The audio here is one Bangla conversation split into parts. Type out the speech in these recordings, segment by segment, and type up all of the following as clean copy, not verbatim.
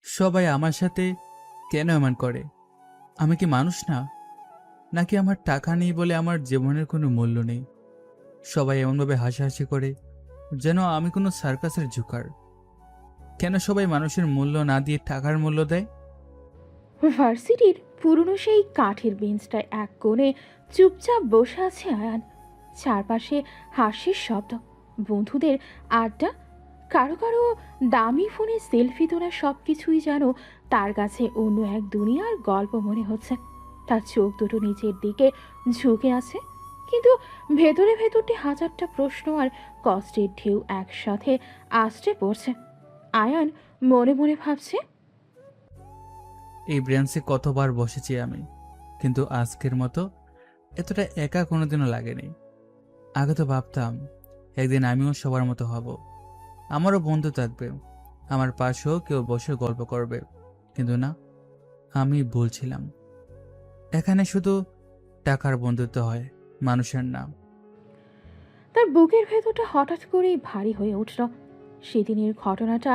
সবাই আমার সাথে কেন এমন করে? আমি কি মানুষ না? নাকি আমার টাকা নেই বলে আমার জীবনের কোনো মূল্য নেই? সবাই এমনভাবে হাসাহাসি করে যেন আমি কোনো সার্কাসের জোকার। কেন সবাই মানুষের মূল্য না দিয়ে টাকার মূল্য দেয়? ভার্সিটির পুরনো সেই কাঠের বেঞ্চটায় এক কোণে চুপচাপ বসে আছে আয়ান। চারপাশে হাসির শব্দ, বন্ধুদের আড্ডা, কারো কারো দামি ফোনে সেলফি তোলা, সব কিছুই যেন তার কাছে অন্য এক দুনিয়ার গল্প মনে হচ্ছে। তার চোখ দুটো নিচের দিকে ঝুঁকে আছে, কিন্তু ভেতরে ভেতরটি হাজারটা প্রশ্ন আর কষ্টের ঢেউ একসাথে আছড়ে পড়ছে। আয়ান মনে মনে ভাবছে, এই ব্রেঞ্চে কতবার বসেছি আমি, কিন্তু আজকের মতো এতটা একা কোনোদিনও লাগেনি। আগে তো ভাবতাম একদিন আমিও সবার মতো হব, আমারও বন্ধু থাকবে, আমার পাশেও কেউ বসে গল্প করবে। কিন্তু না, আমি ভুল ছিলাম। এখানে শুধু টাকার বন্ধুত্ব হয়, মানুষের নাম। তার বুকের ভেতরটা হঠাৎ করেই ভারী হয়ে উঠল। সেদিনের ঘটনাটা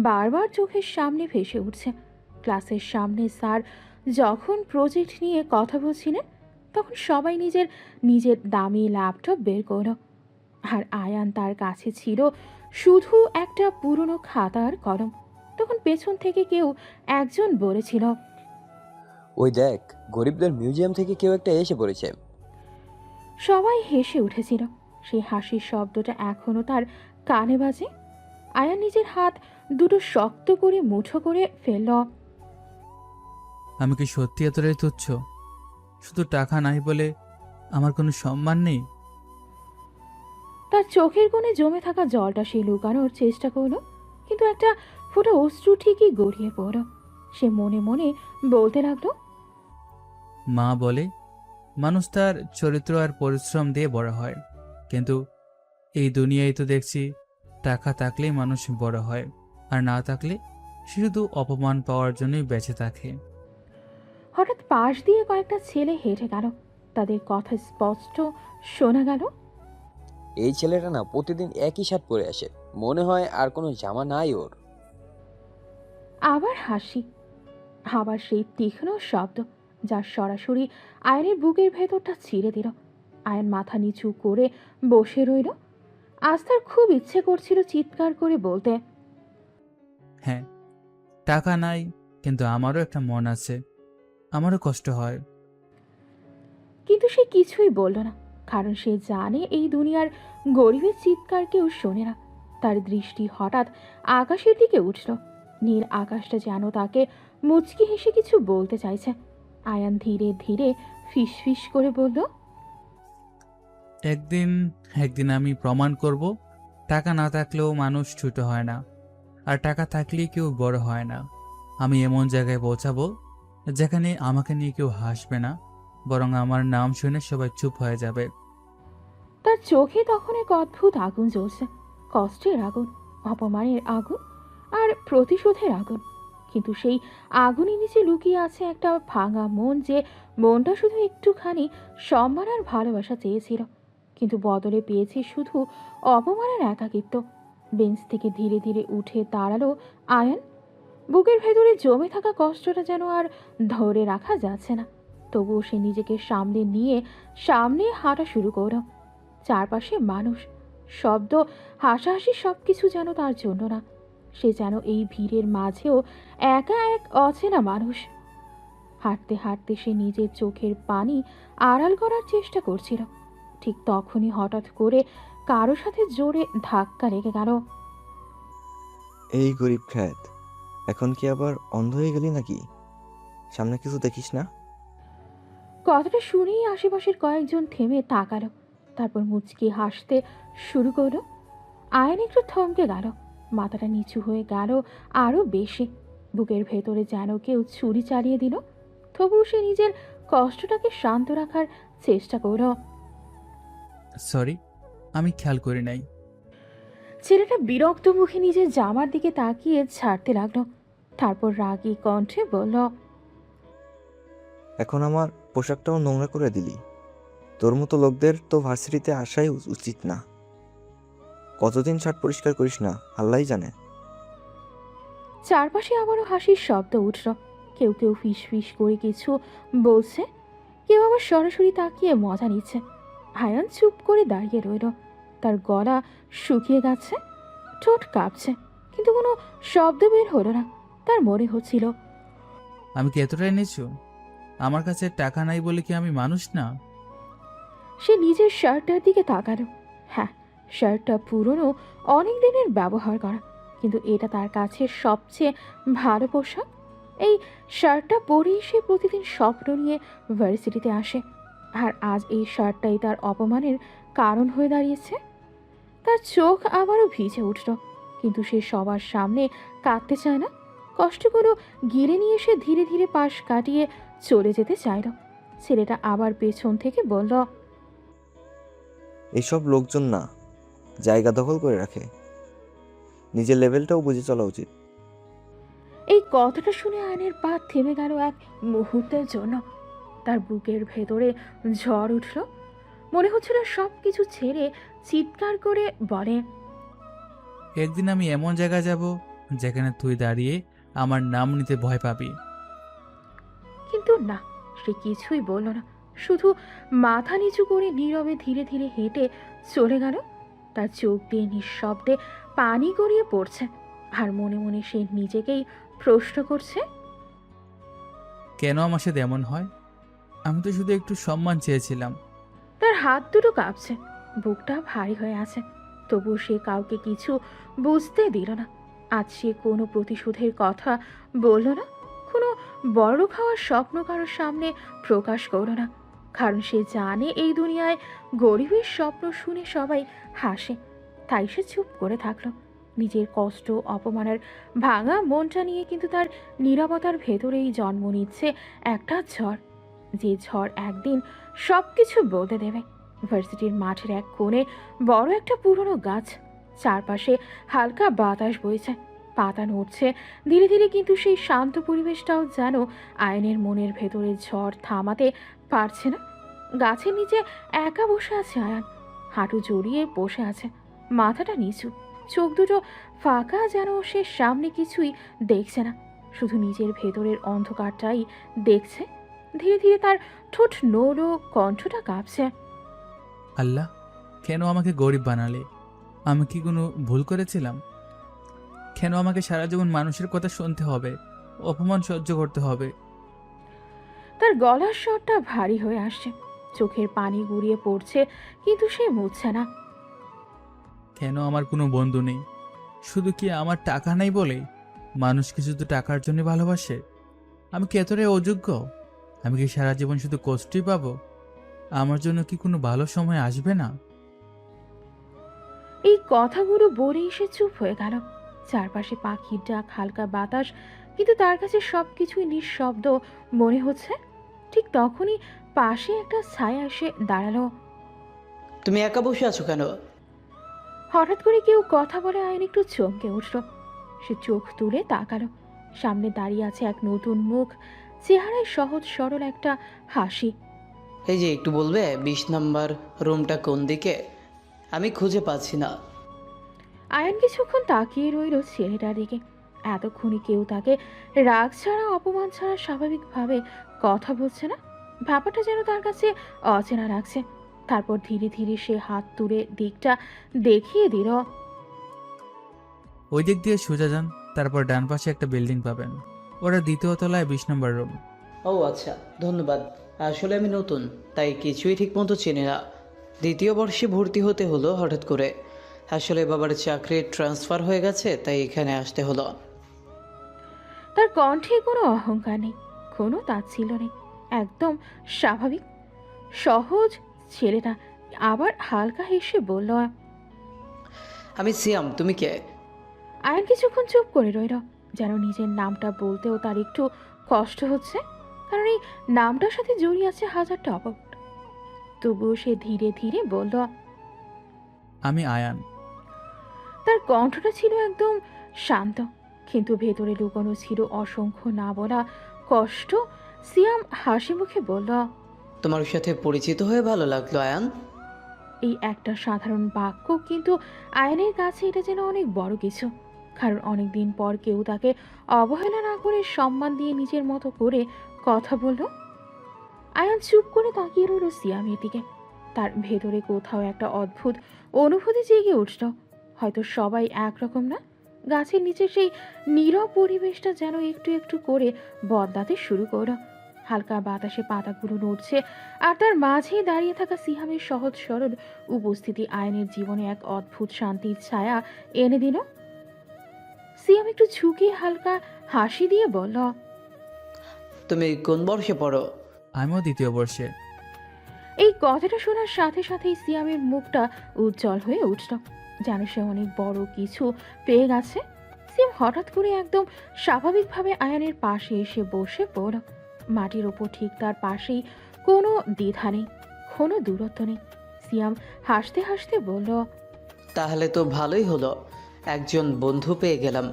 বারবার চোখের সামনে ভেসে উঠছে। ক্লাসের সামনে স্যার যখন প্রজেক্ট নিয়ে কথা বলছিলেন, তখন সবাই নিজের নিজের দামি ল্যাপটপ বের করল, আর আয়ান তার কাছে ছিল শুধু একটা পুরনো খাতার কলম। তখন পেছন থেকে কেউ একজন বলেছিল, ওই দেখ, গরিবদের মিউজিয়াম থেকে কেউ একটা এসে পড়েছে। সবাই হেসে উঠেছিল। সেই হাসির শব্দটা এখনো তার কানে বাজে। আয়ান নিজের হাত দুটো শক্ত করে মুঠো করে ফেলল। আমি কি সত্যি এতটাই তুচ্ছ? শুধু টাকা নাই বলে আমার কোনো সম্মান নেই? তার চোখের কোণে জমে থাকা জলটা সে লুকানোর চেষ্টা করলো, কিন্তু একটা ফোঁটা অশ্রু ঠিকই গড়িয়ে পড়ল। সে মনে মনে বলতে লাগলো, মা বলে মানুষ তার চরিত্র আর পরিশ্রম দিয়ে বড় হয়, কিন্তু এই দুনিয়ায় তো দেখছি টাকা থাকলেই মানুষ বড় হয়, আর না থাকলে সে শুধু অপমান পাওয়ার জন্যই বেঁচে থাকে। হঠাৎ পাশ দিয়ে কয়েকটা ছেলে হেঁটে গেল। তাদের কথা স্পষ্ট শোনা গেল, এই ছেলেটা না প্রতিদিন একই শার্ট পরে আসে, মনে হয় আর কোনো জামা নাই ওর। আবার হাসি, আবার সেই তীক্ষ্ণ শব্দ, যা সরাসরি আয়নের বুকের ভেতরটা ছিঁড়ে দিল। আয়ন মাথা নিচু করে বসে রইল। আজ তার খুব ইচ্ছে করছিল চিৎকার করে বলতে, হ্যাঁ, টাকা নাই, কিন্তু আমারও একটা মন আছে, আমারও কষ্ট হয়। কিন্তু সে কিছুই বলল না, কারণ সে জানে এই দুনিয়ার গরিবের চিৎকার কেউ শোনে না। তার দৃষ্টি হঠাৎ আকাশের দিকে উঠল। নীল আকাশটা যেন তাকে মুচকি হেসে কিছু বলতে চাইছে। আয়ান ধীরে ধীরে ফিসফিস করে বলল, একদিন একদিন আমি প্রমাণ করব, টাকা না থাকলেও মানুষ ছোট হয় না, আর টাকা থাকলেই কেউ বড় হয় না। আমি এমন জায়গায় পৌঁছাবো যেখানে আমাকে নিয়ে কেউ হাসবে না, বরং আমার নাম শুনে সবাই চুপ হয়ে যাবে। তার চোখে তখন এক অদ্ভুত আগুন জ্বলছে। কষ্টের আগুন, অপমানের আগুন, আর প্রতিশোধের আগুন। কিন্তু সেই আগুনের নিচে লুকিয়ে আছে একটা ভাঙা মন, যে মনটা শুধু একটুখানি সম্মান আর ভালোবাসা চেয়েছিল, কিন্তু বদলে পেয়েছে শুধু অপমান আর একাকিত্ব। বেঞ্চ থেকে ধীরে ধীরে উঠে দাঁড়ালো আয়ান। বুকের ভেতরে জমে থাকা কষ্টটা যেন আর ধরে রাখা যাচ্ছে না। তবুও সে নিজেকে সামনে নিয়ে সামনে হাঁটা শুরু করলো। চারপাশে মানুষ, শব্দ, হাসাহাসি, সবকিছু যেন তার জন্য না। সে যেন এই ভিড়ের মাঝেও একা এক অচেনা মানুষ। হাঁটতে হাঁটতে সে নিজের চোখের পানি আড়াল করার চেষ্টা করছিল। ঠিক তখনই হঠাৎ করে কারো সাথে জোরে ধাক্কা লেগে গেল। এই গরিব খ্যাত, এখন কি আবার অন্ধ হয়ে গেলি নাকি? সামনে কিছু দেখিস না? কথাটা শুনেই আশেপাশের কয়েকজন থেমে তাকালো, তারপর মুচকি হাসতে শুরু করলো। আয়ন একটু থমকে গেল, মাথাটা নিচু হয়ে গেল আরো বেশি। বুকের ভেতরে যেন কেউ ছুরি চালিয়ে দিল। তবুও সে নিজের কষ্টটাকে শান্ত রাখার চেষ্টা করল। সরি, আমি খেয়াল করি নাই। ছেলেটা বিরক্ত মুখে নিজের জামার দিকে তাকিয়ে ছাড়তে লাগলো। তারপর রাগী কণ্ঠে বলল, এখন আমার পোশাকটাও নোংরা করে দিলি। তোর মতো লোকদের তো ভার্সিটিতে আসাই উচিত না। কতদিন শার্ট পরিষ্কার করিস না আল্লাহই জানে। চারপাশে আবারও হাসির শব্দ উঠল। কেউ কেউ ফিস ফিস করে কিছু বলছে, কেউ আবার সরাসরি তাকিয়ে মজা নিচ্ছে। আয়ান চুপ করে দাঁড়িয়ে রইল। তার গলা শুকিয়ে গেছে, ঠোঁট কাঁপছে, কিন্তু কোনো শব্দ বের হলো না। তার মনে হচ্ছিল আমি কি এতটাই নিচু? আমার কাছে টাকা নাই বলে কি আমি মানুষ না? সে নিজের শার্টটার দিকে তাকালো। হ্যাঁ, শার্টটা পুরনো, অনেক দিনের ব্যবহার করা, কিন্তু এটা তার কাছে সবচেয়ে ভালো পোশাক। এই শার্টটা পরেই সে প্রতিদিন স্বপ্ন নিয়ে ভার্সিটিতে আসে, আর আজ এই শার্টটাই তার অপমানের কারণ হয়ে দাঁড়িয়েছে। তার চোখ আবারও ভিজে উঠল, কিন্তু সে সবার সামনে কাঁদতে চায় না। কষ্টগুলো গিলে নিয়ে সে ধীরে ধীরে পাশ কাটিয়ে চলে যেতে চাইল। ছেলেটা আবার পেছন থেকে বলল, এইসব লোকজন না জায়গা দখল করে রাখে, নিজের লেভেলটাও বুঝে চলা উচিত। এই কথাটা শুনে আয়নের পা থেমে গেল এক মুহূর্তের জন্য। তার বুকের ভেতরে ঝড় উঠল। মনে হচ্ছিল সব কিছু ছেড়ে চিৎকার করে বলে, একদিন আমি এমন জায়গায় যাব যেখানে তুই দাঁড়িয়ে আমার নাম নিতে ভয় পাবি। কিন্তু না, সে কিছুই বলল না, শুধু মাথা নিচু করে নীরবে ধীরে ধীরে হেঁটে চলে গেল। তার চোখ দিয়ে নিঃশব্দে পানি গড়িয়ে পড়ছে, আর মনে মনে সে নিজেকেই প্রশ্ন করছে, কেন আমার সাথে এমন হয়? আমি তো শুধু একটু সম্মান চেয়েছিলাম। তার হাত দুটো কাঁপছে, বুকটা ভারী হয়ে আছে, তবুও সে কাউকে কিছু বুঝতে দিল না। আজ সে কোনো প্রতিশোধের কথা বলল না, কোনো বড় খাওয়ার স্বপ্ন কারোর সামনে প্রকাশ করল না, কারণ সে জানে এই দুনিয়ায় গরিবের স্বপ্ন শুনে সবাই হাসে। তাই সে চুপ করে থাকলো। নিজের কষ্ট, অপমানের ভাঙা মনটা নিয়ে কিন্তু তার নীরবতার ভেতরেই জন্ম নিচ্ছে একটা ঝড়, যে ঝড় একদিন সব কিছু বদলে দেবে। ভার্সিটির মাঠের এক কোণে বড় একটা পুরনো গাছ, চারপাশে হালকা বাতাস বইছে, পাতা নড়ছে ধীরে ধীরে, কিন্তু সেই শান্ত পরিবেশটাও যেন আয়নের মনের ভেতরে ঝড় থামাতে পারছে না। গাছের নিচে একা বসে আছে আয়ান, হাঁটু জড়িয়ে বসে আছে, মাথাটা নিচু, চোখ দুটো ফাঁকা, যেন সে সামনে কিছুই দেখছে না, শুধু নিজের ভেতরের অন্ধকারটাই দেখছে। ধীরে ধীরে তার ঠোঁট নড়ল, কণ্ঠটা কাঁপছে। আল্লাহ, কেন আমাকে গরিব বানালে? আমি কি কোনো ভুল করেছিলাম? কেন আমাকে সারা জীবন মানুষের কথা শুনতে হবে, অপমান সহ্য করতে হবে? তার গলার স্বরটা ভারী হয়ে আসছে, চোখের পানি গড়িয়ে পড়ছে, কিন্তু সে মুছছে না। কেন আমার কোনো বন্ধু নেই? শুধু কি আমার টাকা নাই বলে? মানুষ কি শুধু টাকার জন্য ভালোবাসে? আমি কি এতটাই অযোগ্য? আমি কি সারা জীবন শুধু কষ্টই পাবো? আমার জন্য কি কোনো ভালো সময় আসবে না? এই কথাগুলো বলেই সে চুপ হয়ে গেল। চারপাশে পাখির ডাক, হালকা বাতাস, কিন্তু তার কাছে সবকিছুই নিঃশব্দ মনে হচ্ছে। ঠিক তখনই পাশে একটা ছায়া এসে দাঁড়ালো। তুমি একা বসে আছো কেন? হঠাৎ করে কেউ কথা বলে আয়ন একটু চমকে উঠল। সে চোখ তুলে তাকালো। সামনে দাঁড়িয়ে আছে এক নতুন মুখ, চেহারায় সহজ সরল একটা হাসি। এই যে একটু বলবে 20 নাম্বার রুমটা কোন দিকে? আমি খুঁজে পাচ্ছি না। আয়ন কিছুক্ষণ তাকিয়ে রইল ছেলেটার দিকে। এতক্ষণে কেউ তাকে রাগ ছাড়া, অপমান ছাড়া স্বাভাবিকভাবে কথা বলছে না। ব্যাপারটা যেন তার কাছে অচেনা লাগছে। তারপর ধীরে ধীরে সে হাত তুলে দিকটা দেখিয়ে দিল। ওই দিক দিয়ে সোজা যান, তারপর ডান পাশে একটা বিল্ডিং পাবেন। ওরা দ্বিতীয় তলায় 20 নম্বর রুম। ও আচ্ছা, ধন্যবাদ। আসলে আমি নতুন, তাই কিছুই ঠিকমতো চিনি না। দ্বিতীয় বর্ষে ভর্তি হতে হলো হঠাৎ করে। আসলে বাবার চাকরির ট্রান্সফার হয়ে গেছে, তাই এখানে আসতে হলো। তার কণ্ঠে কোনো অহংকার নেই, কোনো তাচ্ছিল্য নেই, একদম স্বাভাবিক সহজ ছেলেটা। আবার হালকা হেসে বলল, আমি সিয়াম, তুমি কে? আয়ন কিছুক্ষণ চুপ করে রইল, যেন নিজের নামটা বলতেও তার একটু কষ্ট হচ্ছে, কারণ এই নামটার সাথে জড়িয়ে আছে হাজারটা অপবাদ। তবুও সে ধীরে ধীরে বলল, আমি আয়ান। তার কণ্ঠটা ছিল একদম শান্ত, কিন্তু ভেতরে লুকানো ছিল অসংখ্য না বলা কষ্ট। সিয়াম হাসি মুখে বলল, তোমার সাথে পরিচিত হয়ে ভালো লাগলো আয়ান। এই একটা সাধারণ বাক্য, কিন্তু আয়ানের কাছে এটা যেন অনেক বড় কিছু। কারণ অনেক দিন পর কেউ তাকে অবহেলা না করে সম্মান দিয়ে নিজের মতো করে কথা বলল। আয়ান চুপ করে তাকিয়ে রইল সিয়ামের দিকে। তার ভেতরে কোথাও একটা অদ্ভুত অনুভূতি জেগে উঠল। হয়তো সবাই একরকম না। গাছের নিচে সেই নীরব পরিবেশটা যেন একটু একটু করে বদলাতে শুরু করল। হালকা বাতাসে পাতাগুলো নড়ছে, আর তার মাঝেই দাঁড়িয়ে থাকা সিহামের সহজ সরল উপস্থিতি আয়নের জীবনে এক অদ্ভুত শান্তির ছায়া এনে দিল। সিয়াম একটু ঝুঁকে হালকা হাসি দিয়ে বলল, তুমি কোন বর্ষে পড়ো? আমিও দ্বিতীয় বর্ষে। এই কথাটা শোনার সাথে সাথেই সিয়ামের মুখটা উজ্জ্বল হয়ে উঠল, যেন সে অনেক বড় কিছু পেয়ে গেছে। সিয়াম হঠাৎ করে একদম স্বাভাবিকভাবে আয়ানের পাশে এসে বসে পড়ল। মাটির ওপর ঠিক তার পাশেই। কোনো দ্বিধা নেই, কোনো দূরত্ব নেই। সিয়াম হাসতে হাসতে বলল, তাহলে তো ভালোই হলো, একজন বন্ধু পেয়ে গেলাম।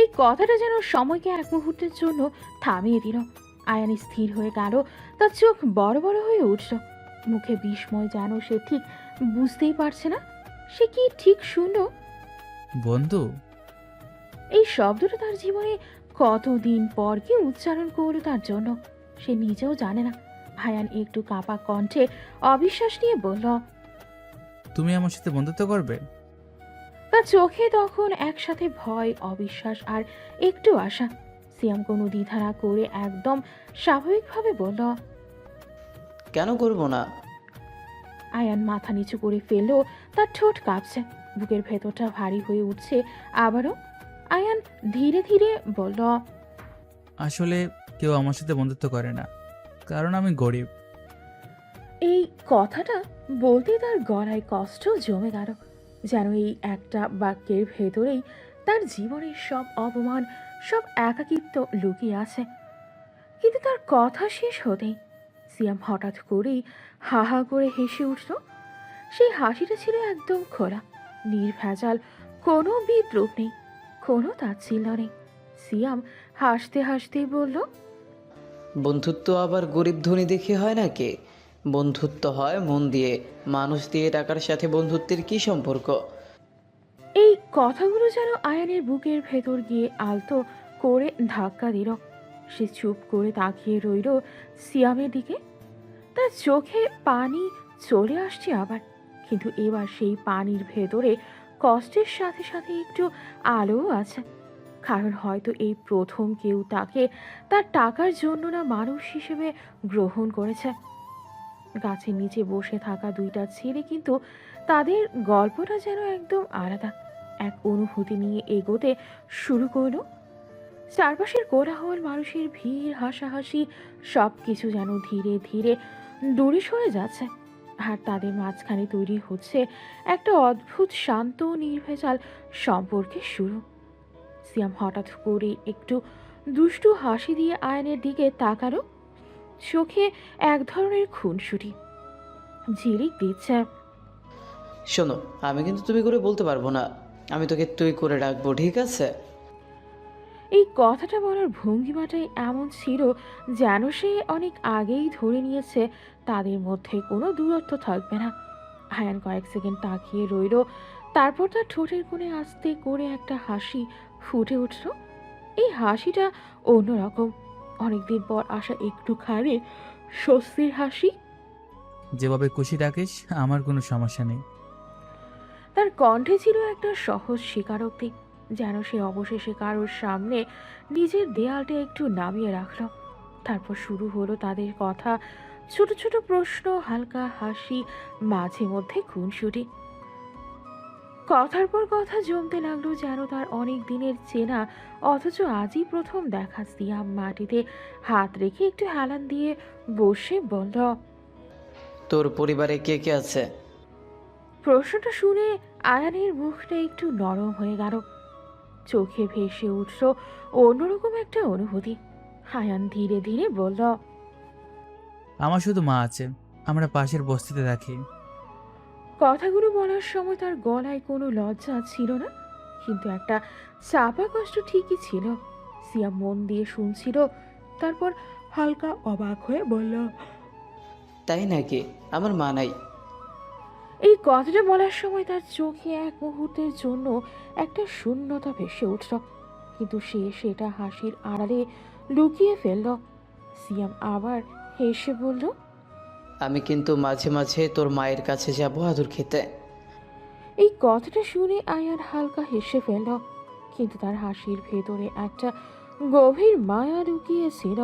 এই কথাটা যেন সময়কে এক মুহূর্তের জন্য থামিয়ে দিল। আয়ান স্থির হয়ে গেল, তার চোখ বড় বড় হয়ে উঠল, মুখে বিস্ময়, যেন সে ঠিক বুঝতেই পারছে না সে কি ঠিক শুনল। বন্ধু? এই শব্দটা তার জীবনে কতদিন পর কি উচ্চারণ করলো তার জন্য সে নিজেও জানে না। আয়ান একটু কাঁপা কণ্ঠে অবিশ্বাস নিয়ে বলল, তুমি আমার সাথে বন্ধুত্ব করবে? তার চোখে তখন একসাথে ভয়, অবিশ্বাস আর একটু আশা। সিয়াম কোনো দ্বিধা না করে একদম স্বাভাবিকভাবে বলল, কেন করব না? আয়ান মাথা নিচু করে ফেললো, তার ঠোঁট কাঁপছে, বুকের ভেতরটা ভারী হয়ে উঠছে আবারও। আয়ান ধীরে ধীরে বলল, আসলে কেউ আমার সাথে বন্ধুত্ব করে না, কারণ আমি গরিব। এই কথাটা বলতে তার গলায় কষ্ট জমে গেল, যেন এই একটা বাক্যের ভেতরেই তার জীবনের সব অপমান, সব একাকিত্ব লুকিয়ে আছে। কিন্তু তার কথা শেষ হতেই সিয়াম হঠাৎ করেই হা হা করে হেসে উঠল। সেই হাসিটা ছিল একদম খোলা, নির্ভেজাল, কোনো বিদ্রুপ নেই, কোনো তাচ্ছিল্য নেই। সিয়াম হাসতে হাসতেই বলল, বন্ধুত্ব আবার গরিব ধনী দেখে হয় নাকি? বন্ধুত্ব হয় মন দিয়ে, মানুষ দিয়ে। টাকার সাথে বন্ধুত্বের কি সম্পর্ক? এই কথাগুলো যেন আয়ানের বুকের ভেতর গিয়ে আলতো করে ধাক্কা দিল। সে চুপ করে তাকিয়ে রইল সিয়ামের দিকে। তার চোখে পানি চলে আসছে আবার, কিন্তু এবার সেই পানির ভেতরে কষ্টের সাথে সাথে একটু আলোও আছে। কারণ হয়তো এই প্রথম কেউ তাকে তার টাকার জন্য না মানুষ হিসেবে গ্রহণ করেছে। গাছের নিচে বসে থাকা দুইটা ছেলে, কিন্তু তাদের গল্পটা যেন একদম আলাদা এক অনুভূতি নিয়ে এগোতে শুরু করলো। চারপাশের কোলাহল, মানুষের ভিড়, হাসাহাসি, সব কিছু যেন ধীরে ধীরে দূরে সরে যাচ্ছে, আর তাদের মাঝখানে তৈরি হচ্ছে একটা অদ্ভুত শান্ত নির্ভেজাল সম্পর্কের শুরু। সিয়াম হঠাৎ করে একটু দুষ্টু হাসি দিয়ে আয়নের দিকে তাকালো, চোখে এক ধরনের খুনসুটি ঝিলিক দিচ্ছে। শোনো, আমি কিন্তু তুমি করে বলতে পারবো না, আমি তোকে তুই করে রাখবো, ঠিক আছে? এই কথাটা বলার ভঙ্গিমাটাই এমন ছিল যেন সে অনেক আগেই ধরে নিয়েছে তাদের মধ্যে কোনো দূরত্ব থাকবে না। আয়ান কয়েক সেকেন্ড তাকিয়ে রইল, তারপর তার ঠোঁটের কোণে আস্তে করে একটা হাসি ফুটে উঠল। এই হাসিটা অন্যরকম, অনেকদিন পর আসা একটুখানি স্বস্তির হাসি। যেভাবে খুশি রাখিস, আমার কোনো সমস্যা নেই। তার কণ্ঠে ছিল একটা সহজ স্বীকারোক্তি, যেন সে অবশেষে কারোর সামনে নিজের দেয়ালটা একটু নামিয়ে রাখল। তারপর শুরু হলো তাদের কথা, ছোট ছোট প্রশ্ন, হালকা হাসি, মাঝে মধ্যে খুনসুটি। কথার পর কথা জমতে লাগলো, যেন তার অনেক দিনের চেনা অথচ আজই প্রথম দেখা। সিয়াম মাটিতে হাত রেখে একটু হেলান দিয়ে বসে বলল, তোর পরিবারে কে কে আছে? প্রশ্নটা শুনে আয়ানের মুখটা একটু নরম হয়ে গেল, চোখে ভেসে উঠল অন্যরকম একটা অনুভূতি। আয়ান ধীরে ধীরে বলল, আমার শুধু মা আছে, আমরা পাশের বস্তিতে থাকি। কথাগুলো বলার সময় তার গলায় কোনো লজ্জা ছিল না, কিন্তু একটা চাপা কষ্ট ঠিকই ছিল। সিয়া মন দিয়ে শুনছিল, তারপর হালকা অবাক হয়ে বলল, তাই নাকি? আমার মা নাই। এই কথাটা বলার সময় তার চোখে এক মুহূর্তের জন্য একটা শূন্যতা ভেসে উঠল, কিন্তু সে সেটা হাসির আড়ালে লুকিয়ে ফেলল। সিয়াম আবার হেসে বলল, আমি কিন্তু মাঝে মাঝে তোর মায়ের কাছে যাব আদর খেতে। এই কথাটা শুনে আয়ান হালকা হেসে ফেলল, কিন্তু তার হাসির ভেতরে একটা গভীর মায়া লুকিয়েছিল।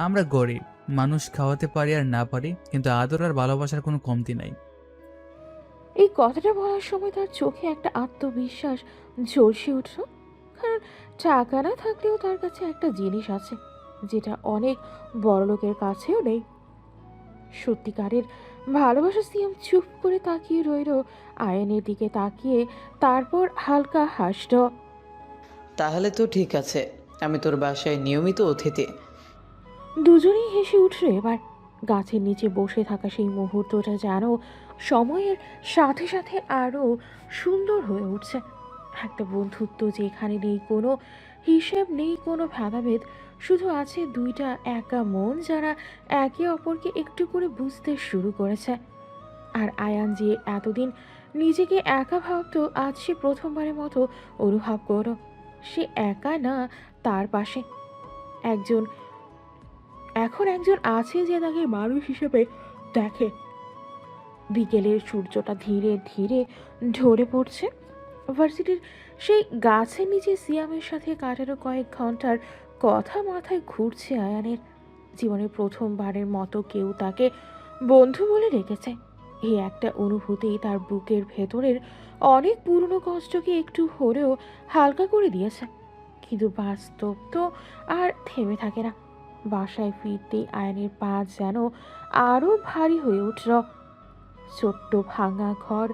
আমরা গরিব মানুষ, খাওয়াতে পারি আর না পারি, কিন্তু আদর আর ভালোবাসার কোনো কমতি নাই। এই কথাটা বলার সময় তার চোখে একটা আত্মবিশ্বাস ঝলসে উঠল, কারণ টাকা না থাকলেও তার কাছে একটা জিনিস আছে যেটা অনেক বড়লোকের কাছেও নেই, সত্যিকারের ভালোবাসা। সিয়াম চুপ করে তাকিয়ে রইল, আয়নের দিকে তাকিয়ে তারপর হালকা হাসল। তাহলে তো ঠিক আছে, আমি তোর বাসায় নিয়মিত অতিথি। দুজনেই হেসে উঠল এবার। গাছের নিচে বসে থাকা সেই মুহূর্তটা যেন সময়ের সাথে সাথে আরও সুন্দর হয়ে উঠছে। একটা বন্ধুত্ব যেখানে নেই কোনো হিসেব, নেই কোনো ভেদাভেদ, শুধু আছে দুইটা একা মন যারা একে অপরকে একটু করে বুঝতে শুরু করেছে। আর আয়ান যে এতদিন নিজেকে একা ভাবতো, আজ সে প্রথমবারের মতো অনুভব করো সে একা না, তার পাশে একজন, এখন একজন আছে যে তাকে মানুষ হিসেবে দেখে। বিকেলের সূর্যটা ধীরে ধীরে ঢলে পড়ছে। ভার্সিটির সেই গাছের নিচে সিয়ামের সাথে কাটানো কয়েক ঘন্টার কথা মাথায় ঘুরছে আয়ানের। জীবনের প্রথমবারের মতো কেউ তাকে বন্ধু বলে রেখেছে। এই একটা অনুভূতি তার বুকের ভেতরের অনেক পুরনো কষ্টকে একটু হলেও হালকা করে দিয়েছে। কিন্তু বাস্তব তো আর থেমে থাকে না। বাসায় ফিরতেই আয়নের পা যেন আরো ভারী হয়ে উঠল। ছোট্ট ভাঙা ঘর,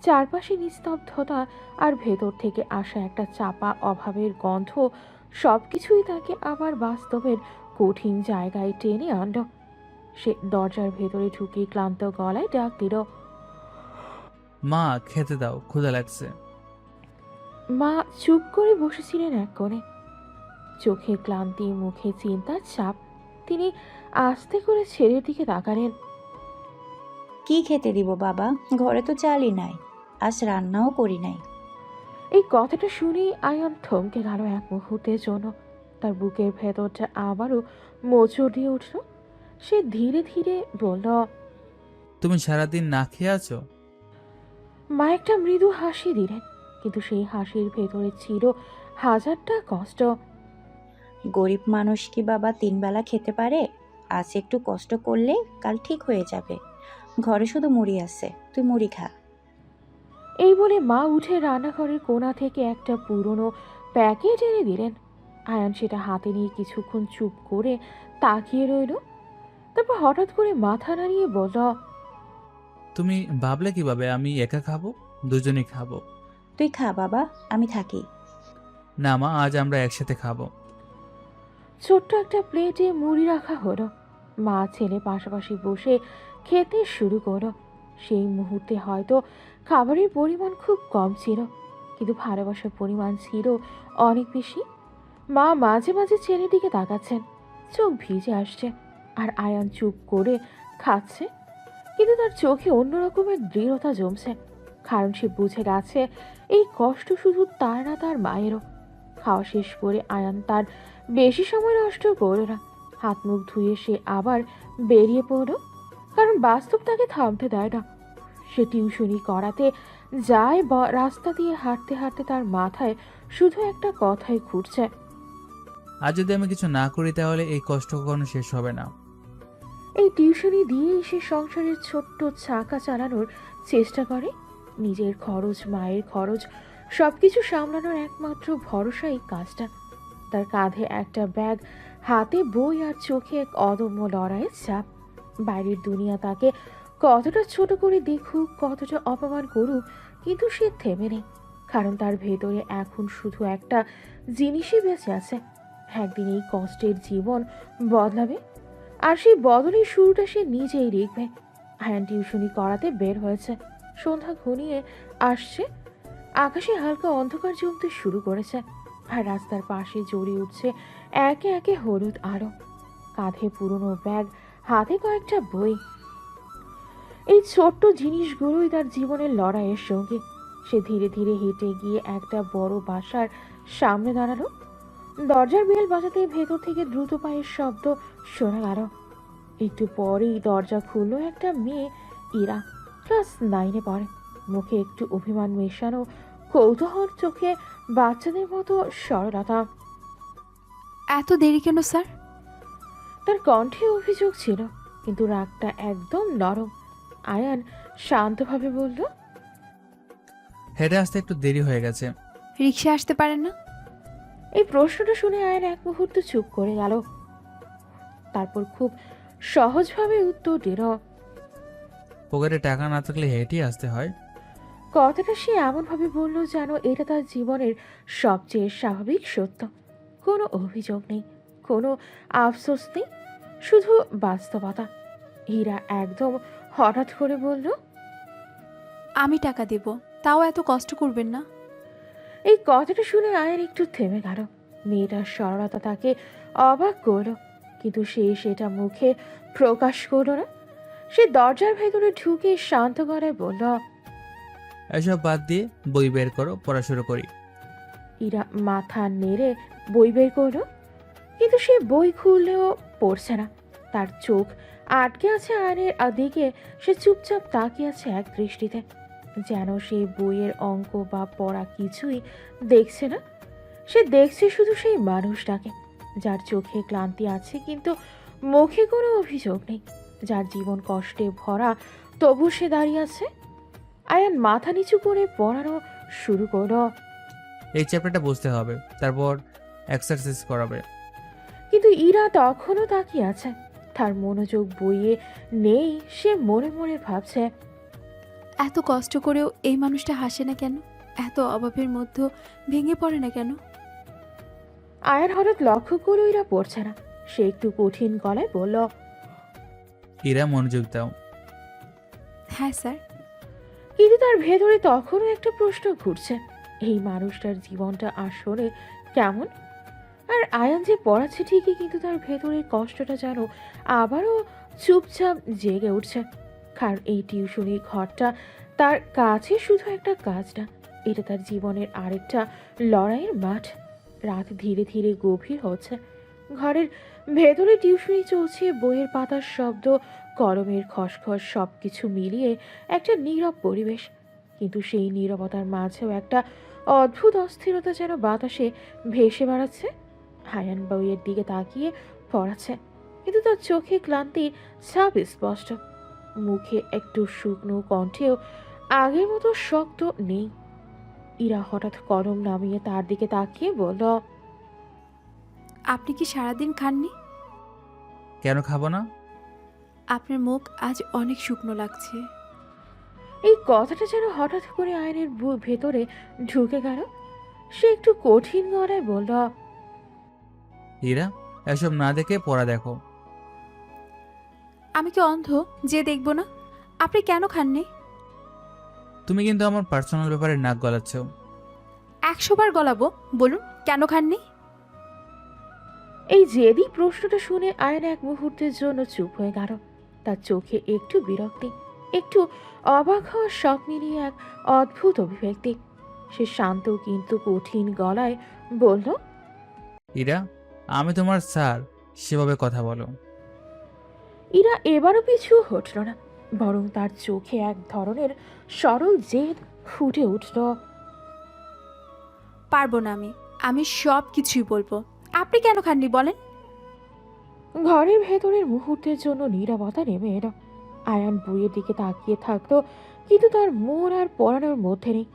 চারপাশে নিস্তব্ধতা, আর ভেতর থেকে আসা একটা চাপা অভাবের গন্ধ, সবকিছুই তাকে আবার বাস্তবের কঠিন জায়গায় টেনে আনল। সে দরজার ভেতরে ঢুকে ক্লান্ত গলায় ডাক দিল, মা, খেতে দাও, ক্ষুধা লাগছে। মা চুপ করে বসেছিলেন এক কোণে, চোখে ক্লান্তি, মুখে চিন্তার ছাপ। তিনি আস্তে করে ছেলের দিকে তাকালেন। কি খেতে দিব বাবা? ঘরে তো চালই নাই, আজ রান্নাও করি নাই। এই কথাটা শুনেই আয়ান থমকে গেল এক মুহূর্তের জন্য। তার বুকের ভেতরটা আবারও মোচড় দিয়ে উঠল। সে ধীরে ধীরে বলল, তুমি সারাদিন না খেয়ে আছো? মা একটা মৃদু হাসি দিলেন, কিন্তু সেই হাসির ভেতরে ছিল হাজারটা কষ্ট। গরিব মানুষ কি বাবা 3 বেলা খেতে পারে? আজ একটু কষ্ট করলে কাল ঠিক হয়ে যাবে। ঘরে শুধু মুড়ি আছে, তুই মুড়ি খা। এই বলে মা উঠে রান্নাঘরের কোণা থেকে একটা পুরনো প্যাকেট এনে দিলেন। আয়ান সেটা হাতে নিয়ে কিছুক্ষণ চুপ করে তাকিয়ে রইল, তারপর হঠাৎ করে মাথা নাড়িয়ে বলল, তুমি ভাবলে কিভাবে আমি একা খাবো? দুজনেই খাবো। তুই খা বাবা, আমি থাকি। না মা, আজ আমরা একসাথে খাবো। ছোট্ট একটা প্লেটে মুড়ি রাখা হলো। মা ছেলে পাশাপাশি বসে খেতে শুরু করলো। সেই মুহূর্তে হয়তো খাবারের পরিমাণ খুব কম ছিল, কিন্তু ভালোবাসার পরিমাণ ছিল অনেক বেশি। মা মাঝে মাঝে ছেলের দিকে তাকাচ্ছেন, চোখ ভিজে আসছে, আর আয়ান চুপ করে খাচ্ছে, কিন্তু তার চোখে অন্যরকমের দৃঢ়তা জমছে, কারণ সে বুঝে গেছে এই কষ্ট শুধু তার না, তার মায়েরও। খাওয়া শেষ করে আয়ান তার বেশি সময় নষ্ট করল না। হাত মুখ ধুয়ে সে আবার বেরিয়ে পড়ল, কারণ বাস্তব তাকে থামতে দেয় না। সে টিউশনি করাতে যায়, রাস্তা দিয়ে হাঁটতে হাঁটতে তার মাথায় শুধু একটা কথাই ঘুরছে, আর যদি আমি কিছু না করি তাহলে এই কষ্ট কখনো শেষ হবে না। এই টিউশনি দিয়েই সে সংসারের ছোট্ট চাকা চালানোর চেষ্টা করে। নিজের খরচ, মায়ের খরচ, সবকিছু সামলানোর একমাত্র ভরসা এই কাজটা। তার কাঁধে একটা ব্যাগ, হাতে বই, আর চোখে এক অদম্য লড়াইয়ের চাপ। বাইরের দুনিয়া তাকে কতটা ছোট করে দেখুক, কতটা অপমান করুক, কিন্তু সে থেমে নেই, কারণ তার ভেতরে এখন শুধু একটা জিনিসই বেঁচে আছে। একদিন এই কষ্টের জীবন বদলাবে, আর সেই বদলের শুরুটা সে নিজেই দেখবে। আয়ান টিউশনি করাতে বের হয়েছে। সন্ধ্যা ঘনিয়ে আসছে, আকাশে হালকা অন্ধকার জমতে শুরু করেছে, আর রাস্তার পাশে জড়িয়ে উঠছে একে একে হলুদ আলো। কাঁধে পুরনো ব্যাগ, হাতে কয়েকটা বই। এই ছোট্ট জিনিসগুলোই তার জীবনের লড়াইয়ের সঙ্গী। সে ধীরে ধীরে হেঁটে গিয়ে একটা বড় বাসার সামনে দাঁড়ালো। দরজার বেল বাজাতে ভেতর থেকে দ্রুত পায়ের শব্দ শোনা গেল। একটু পরেই দরজা খুললো একটা মেয়ে, ইরা, ক্লাস 9-এ পড়ে। মুখে একটু অভিমান মেশানো কৌতূহল, চোখে বাচ্চাদের মতো সরলতা। এত দেরি কেন স্যার? তার কণ্ঠে অভিযোগ ছিল, কিন্তু রাগটা একদম নরম। আয়ান শান্তভাবে বলল, হেঁটে আসতে একটু দেরি হয়ে গেছে। রিক্সা আসতে পারেন না? এই প্রশ্নটা শুনে আয়ান এক মুহূর্ত চুপ করে গেল। তারপর খুব সহজভাবে উত্তর দিল, পকেটে টাকা না থাকলে হেঁটেই আসতে হয়। কথাটা সে এমনভাবে বলল যেন এটা তার জীবনের সবচেয়ে স্বাভাবিক সত্য। কোনো অভিযোগ নেই, কোনো আফসোস নেই, শুধু বাস্তবতা। হীরা একদম হঠাৎ করে বলল, আমি টাকা দেব, তাও এত কষ্ট করবেন না। এই কথাটা শুনে আয়ান একটু থেমে গেল। মেয়েটার সরলতা তাকে অবাক করলো, কিন্তু সে সেটা মুখে প্রকাশ করলো না। সে দরজার ভেতরে ঢুকে শান্ত গলায় বলল, এসব বাদ দিয়ে বই বের করো, পড়া শুরু করি। ইরা মাথা নেড়ে বই বের করলো, কিন্তু সে বই খুললেও পড়ছে না। তার চোখ আটকে আছে আয়নের দিকে। সে চুপচাপ তাকিয়ে আছে এক দৃষ্টিতে, যেন সে বইয়ের অঙ্ক বা পড়া কিছুই দেখছে না। সে দেখছে শুধু সেই মানুষটাকে, যার চোখে ক্লান্তি আছে কিন্তু মুখে কোনো অভিযোগ নেই, যার জীবন কষ্টে ভরা তবু সে দাঁড়িয়ে আছে। আয়ান মাথা নিচু করে পড়ানো শুরু করলো, এই চ্যাপ্টারটা বুঝতে হবে, তারপর এক্সারসাইজ করাবে। কিন্তু ইরা তখনও তাকিয়ে আছে। তার মনোযোগ বইয়ে নেই। সে মনে মনে ভাবছে, এত কষ্ট করেও এই মানুষটা হাসে না কেন? এত অভাবের মধ্যে ভেঙে পড়ে না কেন? আয়ান হঠাৎ লক্ষ্য করে ইরা পড়ছে না। সে একটু কঠিন গলায় বলল, এরা মনোযোগ দাও। হ্যাঁ স্যার। কিন্তু তার ভেতরে তখনও একটা প্রশ্ন ঘুরছে, এই মানুষটার জীবনটা আসলে কেমন? আর আয়ান যে পড়াচ্ছে ঠিকই, কিন্তু তার ভেতরের কষ্টটা যেন আবারও চুপচাপ জেগে উঠছে। কারণ এই টিউশনি ঘরটা তার কাছে শুধু একটা কাজ না, এটা তার জীবনের আরেকটা লড়াইয়ের মাঠ। রাত ধীরে ধীরে গভীর হচ্ছে। ঘরের ভেতরে টিউশনি চলছে, বইয়ের পাতার শব্দ, কলমের খসখস, সব কিছু মিলিয়ে একটা নীরব পরিবেশ। কিন্তু সেই নীরবতার মাঝেও একটা অদ্ভুত অস্থিরতা যেন বাতাসে ভেসে বেড়াচ্ছে। হায়ান বইয়ের দিকে তাকিয়ে পড়াচ্ছে, কিন্তু তার চোখে ক্লান্তির ছাপ স্পষ্ট। মুখে একটু শুকনো, কণ্ঠেও আগের মতো শক্ত নেই। ইরা হঠাৎ কলম নামিয়ে তার দিকে তাকিয়ে বলল, আপনি কি সারাদিন খাননি? কেন খাবো না? আপনার মুখ আজ অনেক শুকনো লাগছে। এই কথাটা যেন হঠাৎ করে আয়নের ভেতরে ঢুকে গেল। সে একটু কঠিন গলায় বলল, এরা এসব না দেখে পড়া দেখো। আমি কি অন্ধ যে দেখব না? আপনি কেন খাননি? তুমি কিন্তু আমার পার্সোনাল ব্যাপারে নাক গলাচ্ছ। 100 বার গলাবো, বলুন কেন খাননি? এই জেদি প্রশ্নটা শুনে আয়ন এক মুহূর্তের জন্য চুপ হয়ে গেল। তার চোখে একটু বিরক্তি, একটু অবাক হওয়ার শখ মিলিয়ে এক অদ্ভুত অভিব্যক্তি। সে শান্ত কিন্তু কঠিন গলায় বলল, ইরা, আমি তোমার স্যার, সেভাবে কথা বলো। ইরা এবারও পিছু হটল না, বরং তার চোখে এক ধরনের সরল জেদ ফুটে উঠল। পারবো না আমি সব কিছুই বলবো। আপনি কেন খাননি বলেন? ঘরের ভেতরের মুহূর্তের জন্য নীরবতা নেমে এলো। আয়ান বইয়ের দিকে তাকিয়ে থাকতো, কিন্তু তার মন আর পড়ানোর মধ্যে নেই।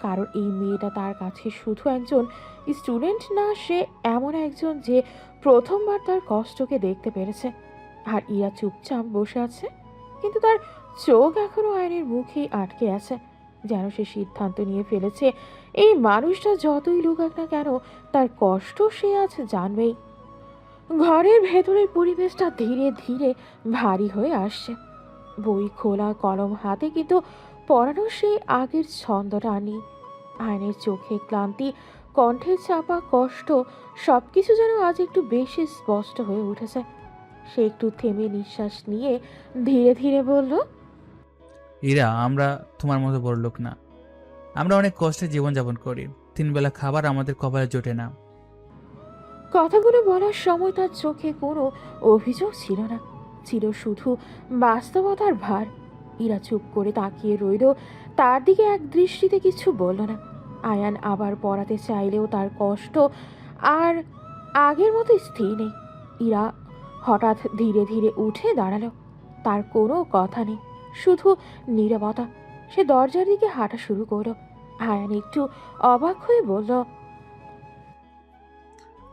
কারণ এই মেয়েটা তার কাছে শুধু একজন স্টুডেন্ট না, সে এমন একজন যে প্রথমবার তার কষ্টকে দেখতে পেরেছে। আর ইরা চুপচাপ বসে আছে, কিন্তু তার চোখ এখনো আয়নের মুখেই আটকে আছে, যেন সে সিদ্ধান্ত নিয়ে ফেলেছে এই মানুষটা যতই লুকাক না কেন, তার কষ্ট সে আজ জানবেই। ঘরের ভেতরের পরিবেশটা ধীরে ধীরে ভারী হয়ে আসছে। বই খোলা, কলম হাতে, কিন্তু পড়ানো সেই আগের ছন্দটা নেই। আয়নের চোখে ক্লান্তি, কণ্ঠে চাপা কষ্ট, সবকিছু যেন আজ একটু বেশি স্পষ্ট হয়ে উঠেছে। সে একটু থেমে নিঃশ্বাস নিয়ে ধীরে ধীরে বলল, ইরা, আমরা তোমার মতো বড় লোক না। আমরা অনেক কষ্টে জীবনযাপন করি। 3 বেলা খাবার আমাদের কপালে জোটে না। কথাগুলো বলার সময় তার চোখে কোনো অভিযোগ ছিল না, ছিল শুধু বাস্তবতার ভার। ইরা চুপ করে তাকিয়ে রইল, তার দিকে এক দৃষ্টিতে কিছু বলল না। আয়ান আবার পড়াতে চাইলেও তার কষ্ট আর আগের মতো স্থির নেই। ইরা হঠাৎ ধীরে ধীরে উঠে দাঁড়ালো। তার কোনো কথা নেই, শুধু নীরবতা। সে দরজার দিকে হাঁটা শুরু করলো। আয়ান একটু অবাক হয়ে বলল,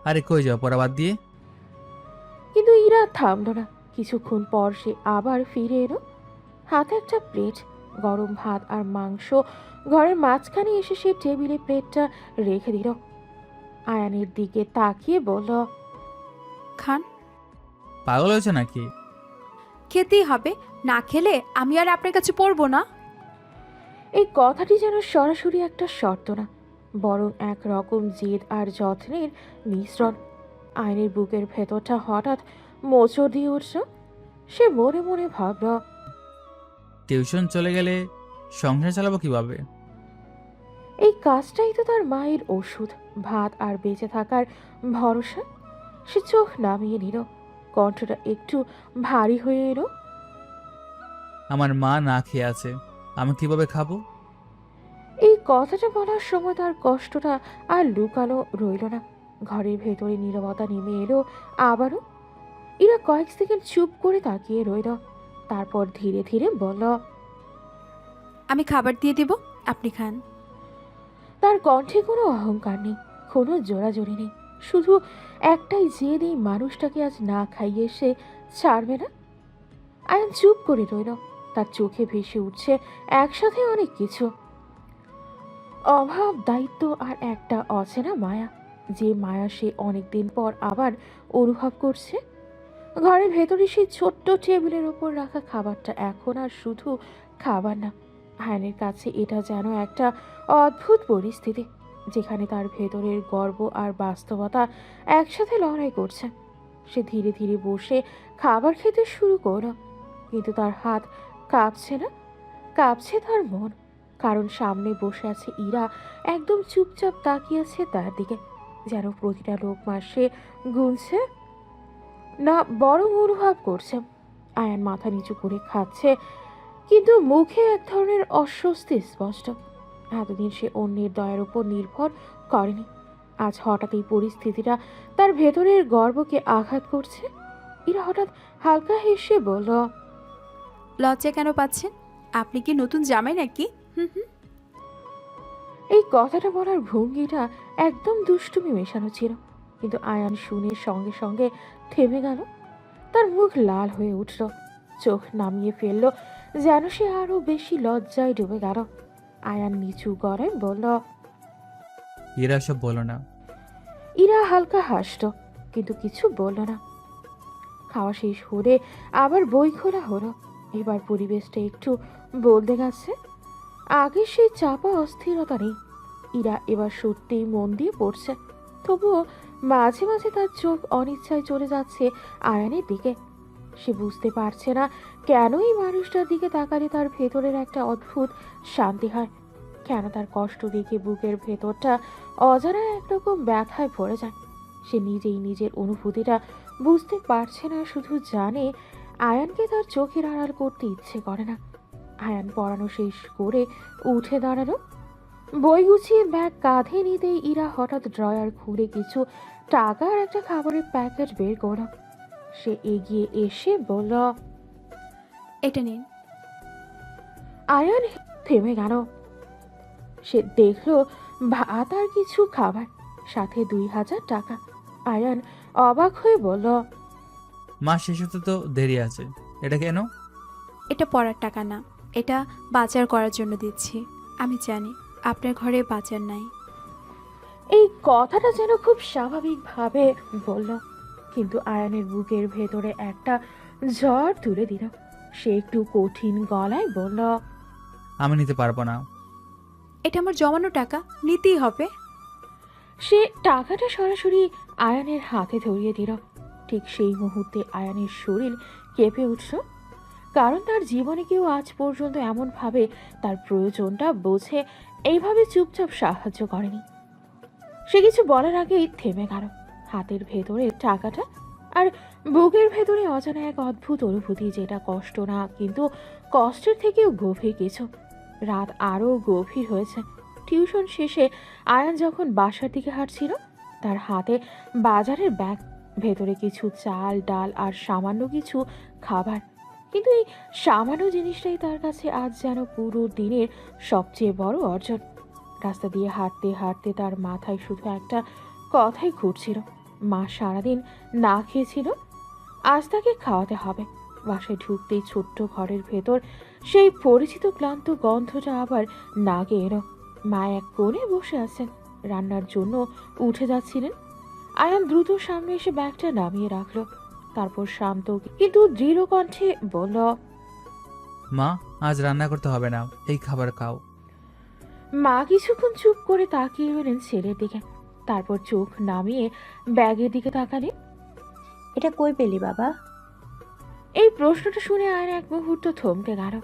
আরে কই যাও পড়া বাদ দিয়ে? কিন্তু ইরা থামলো না। কিছুক্ষণ পর সে আবার ফিরে এলো, হাতে একটা প্লেট, গরম ভাত আর মাংস। ঘরের মাঝখানে এসে সে টেবিলে প্লেটটা রেখে দিল। আয়ানের দিকে তাকিয়ে বলল, খান। পাগল হয়েছে নাকি? খেতেই হবে, না খেলে আমি আর আপনার কাছে পড়বো না। এই কথাটি যেন সরাসরি একটা শর্ত না, বরং এক রকম জেদ আর যত্নের মিশ্রণ। আয়নের বুকের ভেতরটা হঠাৎ মোচড় দিয়ে উঠল। সে মনে মনে ভাবল, টিউশন চলে গেলে সংসার চালাবো কিভাবে? এই কাজটাই তো তার মায়ের ওষুধ, ভাত আর বেঁচে থাকার ভরসা। সে চোখ নামিয়ে নিল, কণ্ঠটা একটু ভারী হয়ে এলো। আমার মা না খেয়ে আছে, আমি কিভাবে খাবো? এই কথাটা বলার সময় তার কষ্টটা আর লুকানো রইল না। ঘরের ভেতরে নীরবতা নেমে এলো আবারও। ইরা কয়েক সেকেন্ড চুপ করে তাকিয়ে রইল, তারপর ধীরে ধীরে বলল, আমি খাবার দিয়ে দিব, আপনি খান। তার কণ্ঠে কোনো অহংকার নেই, কোনো জোরাজোরি নেই, শুধু একটাই জেদ, এই মানুষটাকে আজ না খাইয়ে সে ছাড়বে না। আয়ান চুপ করে রইল। তার চোখে ভেসে উঠছে একসাথে অনেক কিছু, অভাব, দায়িত্ব আর একটা অচেনা মায়া, যে মায়া সে অনেকদিন পর আবার অনুভব করছে। ঘরের ভেতরে সেই ছোট্ট টেবিলের ওপর রাখা খাবারটা এখন আর শুধু খাবার না। আয়নের কাছে এটা যেন একটা অদ্ভুত পরিস্থিতি, যেখানে তার ভেতরের গর্ব আর বাস্তবতা একসাথে লড়াই করছে। সে ধীরে ধীরে বসে খাবার খেতে শুরু করল, কিন্তু তার হাত কাঁপছে না, কাঁপছে তার মন। কারণ সামনে বসে আছে ইরা, একদম চুপচাপ তাকিয়ে আছে তার দিকে, যেন প্রতিটা লোকমা সে গুনছে না, বরং অনুভব করছে। আয়ান মাথা নিচু করে খাচ্ছে, কিন্তু মুখে এক ধরনের অস্বস্তি স্পষ্ট। এতদিন সে অন্যের দয়ার উপর নির্ভর করেনি, আজ হঠাৎ এই পরিস্থিতিটা তার ভেতরের গর্বকে আঘাত করছে। ইরা হঠাৎ হালকা হেসে বলল, লজ্জা কেন পাচ্ছেন? আপনি কি নতুন জামাই নাকি? হুম হুম। এই কথাটা বলার ভঙ্গিটা একদম দুষ্টুমি মেশানো ছিল, কিন্তু আয়ান শুনে সঙ্গে সঙ্গে থেমে গেল। তার মুখ লাল হয়ে উঠল, চোখ নামিয়ে ফেলল, যেন সে আরো বেশি লজ্জায় ডুবে গেল। আয়ান নিচু গলায় বলল, এরা সব বলো না। ইরা হালকা হাসল, কিন্তু কিছু বলল না। খাওয়া শেষ হলে আবার বই খোলা হলো। এবার পরিবেশটা একটু বদলে গেছে, আগে সেই চাপা অস্থিরতা নেই। ইরা এবার সত্যিই মন দিয়ে পড়ছে, তবুও মাঝে মাঝে তার চোখ অনিচ্ছায় চলে যাচ্ছে আয়ানের দিকে। সে বুঝতে পারছে না কেন এই মানুষটার দিকে তাকালে তার ভেতরের একটা অদ্ভুত শান্তি হয়, কেন তার কষ্ট দেখে বুকের ভেতরটা অজানা একরকম ব্যথায় ভরে যায়। সে নিজেই নিজের অনুভূতিটা বুঝতে পারছে না, শুধু জানে আয়ানকে তার চোখের আড়াল করতে ইচ্ছে করে না। আয়ান পড়ানো শেষ করে উঠে দাঁড়ালো, বই গুছিয়ে ব্যাগ কাঁধে নিতেই ইরা হঠাৎ ড্রয়ার খুলে কিছু টাকা আর একটা খাবারের প্যাকেট বের করল। সে এগিয়ে এসে বলল, এটা নিন। আয়ান থেমে গেল। সে দেখলো ভাত আর কিছু খাবার, সাথে 2000 টাকা। আয়ান অবাক হয়ে বলল, মাস শেষ হতে তো দেরি আছে, এটা কেন? এটা পড়ার টাকা না, এটা বাজার করার জন্য দিচ্ছি। আমি জানি আপনার ঘরে বাজার নাই। এই কথাটা যেন খুব স্বাভাবিকভাবে বলল, কিন্তু আয়ানের বুকের ভেতরে একটা ঝড় তুলে দিল। সে একটু কঠিন গলায় বলল, আমি নিতে পারবো না। এটা আমার জমানো টাকা, নিতেই হবে। সে টাকাটা সরাসরি আয়ানের হাতে ধরিয়ে দিল। ঠিক সেই মুহূর্তে আয়ানের শরীর কেঁপে উঠল। কারণ তার জীবনে কেউ আজ পর্যন্ত এমনভাবে তার প্রয়োজনটা বোঝে এইভাবে চুপচাপ সাহায্য করেনি। সে কিছু বলার আগেই থেমে গেল। হাতের ভেতরে টাকাটা আর বুকের ভেতরে অজানা এক অদ্ভুত অনুভূতি, যেটা কষ্ট না, কিন্তু কষ্টের থেকেও গভীর কিছু। রাত আরও গভীর হয়েছে। টিউশন শেষে আয়ান যখন বাসার দিকে হাঁটছিল, তার হাতে বাজারের ব্যাগ, ভেতরে কিছু চাল ডাল আর সামান্য কিছু খাবার। কিন্তু এই সামান্য জিনিসটাই তার কাছে আজ যেন পুরো দিনের সবচেয়ে বড় অর্জন। রাস্তা দিয়ে হাঁটতে হাঁটতে তার মাথায় শুধু একটা কথাই ঘুরছিল, মা সারাদিন না খেয়েছিল, আজ তাকে খাওয়াতে হবে। বাসায় ঢুকতেই ছোট্ট ঘরের ভেতর সেই পরিচিত ক্লান্ত গন্ধটা আবার নাগে এলো। মা এক কোণে বসে আছেন, রান্নার জন্য উঠে যাচ্ছিলেন। আয়ান দ্রুত সামনে এসে ব্যাগটা নামিয়ে রাখলো। তারপর শান্ত কিন্তু দৃঢ় কণ্ঠে বলল, মা, আজ রান্না করতে হবে না, এই খাবার খাও। মা কিছুক্ষণ চুপ করে তাকিয়ে রইলেন ছেলের দিকে, তারপর চোখ নামিয়ে ব্যাগের দিকে তাকালেন। এটা কই পেলি বাবা? এই প্রশ্নটা শুনে আর এক মুহূর্ত থমকে গেল।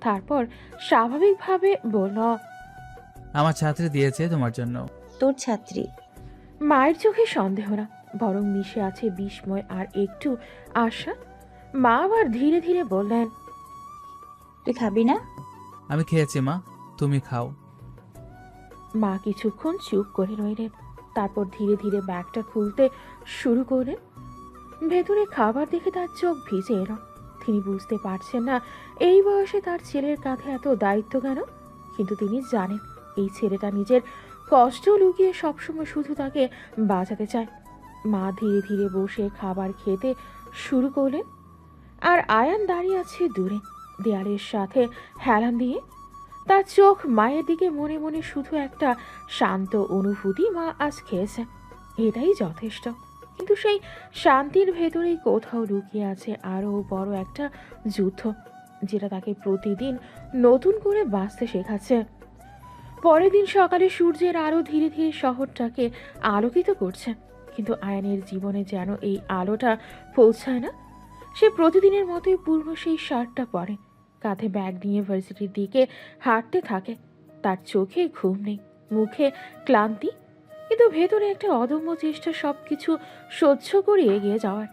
তারপর স্বাভাবিকভাবে বলল, আমার ছাত্রী দিয়েছে তোমার জন্য। তোর ছাত্রী? মায়ের চোখে সন্দেহ না, বরং মিশে আছে বিস্ময় আর একটু আশা। মা আবার ধীরে ধীরে বললেন, তুই খাবি না? আমি খেয়েছি মা, তুমি খাও। মা কিছুক্ষণ চুপ করে রইলেন, তারপর ধীরে ধীরে ব্যাগটা খুলতে শুরু করলেন। ভেতরে খাবার দেখে তার চোখ ভিজে এলো। তিনি বুঝতে পারছেন না এই বয়সে তার ছেলের কাঁধে এত দায়িত্ব কেন, কিন্তু তিনি জানেন এই ছেলেটা নিজের কষ্ট লুকিয়ে সবসময় শুধু তাকে বাঁচাতে চায়। মা ধীরে ধীরে বসে খাবার খেতে শুরু করলেন, আর আয়ান দাঁড়িয়ে আছে দূরে, দেয়ালের সাথে হেলান দিয়ে। তার চোখ মায়ের দিকে, মনে মনে শুধু একটা শান্ত অনুভূতি, মা আজ খেয়েছে, এটাই যথেষ্ট। কিন্তু সেই শান্তির ভেতরেই কোথাও লুকিয়ে আছে আরও বড় একটা যুদ্ধ, যেটা তাকে প্রতিদিন নতুন করে বাঁচতে শেখাচ্ছে। পরের দিন সকালে সূর্যের আলো ধীরে ধীরে শহরটাকে আলোকিত করছে, কিন্তু আয়ানের জীবনে যেন এই আলোটা পৌঁছায় না। সে প্রতিদিনের মতোই পূর্ণ সেই শার্টটা পরে, কাঁধে ব্যাগ নিয়ে ভার্সিটির দিকে হাঁটতে থাকে। তার চোখে ঘুম নেই, মুখে ক্লান্তি, কিন্তু ভেতরে একটা অদম্য চেষ্টা সবকিছু সহ্য করে এগিয়ে যাওয়ার।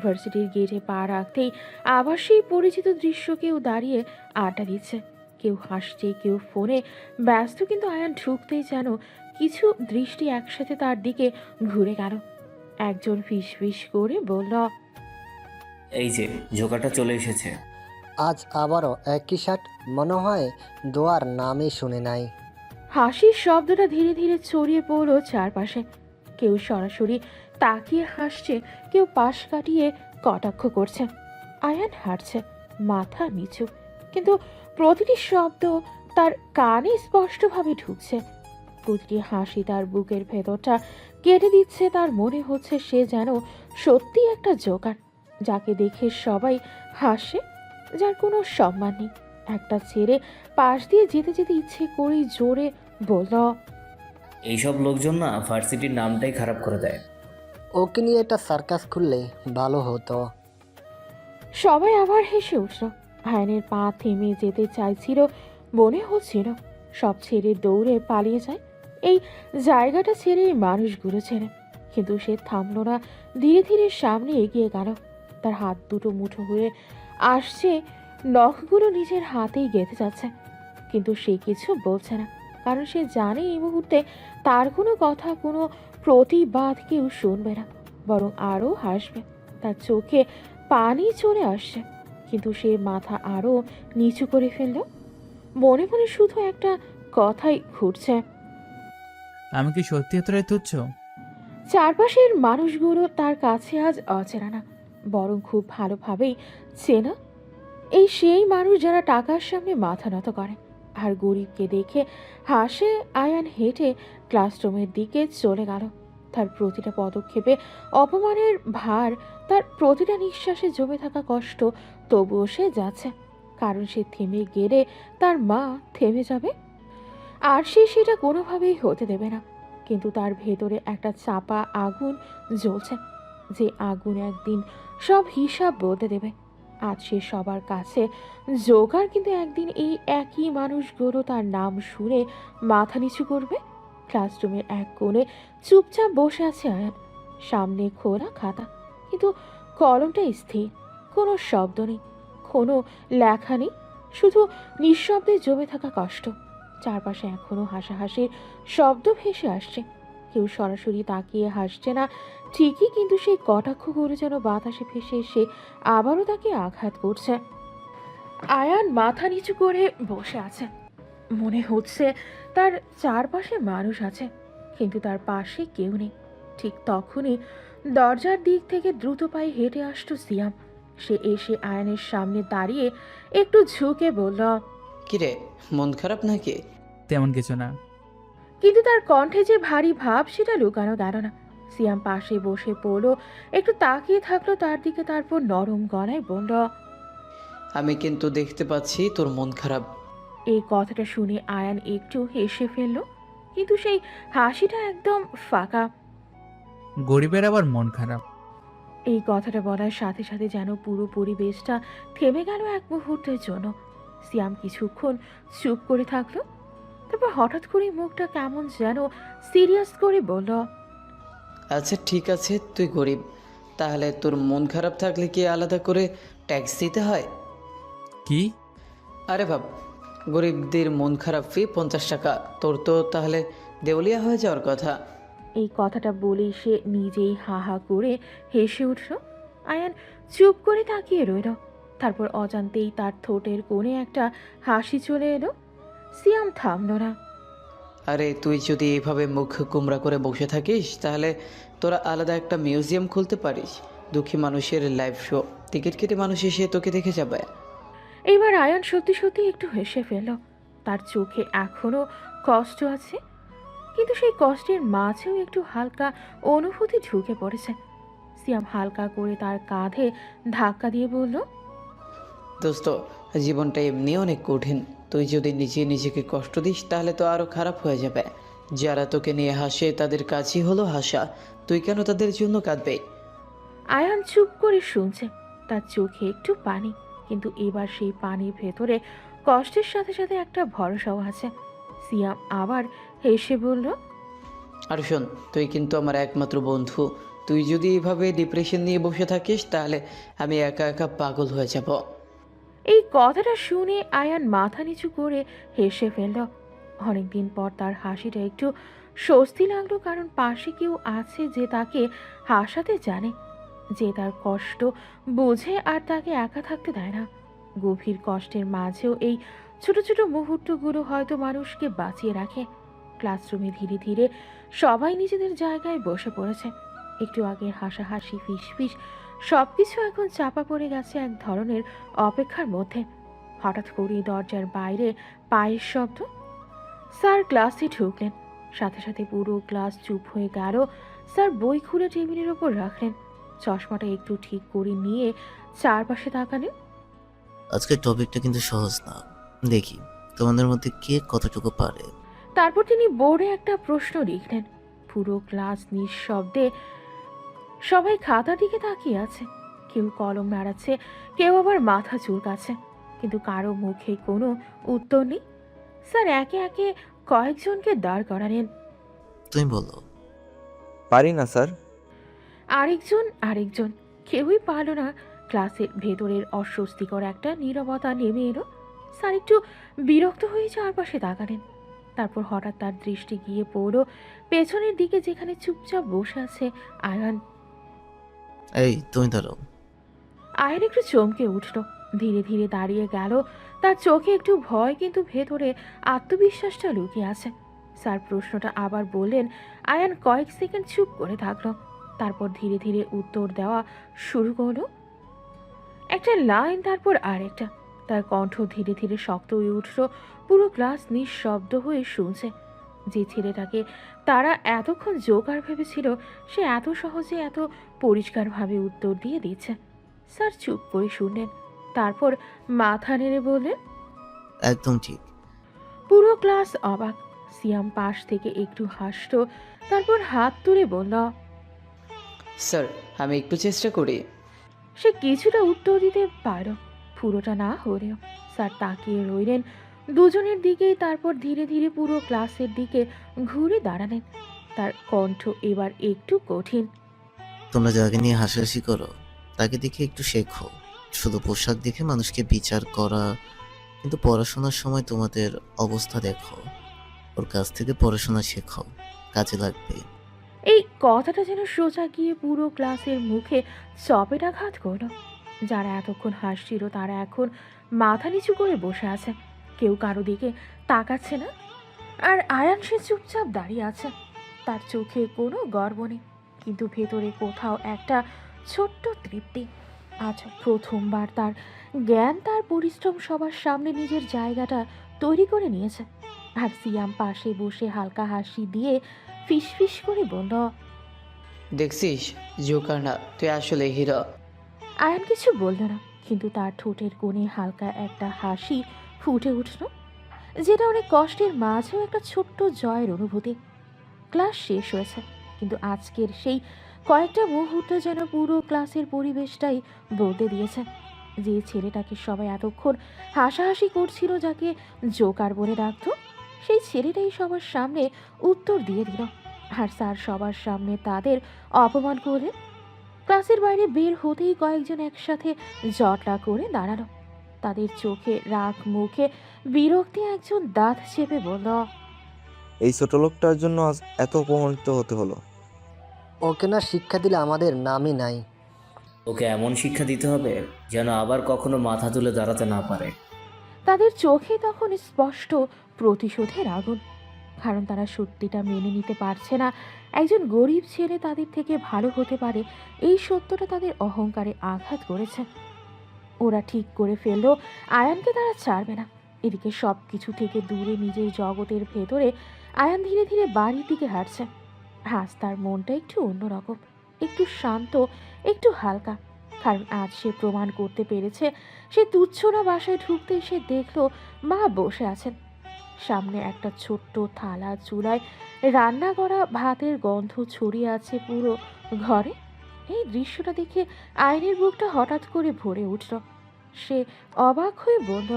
ভার্সিটির গেটে পা রাখতেই আবার সেই পরিচিত দৃশ্য, কেউ দাঁড়িয়ে আড্ডা দিচ্ছে, কেউ হাসছে, কেউ ফোনে ব্যস্ত। কিন্তু আয়ান ঢুকতেই যেন কিছু দৃষ্টি একসাথে তার দিকে ঘুরে গেল। একজন ফিস ফিস করে বলল, এই যে জোকারটা চলে এসেছে। আজ আবারও একই শার্ট, মনে হয় দোয়ার নামই শুনে নাই। হাসির শব্দটা ধীরে ধীরে ছড়িয়ে পড়লো চারপাশে। কেউ সরাসরি তাকিয়ে হাসছে, কেউ পাশ কাটিয়ে কটাক্ষ করছে। আয়ান হাঁটছে, মাথা নিচু, কিন্তু প্রতিটি শব্দ তার কানে স্পষ্টভাবে ঢুকছে। প্রতিটি হাসি তার বুকের ভেতরটা কেটে দিচ্ছে। তার মনে হচ্ছে সে যেন সত্যি একটা জোকার, যাকে দেখে সবাই হাসে, যার কোনো সম্মান নেই। একটা ছেড়ে পাশ দিয়ে যেতে যেতে ইচ্ছে করেই জোরে বলল, এইসব লোকজন না ভার্সিটির নামটাই খারাপ করে দেয়। ওকে নিয়ে একটা সার্কাস খুললে ভালো হতো। সবাই আবার হেসে উঠল। আয়নের পা থেমে যেতে চাইছিল, মনে হচ্ছিল সব ছেড়ে দৌড়ে পালিয়ে যায় এই জায়গাটা ছেড়ে, এই মানুষগুলো ছেড়ে। কিন্তু সে থামল না, ধীরে ধীরে সামনে এগিয়ে গেল। তার হাত দুটো মুঠো হয়ে আসছে, নখগুলো নিজের হাতেই গেঁথে যাচ্ছে, কিন্তু সে কিছু বলছে না, কারণ সে জানে এই মুহূর্তে তার কোনো কথা, কোনো প্রতিবাদ কেউ শুনবে না, বরং আরও হাসবে। তার চোখে পানি চলে আসছে, কিন্তু সে মাথা আরও নিচু করে ফেলল। মনে মনে শুধু একটা কথাই ঘুরছে, আমি কি সত্যি এতটাই তুচ্ছ? চারপাশের মানুষগুলো তার কাছে আজ অচেনা না, বরং খুব ভালোভাবেই চেনা। এই সেই মানুষ যারা টাকার সামনে মাথা নত করে আর গরিবকে দেখে হাসে। আয়ান হেঁটে ক্লাসরুমের দিকে চলে গেল। তার প্রতিটা পদক্ষেপে অপমানের ভার, তার প্রতিটা নিঃশ্বাসে জমে থাকা কষ্ট, তবুও সে যাচ্ছে, কারণ সে থেমে গেলে তার মা থেমে যাবে, আর সে সেটা কোনোভাবেই হতে দেবে না। কিন্তু তার ভেতরে একটা চাপা আগুন জ্বলছে, যে আগুন একদিন সব হিসাব বলতে দেবে। আজ সে সবার কাছে জোগাড়, কিন্তু একদিন এই একই মানুষগুলো তার নাম শুনে মাথা নিচু করবে। ক্লাসরুমের এক কোণে চুপচাপ বসে আছে আয়ান, সামনে খোলা খাতা, কিন্তু কলমটা স্থির, কোনো শব্দ নেই, কোনো লেখা নেই, শুধু নিঃশব্দে জমে থাকা কষ্ট। চারপাশে এখনো হাসাহাসির শব্দ ভেসে আসছে, কেউ সরাসরি তাকিয়ে হাসছে না ঠিকই, কিন্তু সেই কটাক্ষগুলো যেন বাতাসে ভেসে এসে আবারও তাকে আঘাত করছে। আয়ান মাথা নিচু করে বসে আছে, মনে হচ্ছে তার চারপাশে মানুষ আছে, কিন্তু তার পাশে কেউ নেই। ঠিক তখনই দরজার দিক থেকে দ্রুত পায়ে হেঁটে আসতো সিয়াম। সে এসে আয়ানের সামনে দাঁড়িয়ে একটু ঝুঁকে বলল, কিরে, মন খারাপ নাকি? তেমন কিছু না। কিন্তু তার কণ্ঠে যে ভারী ভাব সেটা লুকানো গেল না। সিয়াম পাশে বসে পড়ল, একটু তাকিয়ে থাকলো তার দিকে, তারপর নরম গলায় বলল, আমি কিন্তু দেখতে পাচ্ছি তোর মন খারাপ। এই কথাটা শুনে আয়ান একটু হেসে ফেলল, কিন্তু সেই হাসিটা একদম ফাঁকা। গরিবের আবার মন খারাপ? এই কথাটা বলার সাথে সাথে যেন পুরো পরিবেশটা থেমে গেল এক মুহূর্তের জন্য। সিয়াম কিছুক্ষণ চুপ করে থাকলো, তারপর হঠাৎ করে মুখটা কেমন যেন সিরিয়াস করে বলল, আচ্ছা ঠিক আছে, তুই গরিব, তাহলে তোর মন খারাপ থাকলে কি আলাদা করে ট্যাক্স দিতে হয়? কি? আরে বাপ, গরিবদের মন খারাপ ফি 50 টাকা, তোর তো তাহলে দেউলিয়া হয়ে যাওয়ার কথা। এই কথাটা বলেই সে নিজেই হা হা করে হেসে উঠল। আয়ান চুপ করে তাকিয়ে রইল, তারপর অজান্তেই তার ঠোঁটের কোণে একটা হাসি চলে এলো। সিয়াম থামল না। আরে তুই যদি এইভাবে মুখ কুমড়া করে বসে থাকিস তাহলে তোরা আলাদা একটা মিউজিয়াম খুলতে পারিস, দুঃখী মানুষের লাইভ শো, টিকিট কেটে মানুষ এসে তোকে দেখে যাবে। এইবার আয়ান সত্যি সত্যি একটু হেসে ফেলল। তার চোখে এখনো কষ্ট আছে, কিন্তু সেই কষ্টের মাঝেও একটু হালকা অনুভূতি ঢুকে পড়েছে। সিয়াম হালকা করে তার কাঁধে ধাক্কা দিয়ে বলল, দোস্ত, জীবনটা এমনি অনেক কঠিন, তুই যদি নিজেকে কষ্ট দিস তাহলে তো আরও খারাপ হয়ে যাবে। যারা তোকে নিয়ে হাসে তাদের কাজই হলো হাসা, তুই কেন তাদের জন্য কাঁদবে? আয়ান চুপ করে শুনছে, তার চোখে একটু পানি, কিন্তু এবার সেই পানির ভেতরে কষ্টের সাথে সাথে একটা ভরসাও আছে। সিয়াম আবার হেসে বলল, আর শোন, তুই কিন্তু আমার একমাত্র বন্ধু, তুই যদি এইভাবে ডিপ্রেশন নিয়ে বসে থাকিস তাহলে আমি একা একা পাগল হয়ে যাব। এই কথাটা শুনে আয়ান মাথা নিচু করে হেসে ফেলল। অনেকদিন পর তার হাসিটা একটু স্বস্তি লাগলো, কারণ পাশে কেউ আছে যে তাকে হাসাতে জানে, যে তার কষ্ট বোঝে আর তাকে একা থাকতে দেয় না। গভীর কষ্টের মাঝেও এই ছোট ছোট মুহূর্তগুলো হয়তো মানুষকে বাঁচিয়ে রাখে। ক্লাসরুমে ধীরে ধীরে সবাই নিজেদের জায়গায় বসে পড়েছে। একটু আগে হাসাহাসি ফিসফিস সবকিছু এখন চাপা পড়ে গেছে এক ধরনের অপেক্ষার মধ্যে। হঠাৎ করে দরজার বাইরে পায়ের শব্দ। স্যার ক্লাসে ঢুকলেন, সাথে সাথে পুরো ক্লাস চুপ হয়ে গেল। স্যার বই খুলে টেবিলের ওপর রাখলেন, চশমাটা একটু ঠিক করে নিয়ে চারপাশে তাকালেন। আজকের টপিকটা কিন্তু সহজ না, দেখি তোমাদের মধ্যে কে কতটুকু পারে। তারপর তিনি বোর্ডে একটা প্রশ্ন লিখলেন। পুরো ক্লাস নিঃশব্দে সবাই খাতার দিকে তাকিয়ে আছে, কেউ কলম নাড়াচ্ছে, কেউ আবার মাথা চুলকাচ্ছে, কিন্তু কারো মুখে কোনো উত্তর নেই। স্যার একে একে কয়েকজনকে দাঁড় করালেন। তুমি বলো। পারি না স্যার। আরেকজন কেউই পারল না। ক্লাসের ভেতরের অস্বস্তিকর একটা নীরবতা নেমে এলো। স্যার একটু বিরক্ত হয়ে চারপাশে তাকালেন, তারপর হঠাৎ তার দৃষ্টি গিয়ে পড়ল পেছনের দিকে, যেখানে চুপচাপ বসে আছে আয়ান। এই তুমি দাঁড়াও। আয়ান একটু চমকে উঠল, ধীরে ধীরে দাঁড়িয়ে গেল। তার চোখে একটু ভয়, কিন্তু ভেতরে আত্মবিশ্বাসটা লুকিয়ে আছে। স্যার প্রশ্নটা আবার বললেন। আয়ান কয়েক সেকেন্ড চুপ করে থাকলো, তারপর ধীরে ধীরে উত্তর দেওয়া শুরু করলো। একটা লাইন, তারপর আরেকটা। তার কণ্ঠ ধীরে ধীরে শক্ত হয়ে উঠল। পুরো ক্লাস নিঃশব্দ হয়ে শুনছে। যে ছেলেটাকে তারা এতক্ষণ জোকার ভেবেছিল, সে এত সহজে এত পরিষ্কারভাবে উত্তর দিয়ে দিচ্ছে। স্যার চুপ করে শুনলেন, তারপর মাথা নেড়ে বললেন, একদম ঠিক। পুরো ক্লাস অবাক। সিয়াম পাশ থেকে একটু হাসল, তারপর হাত তুলে বলল, স্যার আমি একটু চেষ্টা করি। সে কিছুটা উত্তর দিতে পারল, পুরোটা না হলেও। স্যার তাকিয়ে রইলেন দুজনের দিকেই, তারপর ধীরে ধীরে পুরো ক্লাসের দিকে ঘুরে দাঁড়ালেন। তার কণ্ঠ এবার একটু কঠিন। তোমরা যাকে নিয়ে হাসাহাসি করো তাকে দেখে একটু শেখো। শুধু পোশাক দেখে মানুষকে বিচার করা, কিন্তু পড়াশোনার সময় তোমাদের অবস্থা দেখো। ওর কাছ থেকে পড়াশোনা শেখো, কাজে লাগবে। এই কথাটা যেন সোজা গিয়ে পুরো ক্লাসের মুখে চপেটাঘাত করল। যারা এতক্ষণ হাসছিল তারা এখন মাথা নিচু করে বসে আছে, কেউ কারো দিকে তাকাচ্ছে না। আর আয়ান সে চুপচাপ দাঁড়িয়ে আছে, তার চোখে কোনো গর্ব নেই, কিন্তু ভেতরে কোথাও একটা ছোট্ট তৃপ্তি। আজ প্রথমবার তার জ্ঞান, তার পরিশ্রম সবার সামনে নিজের জায়গাটা তৈরি করে নিয়েছে। আর সিয়াম পাশে বসে হালকা হাসি দিয়ে ফিসফিস করে বলল, দেখছিস জোকার না, তুই আসলে হিরো। আয়ান কিছু বলল না, কিন্তু তার ঠোঁটের কোণে হালকা একটা হাসি ফুটে উঠল, যেটা অনেক কষ্টের মাঝেও একটা ছোট্ট জয়ের অনুভূতি। ক্লাস শেষ হয়েছে, কিন্তু আজকের সেই কয়েকটা মুহূর্ত যেন পুরো ক্লাসের পরিবেশটাই বদলে দিয়েছে। যে ছেলেটাকে সবাই এতক্ষণ হাসাহাসি করছিল, যাকে জোকার বলে ডাকত, সেই ছেলেটাই সবার সামনে উত্তর দিয়ে দিল। আর স্যার সবার সামনে তাদের অপমান করলেন। ক্লাসের বাইরে বের হতেই কয়েকজন একসাথে জটলা করে দাঁড়ালো, তাদের চোখে রাগ, মুখে বিরক্তি। একজন দাঁত চেপে বলল, এই ছোট লোকটার জন্য আজ এত অপমানিত হতে হলো। ওকে না শিক্ষা দিলে আমাদের নামই নাই। ওকে এমন শিক্ষা দিতে হবে যেন আবার কখনো মাথা তুলে দাঁড়াতে না পারে। তাদের চোখে তখন স্পষ্ট প্রতিশোধের আগুন, কারণ তারা সত্যিটা মেনে নিতে পারছে না একজন গরিব ছেলে তাদের থেকে ভালো হতে পারে। এই সত্যটা তাদের অহংকারে আঘাত করেছে। ওরা ঠিক করে ফেলল আয়ানকে তারা ছাড়বে না। এদিকে সব কিছু থেকে দূরে নিজের জগতের ভেতরে আয়ান ধীরে ধীরে বাড়ির দিকে হাঁটছে। আজ তার মনটা একটু অন্যরকম, একটু শান্ত, একটু হালকা, কারণ আজ সে প্রমাণ করতে পেরেছে সে তুচ্ছ না। বাসায় ঢুকতেই সে দেখলো মা বসে আছেন, সামনে একটা ছোট্ট থালা, চুলায় রান্না করা ভাতের গন্ধ ছড়িয়ে আছে পুরো ঘরে। এই দৃশ্যটা দেখে আয়নের বুকটা হঠাৎ করে ভরে উঠল। সে অবাক হয়ে বলল,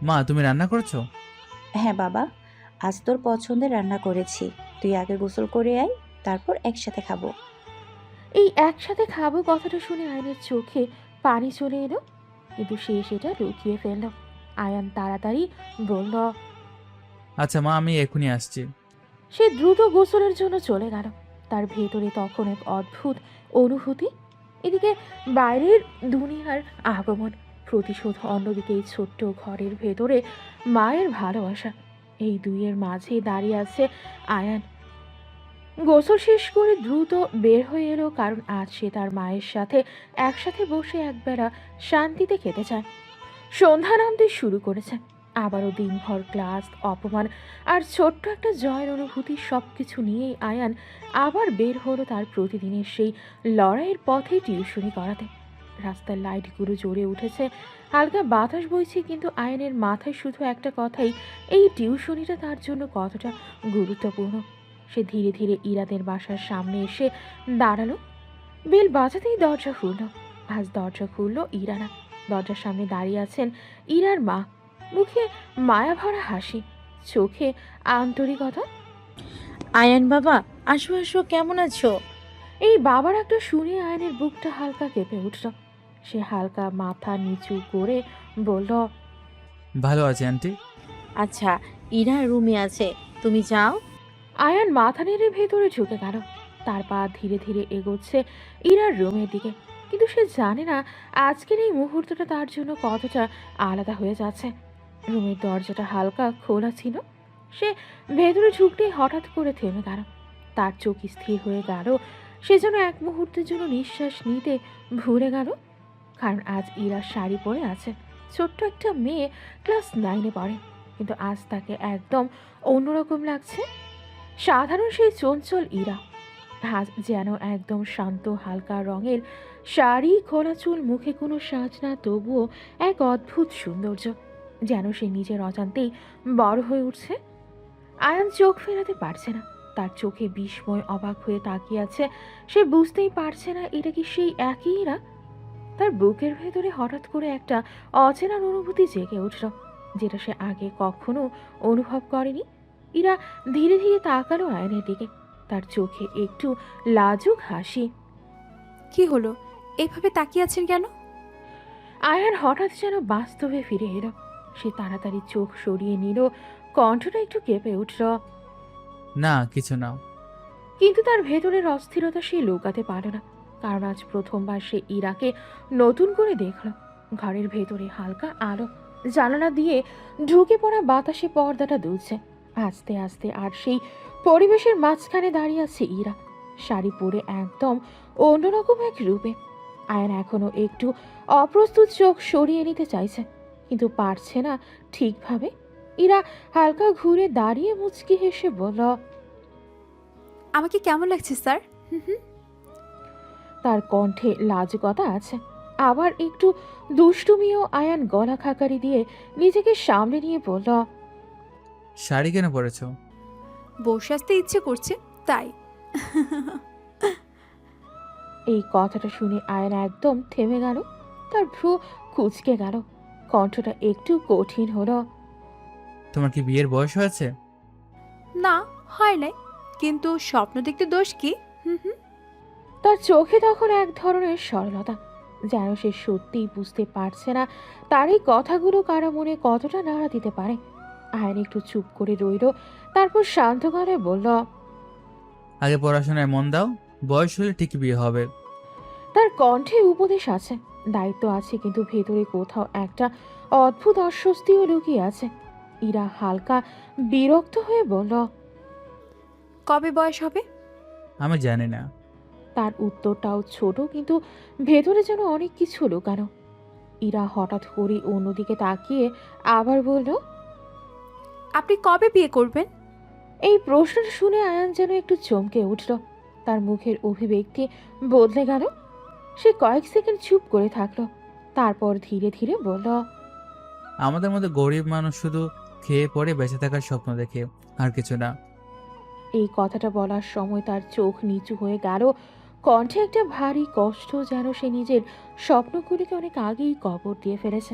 মা, তুমি রান্না করেছো? হ্যাঁ বাবা, আজ তোর পছন্দের রান্না করেছি। তুই আগে গোসল করে আয়, তারপর একসাথে খাবো। এই একসাথে খাবো কথাটা শুনে আয়নের চোখে পানি চলে এলো, কিন্তু সে সেটা লুকিয়ে ফেলল। আয়ান তাড়াতাড়ি বলল, আচ্ছা মা, আমি এখনই আসছি। সে দ্রুত গোসলের জন্য চলে গেল। তার ভেতরে তখন এক অদ্ভুত অনুভূতি। এদিকে বাইরের দুনিয়ার আগমন, প্রতিশোধ, অন্যদিকে এই ছোট্ট ঘরের ভেতরে মায়ের ভালোবাসা। এই দুইয়ের মাঝে দাঁড়িয়ে আছে আয়ান। গোসল শেষ করে দ্রুত বের হয়ে এলো, কারণ আজ সে তার মায়ের সাথে একসাথে বসে একবেলা শান্তিতে খেতে চায়। সন্ধ্যা নামতে শুরু করেছে, আবারও দিনভর ক্লাস, অপমান আর ছোট্ট একটা জয়ের অনুভূতি, সব কিছু নিয়েই আয়ান আবার বের হলো তার প্রতিদিনের সেই লড়াইয়ের পথে টিউশনি করাতে। রাস্তার লাইটগুলো জ্বলে উঠেছে, হালকা বাতাস বইছে, কিন্তু আয়ানের মাথায় শুধু একটা কথাই, এই টিউশনিটা তার জন্য কতটা গুরুত্বপূর্ণ। সে ধীরে ধীরে ইরাদের বাসার সামনে এসে দাঁড়ালো। বেল বাজাতেই দরজা খুলল। আজ দরজা খুলল ইরানা। দরজার সামনে দাঁড়িয়ে আছেন ইরার মা, মুখে মায়া ভরা হাসি, চোখে আন্তরিকতা। আয়ান বাবা, আসো আসো, কেমন আছো? এই বাবার একটা শুনে আয়নের বুকটা হালকা কেঁপে উঠল। সে হালকা মাথা নিচু করে বলল, ভালো আছি আন্টি। আচ্ছা, ইরা রুমে আছে, তুমি যাও। আয়ান মাথা নেড়ে ভেতরে ঢুকে গেল। তার পা ধীরে ধীরে এগোচ্ছে ইরার রুমের দিকে, কিন্তু সে জানে না আজকের এই মুহূর্তটা তার জন্য কতটা আলাদা হয়ে যাচ্ছে। রুমের দরজাটা হালকা খোলা ছিল। সে ভেতরে ঢুকতেই হঠাৎ করে থেমে গেল। তার চোখ স্থির হয়ে গেল। সে যেন এক মুহূর্তের জন্য নিঃশ্বাস নিতে ভুলে গেল, কারণ আজ ইরা শাড়ি পরে আছে। ছোট্ট একটা মেয়ে, ক্লাস 9-এ পড়ে, কিন্তু আজ তাকে একদম অন্যরকম লাগছে। সাধারণ সেই চঞ্চল ইরা আজ যেন একদম শান্ত, হালকা রঙের শাড়ি, খোলা চুল, মুখে কোনো সাজ না, তবুও এক অদ্ভুত সৌন্দর্য, যেন সে নিজের অজান্তেই বড় হয়ে উঠছে। আয়ান চোখ ফেরাতে পারছে না, তার চোখে বিস্ময়, অবাক হয়ে তাকিয়ে আছে। সে বুঝতেই পারছে না এটা কি সেই একই ইরা তার বুকের ভেতরে হঠাৎ করে একটা অচেনার অনুভূতি জেগে উঠল, যেটা সে আগে কখনো অনুভব করেনি। ইরা ধীরে ধীরে তাকালো আয়নের দিকে, তার চোখে একটু লাজুক হাসি। কি হলো, এইভাবে তাকিয়ে আছেন কেন? আয়ান হঠাৎ যেন বাস্তবে ফিরে এলো। সে তাড়াতাড়ি চোখ সরিয়ে নিল, কণ্ঠটা একটু কেঁপে উঠল। না, কিছু না। কিন্তু তার ভেতরের অস্থিরতা সে লুকাতে পারল না, কারণ আজ প্রথমবার সে ইরাকে নতুন করে দেখল। ঘরের ভেতরে হালকা আলো, জানালা দিয়ে ঢুকে পড়া বাতাসে পর্দাটা দুলছে আস্তে আস্তে, আর সেই পরিবেশের মাঝখানে দাঁড়িয়ে আছে ইরা, শাড়ি পরে একদম অন্যরকম এক রূপে। আয়ন এখনো একটু অপ্রস্তুত, চোখ সরিয়ে নিতে চাইছে কিন্তু পারছে না ঠিকভাবে। ইরা হালকা ঘুরে দাঁড়িয়ে মুচকি হেসে বলল, আমাকে কেমন লাগছে স্যার? তার কণ্ঠে লাজুকতা আছে, আবার একটু দুষ্টুমিও। আয়ান গলা খাকারি দিয়ে নিজেকে সামনে নিয়ে বলল, শাড়ি কেন পরেছো? বসে আসতে ইচ্ছে করছে তাই। এই কথাটা শুনে আয়ন একদম থেমে গেল, তার ভ্রু কুঁচকে গেল, কণ্ঠটা একটু কঠিন হলো। তোমার কি বিয়ের বয়স হয়েছে? না, হয় নাই, কিন্তু স্বপ্ন দেখতে দোষ কি? তার চোখে তখন এক ধরনের সরলতা, যেন সে সত্যিই বুঝতে পারছে না তার এই কথাগুলো কারো মনে কতটা নাড়া দিতে পারে। আয়ন একটু চুপ করে রইল, তারপর শান্ত গলায় বলল, আগে পড়াশোনায় মন দাও, বয়স হলে ঠিক বিয়ে হবে। তার কণ্ঠে উপদেশ আছে, দায়িত্ব আছে, কিন্তু ভেতরে কোথাও একটা অদ্ভুত অস্বস্তিও লুকিয়ে আছে। ইরা হালকা বিরক্ত হয়ে বলল, কবে বয়স হবে? আমি জানি না। তার উত্তরটাও ছোট, কিন্তু ভেতরে যেন অনেক কিছু লুকানো। ইরা হঠাৎ করে অন্যদিকে তাকিয়ে আবার বলল, আপনি কবে বিয়ে করবেন? এই প্রশ্নটা শুনে আয়ান যেন একটু চমকে উঠল, তার মুখের অভিব্যক্তি বদলে গেল। সে কয়েক সেকেন্ড চুপ করে থাকলো, তারপর ধীরে ধীরে বলল, আমাদের মধ্যে গরিব মানুষ শুধু খেয়ে পরে বেঁচে থাকার স্বপ্ন দেখে, আর কিছু না। এই কথাটা বলার সময় তার চোখ নিচু হয়ে গেল, কণ্ঠে একটা ভারী কষ্ট, যেন সে নিজের স্বপ্নগুলিকে অনেক আগেই কবর দিয়ে ফেলেছে।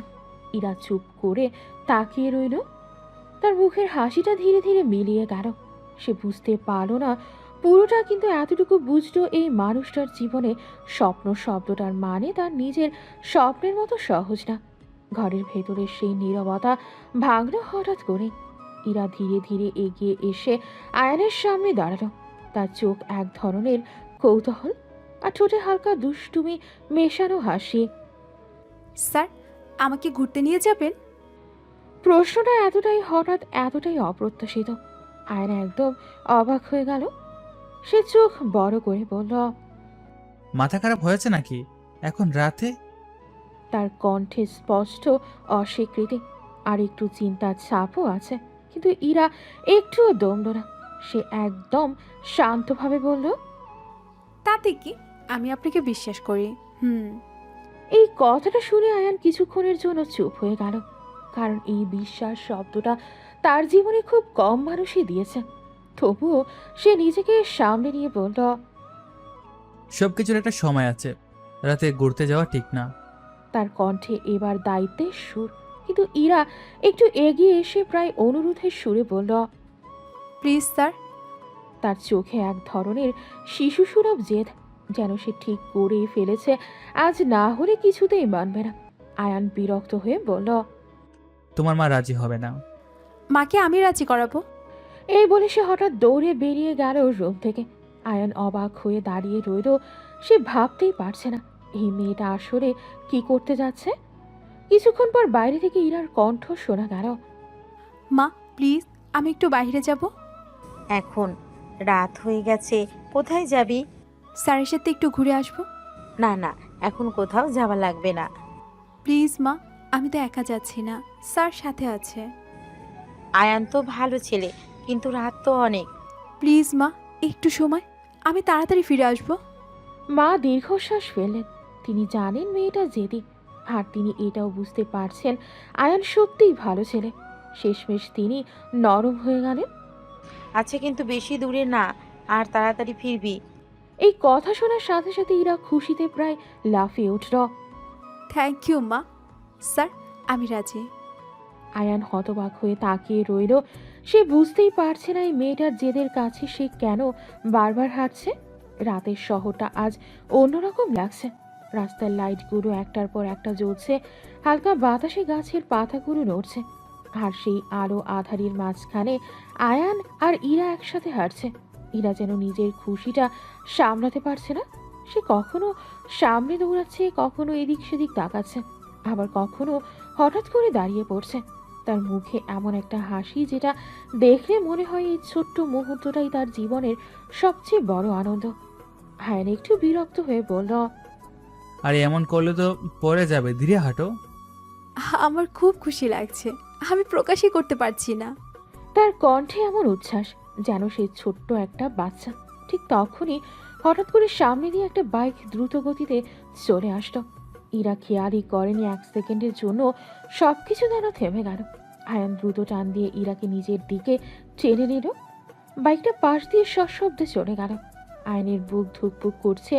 ইরা চুপ করে তাকিয়ে রইল, তার মুখের হাসিটা ধীরে ধীরে মিলিয়ে গেল। সে বুঝতে পারল না পুরোটা, কিন্তু এতটুকু বুঝলো এই মানুষটার জীবনে স্বপ্ন শব্দটার মানে তার নিজের স্বপ্নের মতো সহজ না। ঘরের ভেতরে সেই নীরবতা ভাঙল হঠাৎ করে। ইরা ধীরে ধীরে এগিয়ে এসে আয়নের সামনে দাঁড়ালো, তার চোখ এক ধরনের কৌতূহল আর ঠোঁটে হালকা দুষ্টুমি মেশানো হাসি। স্যার, আমাকে ঘুরতে নিয়ে যাবেন? প্রশ্নটা এতটাই হঠাৎ, এতটাই অপ্রত্যাশিত, আয়না একদম অবাক হয়ে গেল। সে চোখ বড় করে বলল, মাথা খারাপ হয়েছে নাকি এখন রাতে? তার কণ্ঠে স্পষ্ট অস্বীকৃতি, আর একটু চিন্তার ছাপও আছে, কিন্তু ইরা একটুও দমল না। সে একদম শান্তভাবে বলল, তাতে কি, আমি আপনাকে বিশ্বাস করি। এই কথাটা শুনে আয়ান কিছুক্ষণের জন্য চুপ হয়ে গেল, কারণ এই বিশ্বাস শব্দটা তার জীবনে খুব কম মানুষই দিয়েছে। তবুও সে নিজেকে সামনে নিয়ে বলল, সবকিছুর একটা সময় আছে, রাতে ঘুরতে যাওয়া ঠিক না। তার কণ্ঠে এবার দায়িত্বের সুর, কিন্তু ইরা একটু এগিয়ে এসে প্রায় অনুরোধের সুরে বলল, প্লিজ স্যার। তার চোখে এক ধরনের শিশু সুলভ জেদ, যেন সে ঠিক করেই ফেলেছে, আজ না হলে কিছুতেই মানবে না। আয়ান বিরক্ত হয়ে বলল, তোমার মা রাজি হবে না। মাকে আমি রাজি করাবো। এই বলে সে হঠাৎ দৌড়ে বেরিয়ে গেল রুম থেকে। আয়ান অবাক হয়ে দাঁড়িয়ে রইল, সে ভাবতেই পারছে না এই মেয়েটা আসলে কি করতে যাচ্ছে। কিছুক্ষণ পর বাইরে থেকে ইরার কণ্ঠ শোনা গেল, মা প্লিজ, আমি একটু বাইরে যাব। এখন রাত হয়ে গেছে, কোথায় যাবি? স্যারের সাথে একটু ঘুরে আসবো। না না, এখন কোথাও যাওয়া লাগবে না। প্লিজ মা, আমি তো একা যাচ্ছি না, স্যার সাথে আছে। আয়ান তো ভালো ছেলে, কিন্তু রাত তো অনেক। প্লিজ মা, একটু সময়, আমি তাড়াতাড়ি ফিরে আসবো। মা দীর্ঘশ্বাস ফেললেন। তিনি জানেন মেয়েটা জেদি, আর তিনি এটাও বুঝতে পারছেন আয়ান সত্যিই ভালো ছেলে। শেষমেশ তিনি নরম হয়ে গেলেন। আচ্ছা, কিন্তু বেশি দূরে না, আর তাড়াতাড়ি ফিরবি। এই কথা শোনার সাথে সাথে ইরা খুশিতে প্রায় লাফিয়ে উঠল। থ্যাংক ইউ মা। স্যার, আমি রাজি। আয়ান হতবাক হয়ে তাকিয়ে রইল। সে বুঝতেই পারছে না এই মেয়েটার জেদের কাছে সে কেন বারবার হাঁটছে। রাতের শহরটা আজ অন্যরকম লাগছে। রাস্তার লাইটগুলো একটার পর একটা জ্বলছে, হালকা বাতাসে গাছের পাতাগুলো নড়ছে। আর সেই আলো আধারির মাঝখানে আয়ান আর ইরা একসাথে হাঁটছে। ইরা যেন নিজের খুশিটা সামলাতে পারছে না। সে কখনো সামনে দৌড়াচ্ছে, কখনো এদিক সেদিক তাকাচ্ছে, আবার কখনো হঠাৎ করে দাঁড়িয়ে পড়ছে। তার মুখে এমন একটা হাসি যেটা দেখলে মনে হয় এই ছোট্ট মুহূর্তটাই তার জীবনের সবচেয়ে বড় আনন্দ। আয়ান একটু বিরক্ত হয়ে বলল, আর এমন করলে তো পড়ে যাবে, ধীরে হাঁটো। আমার খুব খুশি লাগছে, আমি প্রকাশই করতে পারছি না। তার কণ্ঠে এমন উচ্ছ্বাস যেন সে ছোট্ট একটা বাচ্চা। ঠিক তখনই হঠাৎ করে সামনে দিয়ে একটা বাইক দ্রুত গতিতে চলে আসলো। ইরা খেয়ালই করেনি, 1 সেকেন্ডের জন্য সবকিছু যেন থেমে গেল। আয়ান দ্রুত টান দিয়ে ইরাকে নিজের দিকে টেনে নিল। বাইকটা পাশ দিয়ে সশব্দে চলে গেল। আয়নের বুক ধুকপুক করছে।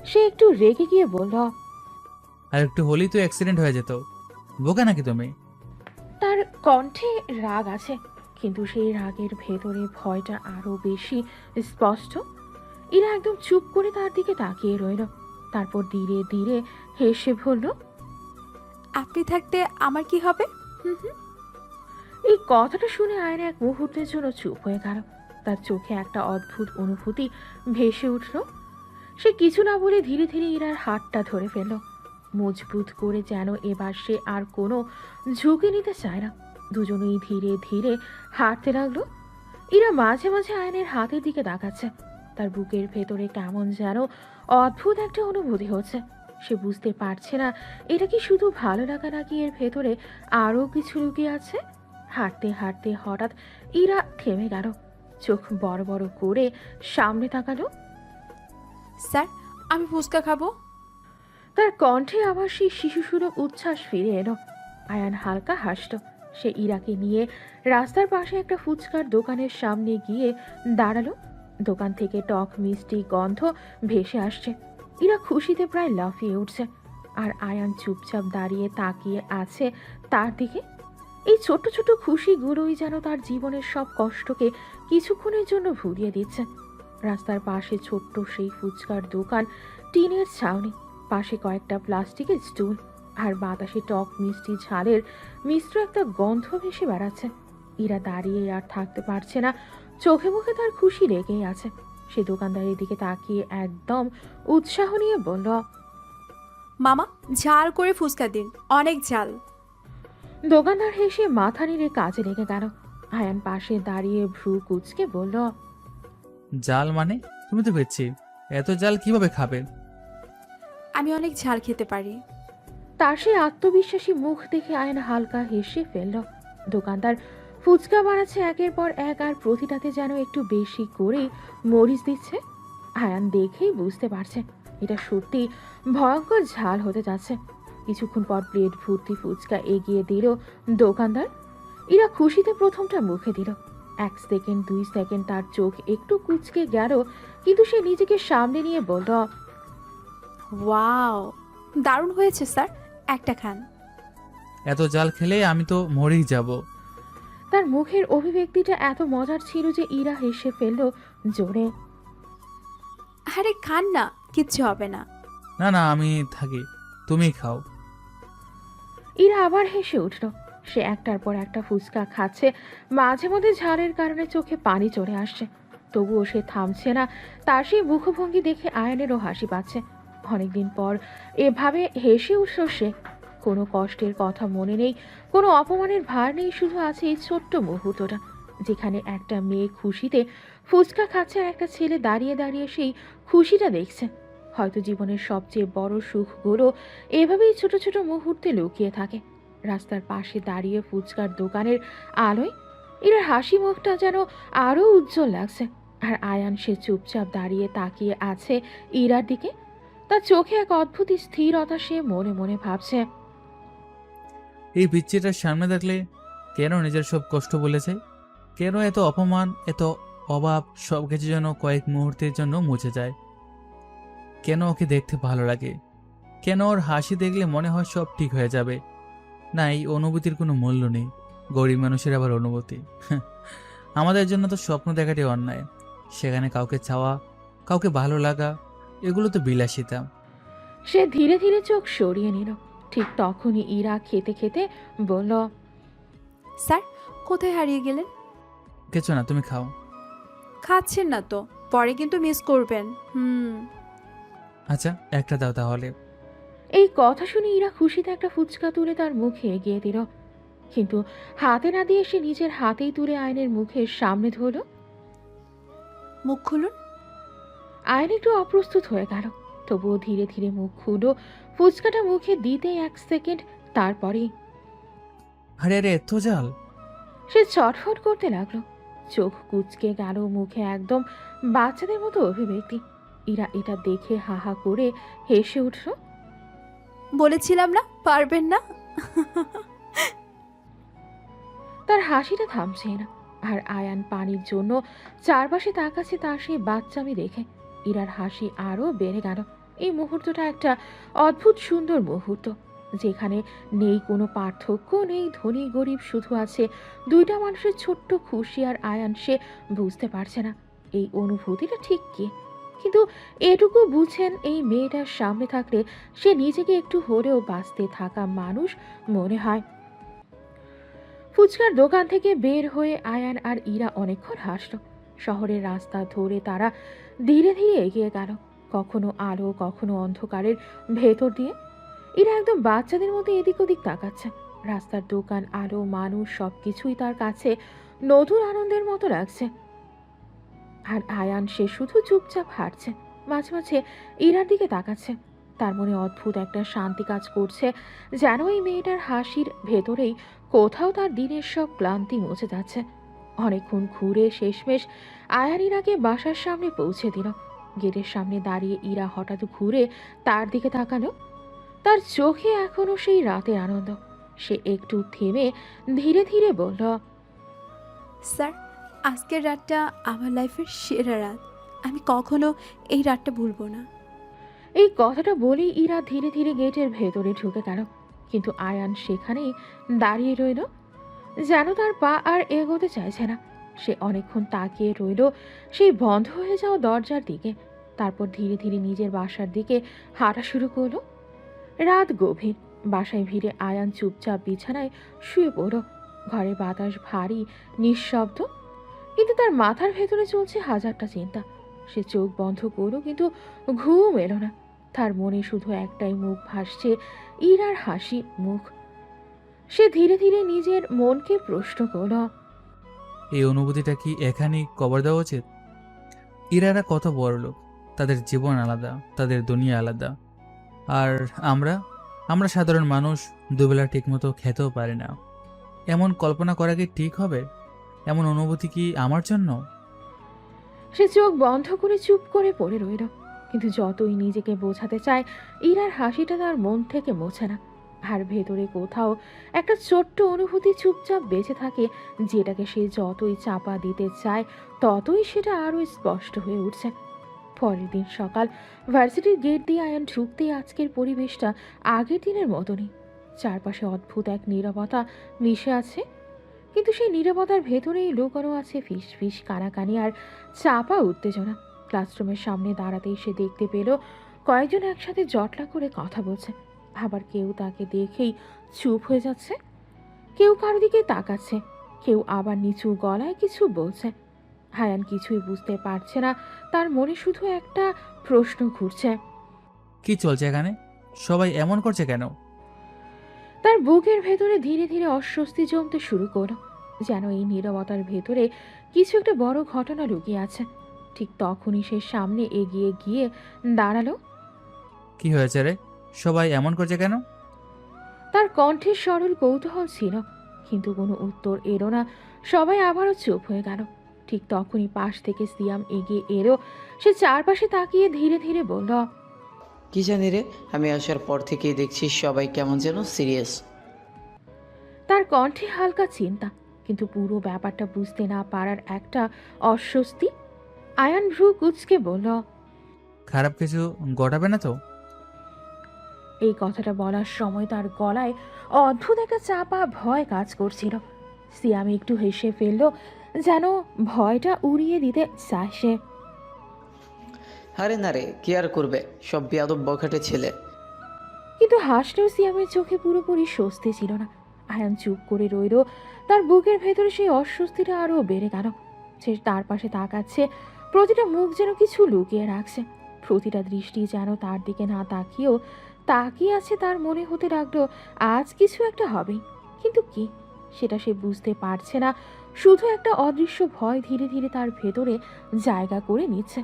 সে একটু রেগে গিয়ে বলল, আর একটু হলেই তো অ্যাক্সিডেন্ট হয়ে যেত, বোকা নাকি তুমি? তার কণ্ঠে রাগ আছে, কিন্তু সেই রাগের ভেতরে ভয়টা আরো বেশি স্পষ্ট। ইরা একদম চুপ করে তার দিকে তাকিয়ে রইল। তারপর ধীরে ধীরে হেসে বলল, আপনি থাকতে আমার কি হবে? হুম হুম। এই কথাটা শুনে আয়ন এক মুহূর্তের জন্য চুপ হয়ে গেল। তার চোখে একটা অদ্ভুত অনুভূতি ভেসে উঠল। সে কিছু না বলে ধীরে ধীরে ইরার হাতটা ধরে ফেলল, মজবুত করে, যেন এবার সে আর কোনো ঝুঁকি নিতে চায় না। দুজনেই ধীরে ধীরে হাঁটতে লাগলো। ইরা মাঝে মাঝে আয়নের হাতের দিকে তাকাচ্ছে। তার বুকের ভেতরে কেমন যেন অদ্ভুত একটা অনুভূতি হচ্ছে। সে বুঝতে পারছে না এটা কি শুধু ভালো লাগা নাকি এর ভেতরে আরও কিছু লুকিয়ে আছে। হাঁটতে হাঁটতে হঠাৎ ইরা থেমে গেল, চোখ বড় বড় করে সামনে তাকালো। স্যার, আমি ফুচকা খাবো। তার কণ্ঠে আবার সেই শিশুসুলভ উচ্ছ্বাস ফিরে এলো। আয়ান হালকা হাসল। সে ইরাকে নিয়ে রাস্তার পাশে একটা ফুচকার দোকানের সামনে গিয়ে দাঁড়ালো। দোকান থেকে টক মিষ্টি গন্ধ ভেসে আসছে। ইরা খুশিতে প্রায় লাফিয়ে উঠছে, আর আয়ান চুপচাপ দাঁড়িয়ে তাকিয়ে আছে তার দিকে। এই ছোট ছোট খুশিগুলোই যেন তার জীবনের সব কষ্টকে কিছুক্ষণের জন্য ভুলিয়ে দিচ্ছে। রাস্তার পাশে ছোট্ট সেই ফুচকার দোকান, টিনের ছাউনি, পাশে কয়েকটা প্লাস্টিকের স্টুল, আর বাতাসে টক মিষ্টি ঝালের মিশ্র একটা গন্ধ ভেসে বেড়াচ্ছে। ইরা দাঁড়িয়ে আর থাকতে পারছে না, চোখে মুখে তার খুশি লেগেই আছে। সে দোকানদারের দিকে তাকিয়ে একদম উৎসাহ নিয়ে বলল, মামা, ঝাল করে ফুচকা দিন, অনেক ঝাল। দোকানদার হেসে মাথা নেড়ে কাজে লেগে গেল। আয়ান পাশে দাঁড়িয়ে ভ্রু কুঁচকে বলল, জাল মানে? তুমি তো পেয়েছি, এত জাল কিভাবে খাবে? আমি অনেক ঝাল খেতে পারি। তার সেই আত্মবিশ্বাসী মুখ দেখে আয়ন হালকা হেসে ফেলল। দোকানদার ফুচকা বানাচ্ছে একের পর এক, আর প্রতিটাতে যেন একটু বেশি করে মরিচ দিচ্ছে। আয়ান দেখেই বুঝতে পারছে এটা সত্যি ভয়ঙ্কর ঝাল হতে যাচ্ছে। কিছুক্ষণ পর প্লেট ভর্তি ফুচকা এগিয়ে দিল দোকানদার। এরা খুশিতে প্রথমটা মুখে দিল। 1 সেকেন্ড 2 সেকেন্ড তার চোখ একটু কুঁচকে গেল, কিন্তু সে নিজেকে সামনে নিয়ে বলল, ওয়াও, দারুণ হয়েছে স্যার, একটা খান। এত জাল খেলে আমি তো মরেই যাব। তার মুখের অভিব্যক্তিটা এত মজার ছিল যে ইরা হেসে ফেলল জোরে। আরে খান না, কিচ্ছু হবে না। না না, আমি থাকি, তুমি খাও। ইরা আবার হেসে উঠল। সে একটার পর একটা ফুচকা খাচ্ছে, মাঝে মধ্যে ঝালের কারণে চোখে পানি চলে আসছে। তবুও সে থামছে না। তার সেই মুখভঙ্গি দেখে আয়নেরও হাসি পাচ্ছে। অনেকদিন পর এভাবে হেসে উঠল সে। কোনো কষ্টের কথা মনে নেই, কোনো অপমানের ভার নেই, শুধু আছে এই ছোট্ট মুহূর্তটা যেখানে একটা মেয়ে খুশিতে ফুচকা খাচ্ছে আর একটা ছেলে দাঁড়িয়ে দাঁড়িয়ে সেই খুশিটা দেখছে। হয়তো জীবনের সবচেয়ে বড় সুখগুলো এভাবেই ছোট ছোট মুহূর্তে লুকিয়ে থাকে। রাস্তার পাশে দাঁড়িয়ে ফুচকার দোকানের আলোয় এর হাসি মুখটা যেন আরো উজ্জ্বল লাগছে। আর আয়ান সে চুপচাপ দাঁড়িয়ে তাকিয়ে আছে ইরার দিকে। তার চোখে এক অদ্ভুত স্থিরতা। সে মনে মনে ভাবছে, এই পিচ্চিটার সামনে দেখলে কেন নিজের সব কষ্ট বলে যায়? কেন এত অপমান, এত অভাব সবকিছু যেন কয়েক মুহূর্তের জন্য মুছে যায়? কেন ওকে দেখতে ভালো লাগে? কেন ওর হাসি দেখলে মনে হয় সব ঠিক হয়ে যাবে। না, এই অনুভূতির কোনো মূল্য নেই। গরিব মানুষের আবার অনুভূতি। আমাদের জন্য তো স্বপ্ন দেখাটাই অন্যায়। সেখানে কাউকে চাওয়া, কাউকে ভালো লাগা, এগুলো তো বিলাসিতা। সে ধীরে ধীরে চোখ সরিয়ে নিল। ঠিক তখনই ইরা খেতে খেতে বলল, স্যার, কোথায় হারিয়ে গেলেন? কিছু না, তুমি খাও। খাচ্ছেন না তো, পরে কিন্তু মিস করবেন। আচ্ছা, একটা দাও তাহলে। এই কথা শুনে ইরা খুশিতে একটা ফুচকা তুলে তার মুখে এগিয়ে দিল, কিন্তু হাতে না দিয়ে সে নিজের হাতেই তুলে আয়নের মুখের সামনে ধরল। মুখ খুলুন। আয়ন একটু অপ্রস্তুত হয়ে গেল, তবুও ধীরে ধীরে মুখ খুলল। ফুচকাটা মুখে দিতে 1 সেকেন্ড, তারপরেই আরে আরে, এত জাল! সে ছটফট করতে লাগলো। চোখ কুঁচকে গেল, মুখে একদম বাচ্চাদের মতো অভিব্যক্তি। ইরা এটা দেখে হা হা করে হেসে উঠল। বলেছিলাম না পারবেন না। তার হাসিটা থামছে না, আর আয়ান পানির জন্য চারপাশে তাকাচ্ছে তার সেই বাচ্চামি দেখে। ইরার হাসি আরও বেড়ে গেল। এই মুহূর্তটা একটা অদ্ভুত সুন্দর মুহূর্ত, যেখানে নেই কোনো পার্থক্য, নেই ধনী গরিব, শুধু আছে দুইটা মানুষের ছোট্ট খুশি। আর আয়ান সে বুঝতে পারছে না এই অনুভূতিটা ঠিক কি, কিন্তু এটুকু বুঝেন এই মেয়েটার সামনে থাকলে সে নিজেকে একটু হলেও বাঁচতে থাকা মানুষ মনে হয়। ফুচকার দোকান থেকে বের হয়ে আয়ান আর ইরা অনেকক্ষণ হাসল। শহরের রাস্তা ধরে তারা ধীরে ধীরে এগিয়ে গেল, কখনো আলো কখনো অন্ধকারের ভেতর দিয়ে। ইরা একদম বাচ্চাদের মতো এদিক ওদিক তাকাচ্ছে। রাস্তার দোকান, আলো, মানুষ, সবকিছুই তার কাছে নতুন আনন্দের মতো লাগছে। আর আয়ান সে শুধু চুপচাপ হাঁটছে, মাঝে মাঝে ইরার দিকে তাকাচ্ছে। তার মনে অদ্ভুত একটা শান্তি কাজ করছে, যেন এই মেয়েটার হাসির ভেতরেই কোথাও তার দিনের সব ক্লান্তি মুছে যাচ্ছে। অনেকক্ষণ ঘুরে শেষমেশ আয়ান ইরাকে বাসার সামনে পৌঁছে দিল। গেটের সামনে দাঁড়িয়ে ইরা হঠাৎ ঘুরে তার দিকে তাকালো। তার চোখে এখনো সেই রাতের আনন্দ। সে একটু থেমে ধীরে ধীরে বলল, স্যার, আজকের রাতটা আমার লাইফের সেরা রাত। আমি কখনো এই রাতটা ভুলবো না। এই কথাটা বলেই ইরা ধীরে ধীরে গেটের ভেতরে ঢুকে গেল, কিন্তু আয়ান সেখানেই দাঁড়িয়ে রইল, যেন তার পা আর এগোতে চাইছে না। সে অনেকক্ষণ তাকিয়ে রইল সেই বন্ধ হয়ে যাওয়া দরজার দিকে, তারপর ধীরে ধীরে নিজের বাসার দিকে হাঁটা শুরু করলো। রাত গভীর। বাসায় ভিড়ে আয়ান চুপচাপ বিছানায় শুয়ে পড়ল। ঘরের বাতাস ভারী, নিঃশব্দ, কিন্তু তার মাথার ভেতরে চলছে হাজারটা চিন্তা। সে চোখ বন্ধ করল, কিন্তু ঘুম এলো না। তার মনে শুধু একটাই মুখ ভাসছে, ইরার হাসি মুখ। সে ধীরে ধীরে নিজের মনকে প্রশ্ন করল, এই অনুভূতিটা কি এখানেই কবর দেওয়া উচিত? ইরারা কত বড় লোক, তাদের জীবন আলাদা, তাদের দুনিয়া আলাদা। আর আমরা আমরা সাধারণ মানুষ, দুবেলা ঠিকমতো খেতেও পারি না। এমন কল্পনা করা কি ঠিক হবে? এমন অনুভূতি কি আমার জন্য? সে চোখ বন্ধ করে চুপ করে পড়ে রইল, কিন্তু যতই নিজেকে বোঝাতে চায়, ইরার হাসিটা তার মন থেকে মোছে না। আর ভেতরে কোথাও একটা ছোট্ট অনুভূতি চুপচাপ বেঁচে থাকে, যেটাকে সে যতই চাপা দিতে চায় ততই সেটা আরও স্পষ্ট হয়ে উঠছে। পরের দিন সকাল, ভার্সিটির গেট দিয়ে আয়ান ঢুকতেই আজকের পরিবেশটা আগের দিনের মতনই। চারপাশে অদ্ভুত এক নীরবতা মিশে আছে, কিন্তু সেই নীরবতার ভেতরেই লুকানো আছে ফিস ফিস কানাকানি আর চাপা উত্তেজনা। ক্লাসরুমের সামনে দাঁড়াতেই সে দেখতে পেল কয়েকজন একসাথে জটলা করে কথা বলছে। আবার কেউ তাকে দেখেই চুপ হয়ে যাচ্ছে, কেউ কারো দিকে তাকাচ্ছে, কেউ আবার নিচু গলায় কিছু বলছে। আয়ান কিছুই বুঝতে পারছে না, তার মনে শুধু একটা প্রশ্ন ঘুরছে, কি চলছে এখানে? সবাই এমন করছে কেন? তার বুকের ভেতরে ধীরে ধীরে অস্বস্তি জমতে শুরু করলো, যেন এই নীরবতার ভেতরে কিছু একটা বড় ঘটনা লুকিয়ে আছে। ঠিক তখনই সে সামনে এগিয়ে গিয়ে দাঁড়ালো। কি হয়েছে রে? সবাই এমন করছে কেন? তার কণ্ঠে সরল কৌতূহল ছিল, কিন্তু কোনো উত্তর এলো না। সবাই আবারও চুপ হয়ে গেল। ঠিক তখনই পাশ থেকে সিয়াম এগিয়ে এলো। সে চারপাশে তাকিয়ে ধীরে ধীরে বলল, কি জানি রে, আমি আসার পর থেকেই দেখছি সবাই কেমন যেন সিরিয়াস। তার কণ্ঠে হালকা চিন্তা, কিন্তু পুরো ব্যাপারটা বুঝতে না পারার একটা অস্বস্তি। আয়ান ভ্রু কুঁচকে বলল, খারাপ কিছু ঘটাবে না তো? এই কথাটা বলার সময় তার গলায় অদ্ভুত একটা চাপা ভয় কাজ করছিল। সিয়াম একটু হেসে ফেলল, যেন ভয়টা উড়িয়ে দিতে চায় সে। আরে না রে, কি আর করবে, সব বেয়াদব বখাটে ছেলে। কিন্তু হাসলেও সিয়ামের চোখে পুরোপুরি স্বস্তি ছিল না। আয়ান চুপ করে রইল। তার বুকের ভেতরে সেই অস্বস্তিটা আরও বেড়ে গেল। সে তার পাশে তাকাচ্ছে, প্রতিটা মুখ যেন কিছু লুকিয়ে রাখছে, প্রতিটা দৃষ্টি যেন তার দিকে না তাকিয়েও তাকিয়ে আছে। তার মনে হতে লাগলো আজ কিছু একটা হবেই, কিন্তু কি সেটা সে বুঝতে পারছে না। শুধু একটা অদৃশ্য ভয় ধীরে ধীরে তার ভেতরে জায়গা করে নিচ্ছে।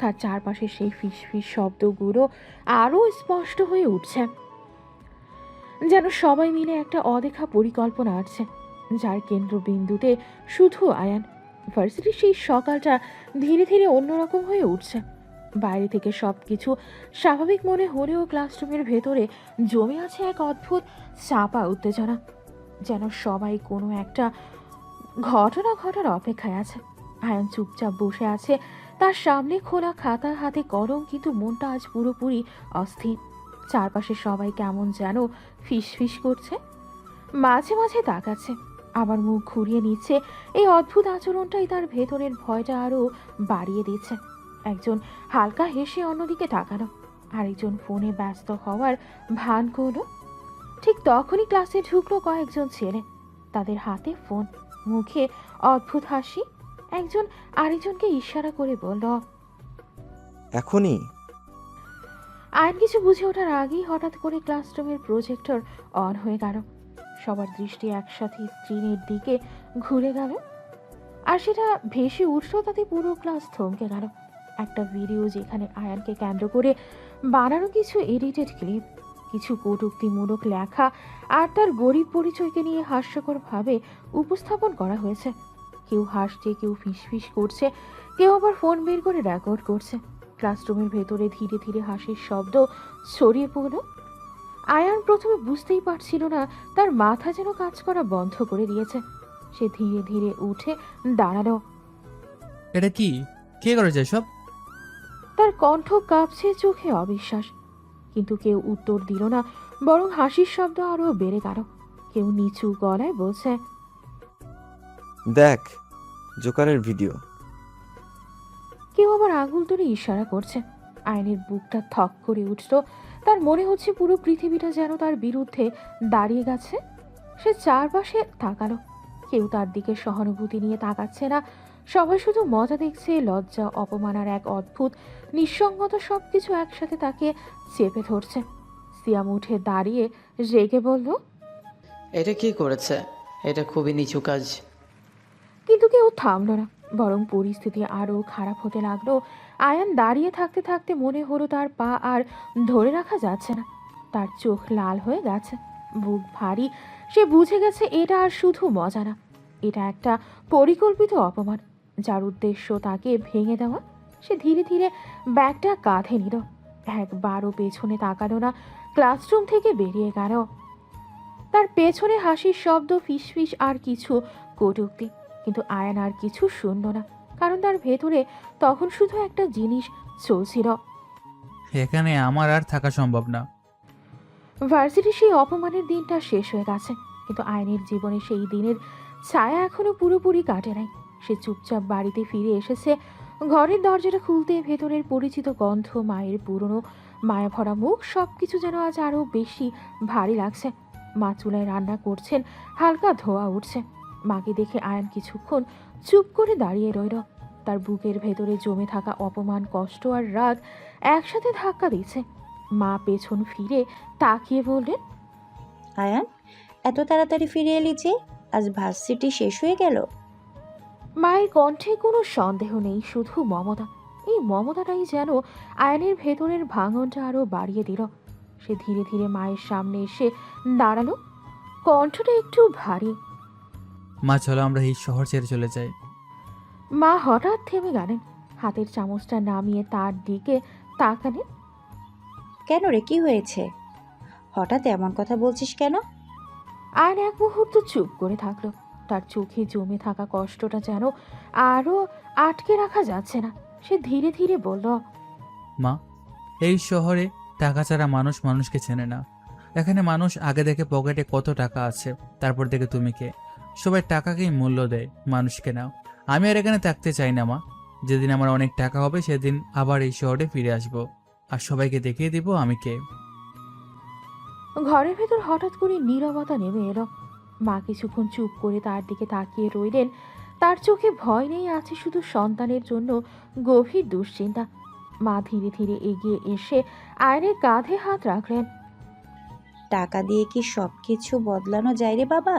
তার চারপাশে সেই ফিসফিস শব্দগুলো আরও স্পষ্ট হয়ে উঠছে, যেন সবাই মিলে একটা অদেখা পরিকল্পনা আছে, যার কেন্দ্রবিন্দুতে শুধু আয়ান। ভার্সিটির সেই সকালটা ধীরে ধীরে অন্যরকম হয়ে উঠছে। বাইরে থেকে সব কিছু স্বাভাবিক মনে হলেও ক্লাসরুমের ভেতরে জমে আছে এক অদ্ভুত চাপা উত্তেজনা, যেন সবাই কোনো একটা ঘটনা ঘটার অপেক্ষায় আছে। আয়ান চুপচাপ বসে আছে, তার সামনে খোলা খাতা, হাতে কলম, কিন্তু মনটা আজ পুরোপুরি অস্থির। চারপাশে সবাই কেমন যেন ফিসফিস করছে, মাঝে মাঝে তাকাচ্ছে, আবার মুখ ঘুরিয়ে নিচ্ছে। এই অদ্ভুত আচরণটাই তার ভেতরের ভয়টা আরও বাড়িয়ে দিচ্ছে। একজন হালকা হেসে অন্যদিকে তাকালো, আরেকজন ফোনে ব্যস্ত হওয়ার ভান করলো। ঠিক তখনই ক্লাসে ঢুকলো কয়েকজন ছেলে, তাদের হাতে ফোন, মুখে অদ্ভুত হাসি। একজন আরেকজনকে ইশারা করে বলল, এখনই? আয়ন কিছু বুঝে ওঠার আগেই হঠাৎ করে ক্লাসরুমের প্রজেক্টর অন হয়ে গেল। সবার দৃষ্টি একসাথে স্ক্রিনের দিকে ঘুরে গেল, আর সেটা ভেসে উঠলো, তাতে পুরো ক্লাস থমকে গেল। একটা ভিডিও, যেখানে আয়ানকে কেন্দ্র করে বানানো কিছু এডিটেড ক্লিপ, কিছু কটূক্তিমূলক লেখা আর তার গরিব পরিচয়কে নিয়ে হাস্যকরভাবে উপস্থাপন করা হয়েছে। কেউ হাসছে, কেউ ফিসফিস করছে, কেউ আবার ফোন বের করে রেকর্ড করছে। ক্লাসরুমের ভেতরে ধীরে ধীরে হাসির শব্দ ছড়িয়ে পড়ল। আয়ান প্রথমে বুঝতেই পারছিল না, তার মাথা যেন কাজ করা বন্ধ করে দিয়েছে। সে ধীরে ধীরে উঠে দাঁড়ালো। এটা কি? কে করেছে সব? তার কণ্ঠ কাঁপছে, চোখে অবিশ্বাস। কিন্তু কেউ উত্তর দিল না, বরং হাসির শব্দ আরো বেড়ে গেল। কেউ নিচু গলায় বলছে, দেখ, জোকারের ভিডিও। কেউ আবার আঙুল তুলে ইশারা করছে। আয়নের বুকটা থক করে উঠল। তার মনে হচ্ছে পুরো পৃথিবীটা যেন তার বিরুদ্ধে দাঁড়িয়ে গেছে। সে চারপাশে তাকালো, কেউ তার দিকে সহানুভূতি নিয়ে তাকাচ্ছে না। সবাই শুধু মজা দেখছে। লজ্জা, অপমান আর এক অদ্ভুত নিঃসঙ্গতা সবকিছু একসাথে তাকে চেপে ধরছে। সিয়াম উঠে দাঁড়িয়ে রেগে বলল, এটা কি করেছে? এটা খুবই নিচু কাজ। কিন্তু কেউ থামল না, বরং পরিস্থিতি আরও খারাপ হতে লাগলো। আয়ান দাঁড়িয়ে থাকতে থাকতে মনে হলো তার পা আর ধরে রাখা যাচ্ছে না। তার চোখ লাল হয়ে গেছে, বুক ভারী। সে বুঝে গেছে এটা আর শুধু মজা না, এটা একটা পরিকল্পিত অপমান, যার উদ্দেশ্য তাকে ভেঙে দেওয়া। সে ধীরে ধীরে ব্যাগটা কাঁধে নিল, একবারও পেছনে তাকালো না, ক্লাসরুম থেকে বেরিয়ে গেল। তার পেছনে হাসির শব্দ, ফিসফিস আর কিছু কটূক্তি। কিন্তু আয়ান আর কিছু শুনল না, কারণ তার ভেতরে তখন শুধু একটা জিনিস চলছিল। এখানে আমার আর থাকা সম্ভব না। ভার্সিটির সেই অপমানের দিনটা শেষ হয়ে গেছে, কিন্তু আয়নের জীবনে সেই দিনের ছায়া এখনো পুরোপুরি কাটে নাই। সে চুপচাপ বাড়িতে ফিরে এসেছে। ঘরের দরজাটা খুলতে ভেতরের পরিচিত গন্ধ, মায়ের পুরনো মায়া ভরা মুখ, সবকিছু যেন আজ আরো বেশি ভারী লাগছে। মা চুলায় রান্না করছেন, হালকা ধোয়া উঠছে। মাকে দেখে আয়ান কিছুক্ষণ চুপ করে দাঁড়িয়ে রইল। তার বুকের ভেতরে জমে থাকা অপমান, কষ্ট আর রাগ একসাথে ধাক্কা দিচ্ছে। মা পেছন ফিরে তাকিয়ে বললেন, আয়ান, এত তাড়াতাড়ি ফিরে এলি যে? আজ ভার্সিটি শেষ হয়ে গেল? মায়ের কণ্ঠে কোনো সন্দেহ নেই, শুধু মমতা। এই মমতাটাই যেন আয়নের ভেতরের ভাঙনটা আরো বাড়িয়ে দিল। সে ধীরে ধীরে মায়ের সামনে এসে দাঁড়ালো, কণ্ঠটা একটু ভারী। মা, চলো আমরা এই শহর ছেড়ে চলে যাই। মা হঠাৎ থেমে গেলেন, হাতের চামচটা নামিয়ে তার দিকে তাকালেন। কেন রে, কি হয়েছে? হঠাৎ এমন কথা বলছিস কেন? আয়ন এক মুহূর্ত চুপ করে থাকলো। তার চোখে জমে থাকা কষ্টটা যেন আরো আটকে রাখা যাচ্ছে না। সে ধীরে ধীরে বলল, মা, এই শহরে টাকা ছাড়া মানুষ মানুষকে চেনে না। এখানে মানুষ আগে দেখে পকেটে কত টাকা আছে, তারপর দেখে তুমি কে। সবাই টাকাকেই মূল্য দেয়, মানুষকে নাও। আমি আর এখানে থাকতে চাই না মা। যেদিন আমার অনেক টাকা হবে সেদিন আবার এই শহরে ফিরে আসব, আর সবাইকে দেখিয়ে দিব আমি কে। ঘরের ভেতর হঠাৎ করে নীরবতা নেমে এলো। মা কিছুক্ষণ চুপ করে তার দিকে তাকিয়ে রইলেন। তার চোখে ভয় নেই, আছে শুধু সন্তানের জন্য গভীর দুশ্চিন্তা। মা ধীরে ধীরে এগিয়ে এসে আয়নের কাঁধে হাত রাখলেন। টাকা দিয়ে কি সব কিছু বদলানো যায় রে বাবা?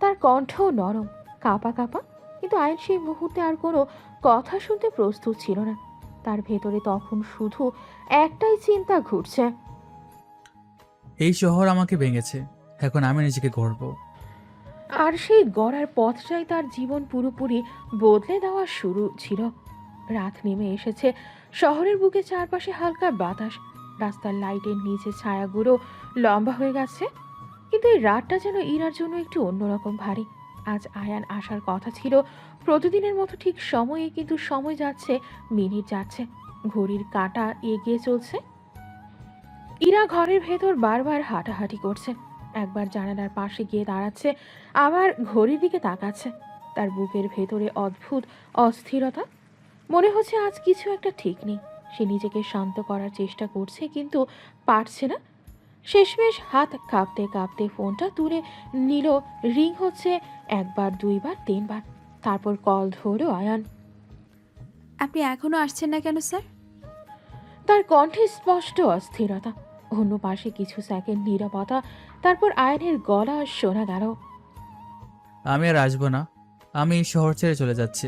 তার কণ্ঠ নরম, কাঁপা কাঁপা, কিন্তু আয়ন সেই মুহূর্তে আর কোনো কথা শুনতে প্রস্তুত ছিল না। তার ভেতরে তখন শুধু একটাই চিন্তা ঘুরছে, এই শহর আমাকে ভেঙেছে, এখন আমি নিজেকে গড়ব। আর সেই গড়ার পথটাই তার জীবন পুরোপুরি বদলে দেওয়া শুরু ছিল। রাত নেমে এসেছে, শহরের বুকে চারপাশে হালকা বাতাস, রাস্তার লাইটের নিচে ছায়াগুলো লম্বা হয়ে গেছে। কিন্তু এই রাতটা যেন ইরার জন্য একটু অন্যরকম ভারী। আজ আয়ান আসার কথা ছিল প্রতিদিনের মতো ঠিক সময়ে, কিন্তু সময় যাচ্ছে, মিনিট যাচ্ছে, ঘড়ির কাঁটা এগিয়ে চলছে। ইরা ঘরের ভেতর বারবার হাঁটাহাঁটি করছে, একবার জানালার পাশে গিয়ে দাঁড়াচ্ছে, আবার ঘড়ির দিকে তাকাচ্ছে। তার বুকের ভেতরে অদ্ভুত অস্থিরতা, মনে হচ্ছে আজ কিছু একটা ঠিক নেই। সে নিজেকে শান্ত করার চেষ্টা করছে, কিন্তু পারছে না। শেষমেশ হাত কাঁপতে কাঁপতে ফোনটা তুলে নিল। রিং হচ্ছে একবার, দুইবার, তিনবার, তারপর কল ধরো আয়ান। আপনি এখনও আসছেন না কেন স্যার? তার কণ্ঠে স্পষ্ট অস্থিরতা। অন্য পাশে কিছু সেকেন্ড নীরবতা, তারপর আয়নের গলা শোনা গেল, আমি আর আসবো না, আমি এই শহর ছেড়ে চলে যাচ্ছি।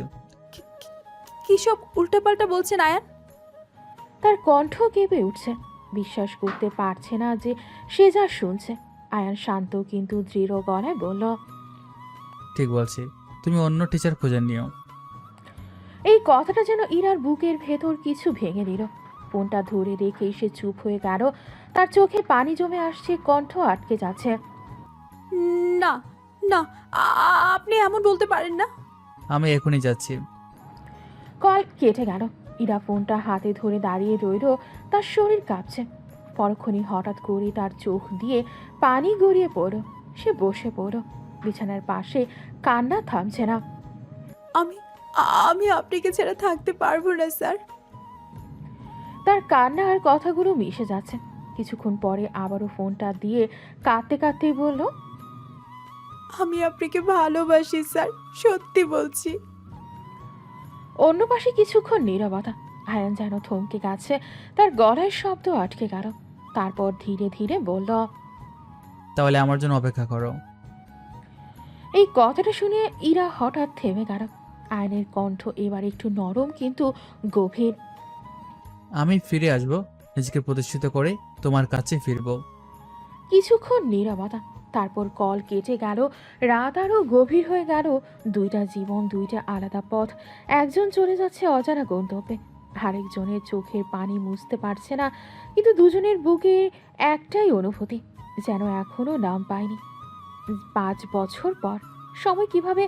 কী সব উল্টাপাল্টা বলছেন আয়ান? তার কণ্ঠ কেঁপে উঠছে, বিশ্বাস করতে পারছে না যে সে যা শুনছে। আয়ান শান্ত কিন্তু দৃঢ় গলায় বলল, ঠিক বলছি, তুমি অন্য টিচার খুঁজে নিও। এই কথাটা যেন ইরার বুকের ভেতর কিছু ভেঙে দিল। ফোনটা ধরে রেখে সে চুপ হয়ে গেল। তার চোখে পানি জমে আসছে, কণ্ঠ আটকে যাচ্ছে। না না, আপনি এমন বলতে পারেন না। আমি এখনই যাচ্ছি। কল কেটে গেল। ইরা ফোনটা হাতে ধরে দাঁড়িয়ে রইল, তার শরীর কাঁপছে। পরক্ষণই হঠাৎ করে তার চোখ দিয়ে পানি গড়িয়ে পড়ল। সে বসে পড়ল বিছানার পাশে, কান্না থামছে না। আমি আমি আপনাকে ছেড়ে থাকতে পারবো না স্যার। তার কান্না আর কথাগুলো মিশে যাচ্ছে। কিছুক্ষণ পরে আবারও ফোনটা দিয়ে কাঁদতে কাঁদতেই বলল, আমি আপনাকে ভালোবাসি স্যার, সত্যি বলছি। অন্য পাশে কিছুক্ষণ নীরবতা। আয়ান যেন থমকে গেছে, তার গলায় শব্দ আটকে গেল। তারপর ধীরে ধীরে বলল, তাহলে আমার জন্য অপেক্ষা করো। এই কথাটা শুনে ইরা হঠাৎ থেমে গেল। আয়নের কণ্ঠ এবার একটু নরম কিন্তু গভীর। আমি ফিরে আসব, নিজেকে প্রতিষ্ঠিত করে তোমার কাছে ফিরবো। কিছুক্ষণ নীরবতা, তারপর কল কেটে গেল। রাত আরও গভীর হয়ে গেল। দুইটা জীবন, দুইটা আলাদা পথ। একজন চলে যাচ্ছে অজানা গন্তব্যে, আরেকজনের চোখের পানি মুছতে পারছে না। কিন্তু দুজনের বুকে একটাই অনুভূতি, যেন এখনো নাম পায়নি। 5 বছর পর সময় কিভাবে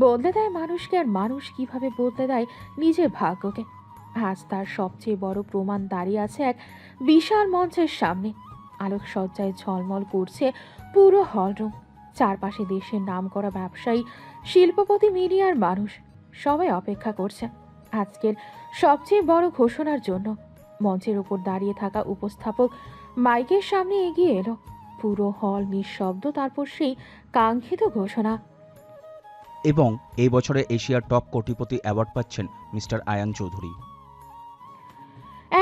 বদলে দেয় মানুষকে, আর মানুষ কিভাবে বদলে দেয় নিজের ভাগ্যকে। আজ তার সবচেয়ে বড় প্রমাণ দাঁড়িয়ে আছে এক বিশাল মঞ্চের সামনে। আলোকসজ্জায় ঝলমল করছে পুরো হলরুম। চারপাশে দেশের নামকরা ব্যবসায়ী, শিল্পপতি, মিডিয়ার মানুষ, সবাই অপেক্ষা করছে আজকের সবচেয়ে বড় ঘোষণার জন্য। মঞ্চের উপর দাঁড়িয়ে থাকা উপস্থাপক মাইকের সামনে এগিয়ে এলো। পুরো হল নিঃশব্দ। তারপর সেই কাঙ্ক্ষিত ঘোষণা, এবং এই বছরে এশিয়ার টপ কোটিপতি অ্যাওয়ার্ড পাচ্ছেন মিস্টার আয়ান চৌধুরী।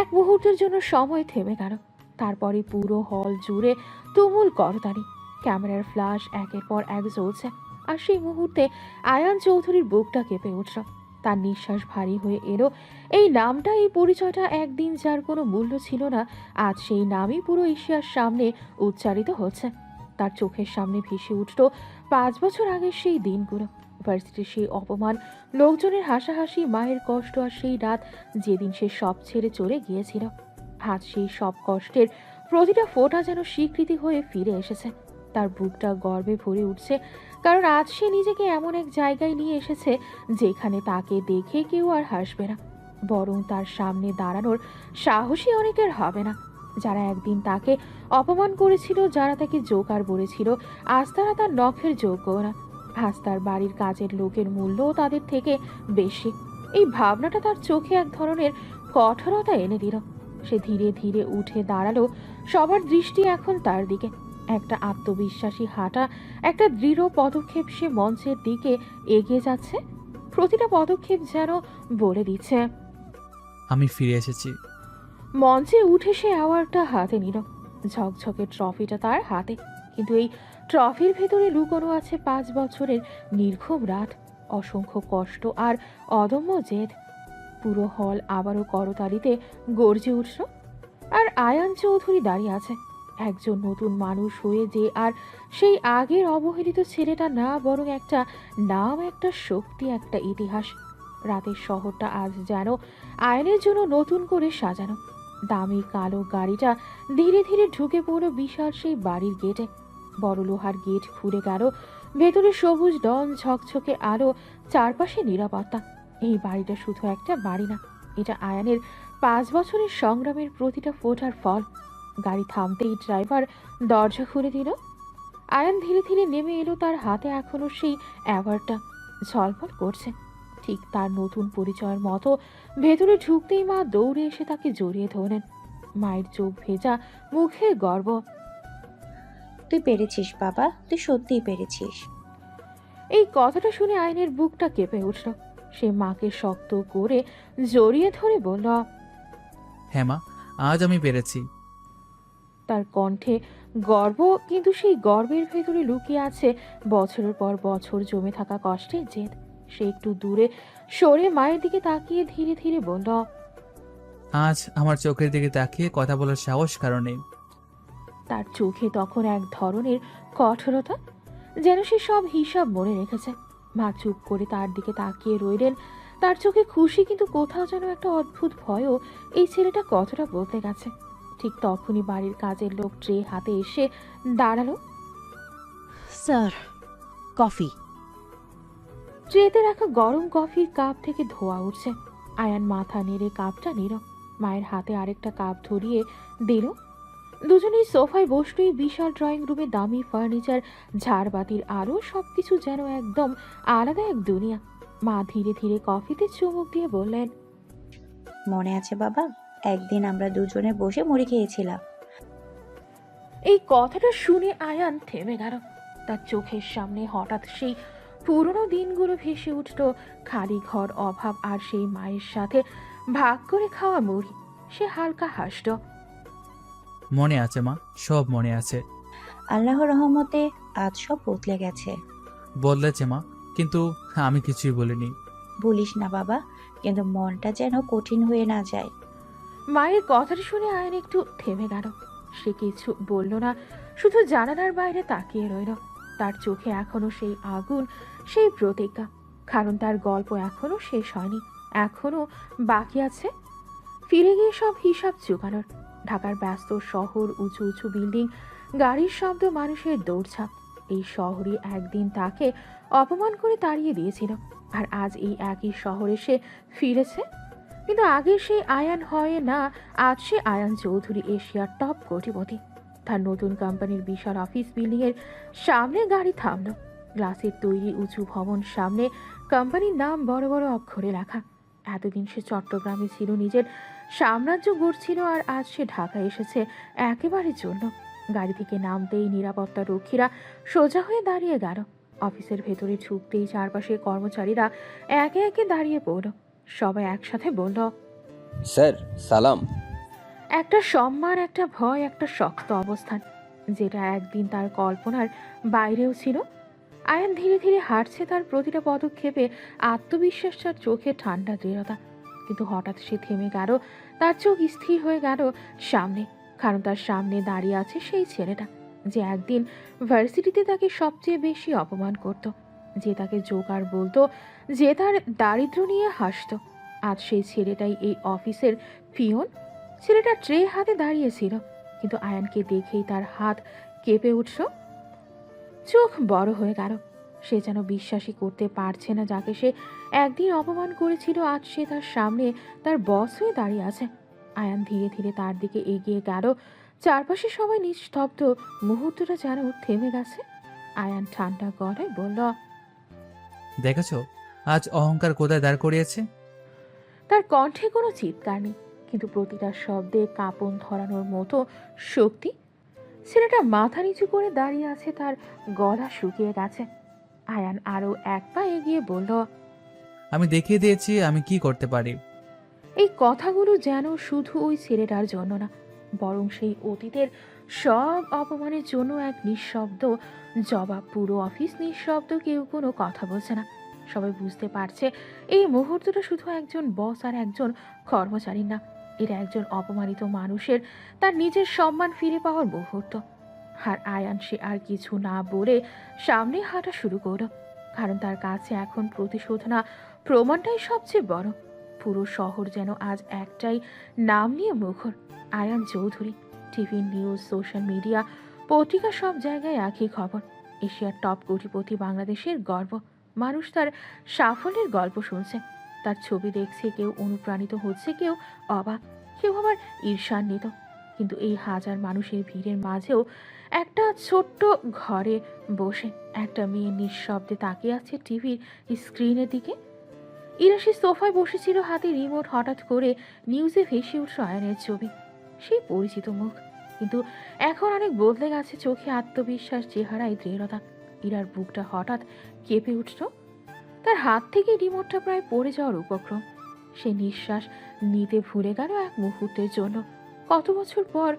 এক মুহূর্তের জন্য সময় থেমে গেল। তারপরে পুরো হল জুড়ে তুমুল করতালি, ক্যামেরার ফ্ল্যাশ একের পর এক জ্বলছে। আর সেই মুহূর্তে আয়ান চৌধুরীর বুকটা কেঁপে উঠল। তার নিঃশ্বাস ভারী হয়ে এলো। এই নামটা, এই পরিচয়টা, একদিন যার কোনো মূল্য ছিল না, আজ সেই নামই পুরো এশিয়ার সামনে উচ্চারিত হচ্ছে। তার চোখের সামনে ভেসে উঠল 5 বছর আগের সেই দিনগুলো, ভার্সিটির সেই অপমান, লোকজনের হাসাহাসি, মায়ের কষ্ট, আর সেই রাত যেদিন সে সব ছেড়ে চলে গিয়েছিল। আজ সেই সব কষ্টের প্রতিটা ফোঁটা যেন স্বীকৃতি হয়ে ফিরে এসেছে। তার বুকটা গর্বে ভরে উঠছে, কারণ আজ সে নিজেকে এমন এক জায়গায় নিয়ে এসেছে যেখানে তাকে দেখে কেউ আর হাসবে না, বরং তার সামনে দাঁড়ানোর সাহসী অনেকের হবে না। যারা একদিন তাকে অপমান করেছিল, যারা তাকে জোকার বলেছিল, আজ তারা তার নখের যোগ্য না। আজ তার বাড়ির কাজের লোকের মূল্যও তাদের থেকে বেশি। এই ভাবনাটা তার চোখে এক ধরনের কঠোরতা এনে দিল। সে ধীরে ধীরে উঠে দাঁড়ালো। সবার দৃষ্টি এখন তার দিকে। একটা আত্মবিশ্বাসী হাঁটা, একটা দৃঢ় পদক্ষেপ। সে মঞ্চের দিকে এগিয়ে যাচ্ছে। প্রতিটা পদক্ষেপ যেন বলে দিচ্ছে, আমি ফিরে এসেছি। মঞ্চে উঠে সে অ্যাওয়ার্ডটা হাতে নিল। ঝকঝকে ট্রফিটা তার হাতে, কিন্তু এই ট্রফির ভেতরে লুকোনো আছে 5 বছরের নির্ঘুম রাত, অসংখ্য কষ্ট আর অদম্য জেদ। পুরো হল আবারও করতালিতে গর্জে উঠল। আর আয়ান চৌধুরী দাঁড়িয়ে আছে, একজন নতুন মানুষ হয়ে, যে আর সেই আগের অবহেলিত ছেলেটা না, বরং একটা নাম, একটা শক্তি, একটা ইতিহাস। রাতের শহরটা আজ যেন আয়নের জন্য নতুন করে সাজানো। দামি কালো গাড়িটা ধীরে ধীরে ঢুকে পড়ল বিশাল সেই বাড়ির গেটে। বড় লোহার গেট খুলে গেল। ভেতরে সবুজ ডন, ঝকঝকে আলো, চারপাশে নিরাপত্তা। এই বাড়িটা শুধু একটা বাড়ি না, এটা আয়ানের 5 বছরের সংগ্রামের প্রতিটা ফোঁটার ফল। গাড়ি থামতেই ড্রাইভার দরজা খুলে দিল। আয়ান ধীরে ধীরে নেমে এলো। তার হাতে এখনো সেই অ্যাওয়ার্ডটা ঝলমল করছে, ঠিক তার নতুন পরিচয়ের মতো। ভেতরে ঢুকতেই মা দৌড়ে এসে তাকে জড়িয়ে ধরলেন। মায়ের চোখ ভেজা, মুখে গর্ব। তুই পেরেছিস বাবা, তুই সত্যিই পেরেছিস। এই কথাটা শুনে আয়নের বুকটা কেঁপে উঠল। সে মাকে শক্ত করে জড়িয়ে ধরে বলল, হ্যাঁ মা, আজ আমি পেরেছি। তার কণ্ঠে গর্ব, কিন্তু সেই গর্বের ভেতরে লুকিয়ে আছে বছরের পর বছর জমে থাকা কষ্টের জেদ। সে একটু দূরে সরে মায়ের দিকে তাকিয়ে ধীরে ধীরে বলল, আজ আমার চোখের দিকে তাকিয়ে কথা বলার সাহস কারণে। তার চোখে তখন এক ধরনের কঠোরতা, যেন সে সব হিসাব মনে রেখেছে। মা চুপ করে তার দিকে তাকিয়ে রইলেন। তার চোখে খুশি, কিন্তু কোথাও যেন একটা অদ্ভুত ভয়ও। এই ছেলেটা কতটা বদলে গেছে। ঠিক তখনই বাড়ির কাজের লোক ট্রে হাতে এসে দাঁড়ালো। Sir, coffee. ট্রেতে রাখা গরম কফির কাপ থেকে ধোয়া উঠছে। আয়ান মাথা নেড়ে কাপটা নিল, মায়ের হাতে আরেকটা কাপ ধরিয়ে দিল। দুজনেই সোফায় বসলেই বিশাল ড্রয়িং রুমে দামি ফার্নিচার, ঝাড়বাতির আলো, সবকিছু যেন একদম আলাদা এক দুনিয়া। মা ধীরে ধীরে কফিতে চুমুক দিয়ে বললেন, মনে আছে বাবা, একদিন আমরা দুজনে বসে মুড়ি খেয়েছিলাম। এই কথাটা শুনে আয়ান থেমে গেল। তার চোখের সামনে হঠাৎ সেই পুরনো দিনগুলো ভেসে উঠল। খালি ঘর, অভাব, আর সেই মায়ের সাথে ভাগ করে খাওয়া মুড়ি। সে হালকা হাসল। মনে আছে মা, সব মনে আছে। আল্লাহর রহমতে আজ সব বদলে গেছে। বদলেছে মা, কিন্তু আমি কিছুই বলিনি। বলিস না বাবা, কিন্তু মনটা যেন কঠিন হয়ে না যায়। মায়ের কথাটা শুনে আয়ন একটু থেমে গেল। সে কিছু বলল না, শুধু জানালার বাইরে তাকিয়ে রইল। তার চোখে এখনো সেই আগুন, সেই প্রতিজ্ঞা। কারণ তার গল্প এখনো শেষ হয়নি, এখনো বাকি আছে ফিরে গিয়ে সব হিসাব চুকানোর। ঢাকার ব্যস্ত শহর, উঁচু উঁচু বিল্ডিং, গাড়ির শব্দ, মানুষের দৌড়ঝাঁপ। এই শহরই একদিন তাকে অপমান করে তাড়িয়ে দিয়েছিল, আর আজ এই একই শহরে সে ফিরেছে। কিন্তু আগে সেই আয়ান হয় না, আজ সে আয়ান চৌধুরী, এশিয়ার টপ কোটিপতি। তার নতুন কোম্পানির বিশাল অফিস বিল্ডিংয়ের সামনে গাড়ি থামল। গ্লাসের তৈরি উঁচু ভবন, সামনে কোম্পানির নাম বড় বড় অক্ষরে লেখা। এতদিন সে চট্টগ্রামে ছিল, নিজের সাম্রাজ্য গড়ছিল, আর আজ সে ঢাকায় এসেছে একেবারে জন্য। গাড়ি থেকে নামতেই নিরাপত্তা রক্ষীরা সোজা হয়ে দাঁড়িয়ে গেল। অফিসের ভেতরে ঢুকতেই চারপাশের কর্মচারীরা একে একে দাঁড়িয়ে পড়ল। সবাই একসাথে বলল, স্যার সালাম। একটা সম্মান, একটা ভয়, একটা শক্ত অবস্থান, যেটা একদিন তার কল্পনার বাইরেও ছিল। আয়ান ধীরে ধীরে হাঁটছে, তার প্রতিটা পদক্ষেপে আত্মবিশ্বাস, তার চোখে ঠান্ডা দৃঢ়তা। কিন্তু হঠাৎ সে থেমে গেল। তার চোখ স্থির হয়ে গেল সামনে, কারণ তার সামনে দাঁড়িয়ে আছে সেই ছেলেটা, যে একদিন ভার্সিটিতে তাকে সবচেয়ে বেশি অপমান করত, যে তাকে জোকার বলতো, যে তার দারিদ্র্য নিয়ে হাসতো। আজ সেই ছেলেটাই এই অফিসের পিয়ন। ছেলেটা ট্রে হাতে দাঁড়িয়েছিল, কিন্তু আয়ানকে দেখেই তার হাত কেঁপে উঠল, চোখ বড় হয়ে গেল। সে যেন বিশ্বাসই করতে পারছে না, যাকে সে একদিন অপমান করেছিল আজ সে তার সামনে তার বস হয়ে দাঁড়িয়ে আছে। আয়ান ধীরে ধীরে তার দিকে এগিয়ে গেল। চারপাশে সবাই নিস্তব্ধ, মুহূর্তটা যেন থেমে গেছে। আয়ান ঠান্ডা গলায় বলল, দেখেছো আজ অহংকার কোথায় দাঁড় করিয়েছে? তার কণ্ঠে কোনো চিৎকার নেই, কিন্তু প্রতিটা শব্দে কাঁপন ধরানোর মতো শক্তি। ছেলেটা মাথা নিচু করে দাঁড়িয়ে আছে, তার গলা শুকিয়ে গেছে। আয়ান আরো এক পা এগিয়ে বলল, আমি দেখিয়ে দিয়েছি আমি কি করতে পারি। এই কথাগুলো যেন শুধু ওই ছেলেটার জন্য না, বরং সেই অতীতের সব অপমানের জন্য এক নিঃশব্দ জবাব। পুরো অফিস নিঃশব্দ, কেউ কোনো কথা বলছে না। সবাই বুঝতে পারছে এই মুহূর্তটা শুধু একজন বস আর একজন কর্মচারী না, এটা একজন অপমানিত মানুষের তার নিজের সম্মান ফিরে পাওয়ার মুহূর্ত। আর আয়ান সে আর কিছু না বলে সামনে হাঁটা শুরু করলো, কারণ তার কাছে এখন প্রতিশোধ না, প্রমাণটাই সবচেয়ে বড়। পুরো শহর যেন আজ একটাই নাম নিয়ে মুখর, Ayan Chowdhury. TV, news, social media, পত্রিকা, সব জায়গায় একই খবর। এশিয়ার টপ কোটিপতি, বাংলাদেশের গর্ব। মানুষ তার সাফল্যের গল্প শুনছে, তার ছবি দেখছে, কেউ অনুপ্রাণিত হচ্ছে, কেউ অবাক, কেউ আবার ঈর্ষান্বিত। কিন্তু এই হাজার মানুষের ভিড়ের মাঝেও একটা ছোট্ট ঘরে বসে একটা মেয়ে নিঃশব্দে তাকিয়ে আছে টিভির স্ক্রিনের দিকে। ইরাশি সোফায় বসেছিল, হাতে রিমোট। হঠাৎ করে নিউজে ভেসে উঠল আয়নের ছবি, সেই পরিচিত মুখ, কিন্তু এখন অনেক বদলে গেছে। চোখে আত্মবিশ্বাস, চেহারায় দৃঢ়তা। ইরার বুকটা হঠাৎ কেঁপে উঠল, তার হাত থেকে রিমোটটা প্রায় পড়ে যাওয়ার উপক্রম। সে নিঃশ্বাস নিতে ভুলে গেল এক মুহূর্তের জন্য। কত বছর পর,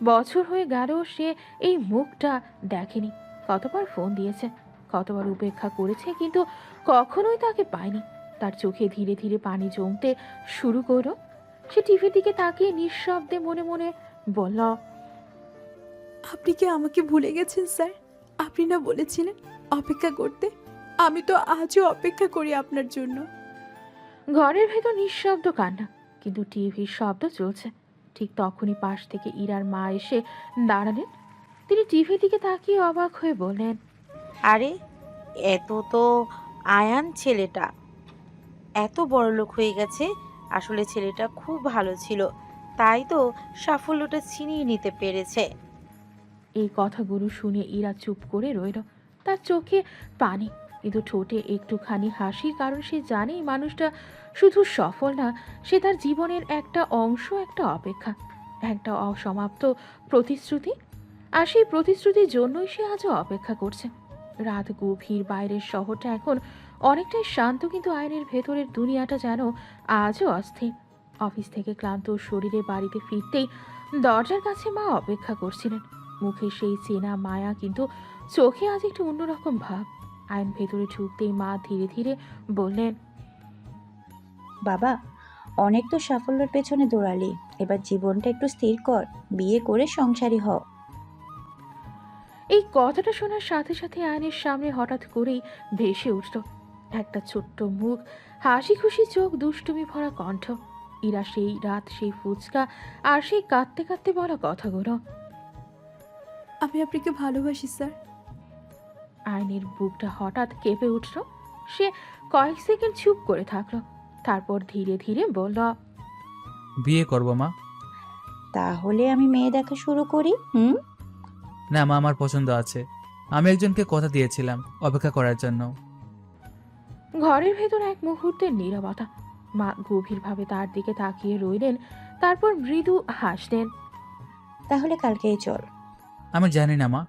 বছর হয়ে গেল সে এই মুখটা দেখেনি। কতবার ফোন দিয়েছে, কতবার উপেক্ষা করেছে, কিন্তু কখনোই তাকে পায়নি। তার চোখে ধীরে ধীরে পানি জমতে শুরু করলো। সে টিভির দিকে তাকিয়ে নিঃশব্দে মনে মনে বলল, আপনি কি আমাকে ভুলে গেছেন স্যার? আপনি না বলেছিলেন অপেক্ষা করতে? আমি তো আজও অপেক্ষা করি আপনার জন্য। ঘরের ভেতর নিঃশব্দ কান্না, কিন্তু টিভির শব্দ চলছে। ঠিক তখনই পাশ থেকে ইরার মা এসে দাঁড়ালেন। তিনি টিভির দিকে তাকিয়ে অবাক হয়ে বললেন, আরে এত তো আয়ান ছেলেটা এত বড়লোক হয়ে গেছে। আসলে ছেলেটা খুব ভালো ছিল, তাই তো সাফল্যটা ছিনিয়ে নিতে পেরেছে। এই কথাগুলো শুনে ইরা চুপ করে রইল। তার চোখে পানি, কিন্তু ঠোঁটে একটুখানি হাসি, কারণ সে জানে এই মানুষটা শুধু সফল না, সে তার জীবনের একটা অংশ, একটা অপেক্ষা, একটা অসমাপ্ত প্রতিশ্রুতি। আর সেই প্রতিশ্রুতির জন্যই সে আজও অপেক্ষা করছে। রাত গভীর, বাইরের শহরটা এখন অনেকটাই শান্ত, কিন্তু আয়নের ভেতরের দুনিয়াটা যেন আজও অস্থির। অফিস থেকে ক্লান্ত শরীরে বাড়িতে ফিরতেই দরজার কাছে মা অপেক্ষা করছিলেন। মুখে সেই চেনা মায়া, কিন্তু চোখে আজ একটু অন্যরকম ভাব। আয়ন ভেতরে ঢুকতেই মা ধীরে ধীরে বললেন, বাবা, অনেক তো সাফল্যের পেছনে দৌড়ালি, এবার জীবনটা একটু স্থির কর, বিয়ে করে সংসারী হ। এই কথাটা শোনার সাথে সাথে আয়নের সামনে হঠাৎ করেই ভেসে উঠল একটা ছোট্ট মুখ, হাসি খুশি চোখ, দুষ্টুমি ভরা কণ্ঠ। ইরা সেই রাত, সেই ফুচকা, আর সেই কাঁদতে কাঁদতে বলা কথাগুলো। আমি আপনাকে ভালোবাসি স্যার। আয়নের বুকটা হঠাৎ কেঁপে উঠল। সে কয়েক সেকেন্ড চুপ করে থাকলো, তারপর ধীরে ধীরে বলল, বিয়ে করব মা। তাহলে আমি মেয়ে দেখা শুরু করি। না মা, আমার পছন্দ আছে। আমি একজনকে কথা দিয়েছিলাম অপেক্ষা করার জন্য। ঘরের ভেতর এক মুহূর্তের নীরবতা। মা গভীরভাবে তার দিকে তাকিয়ে রইলেন, তারপর মৃদু হাসলেন। তাহলে কালকেই চল। আমি জানি না মা,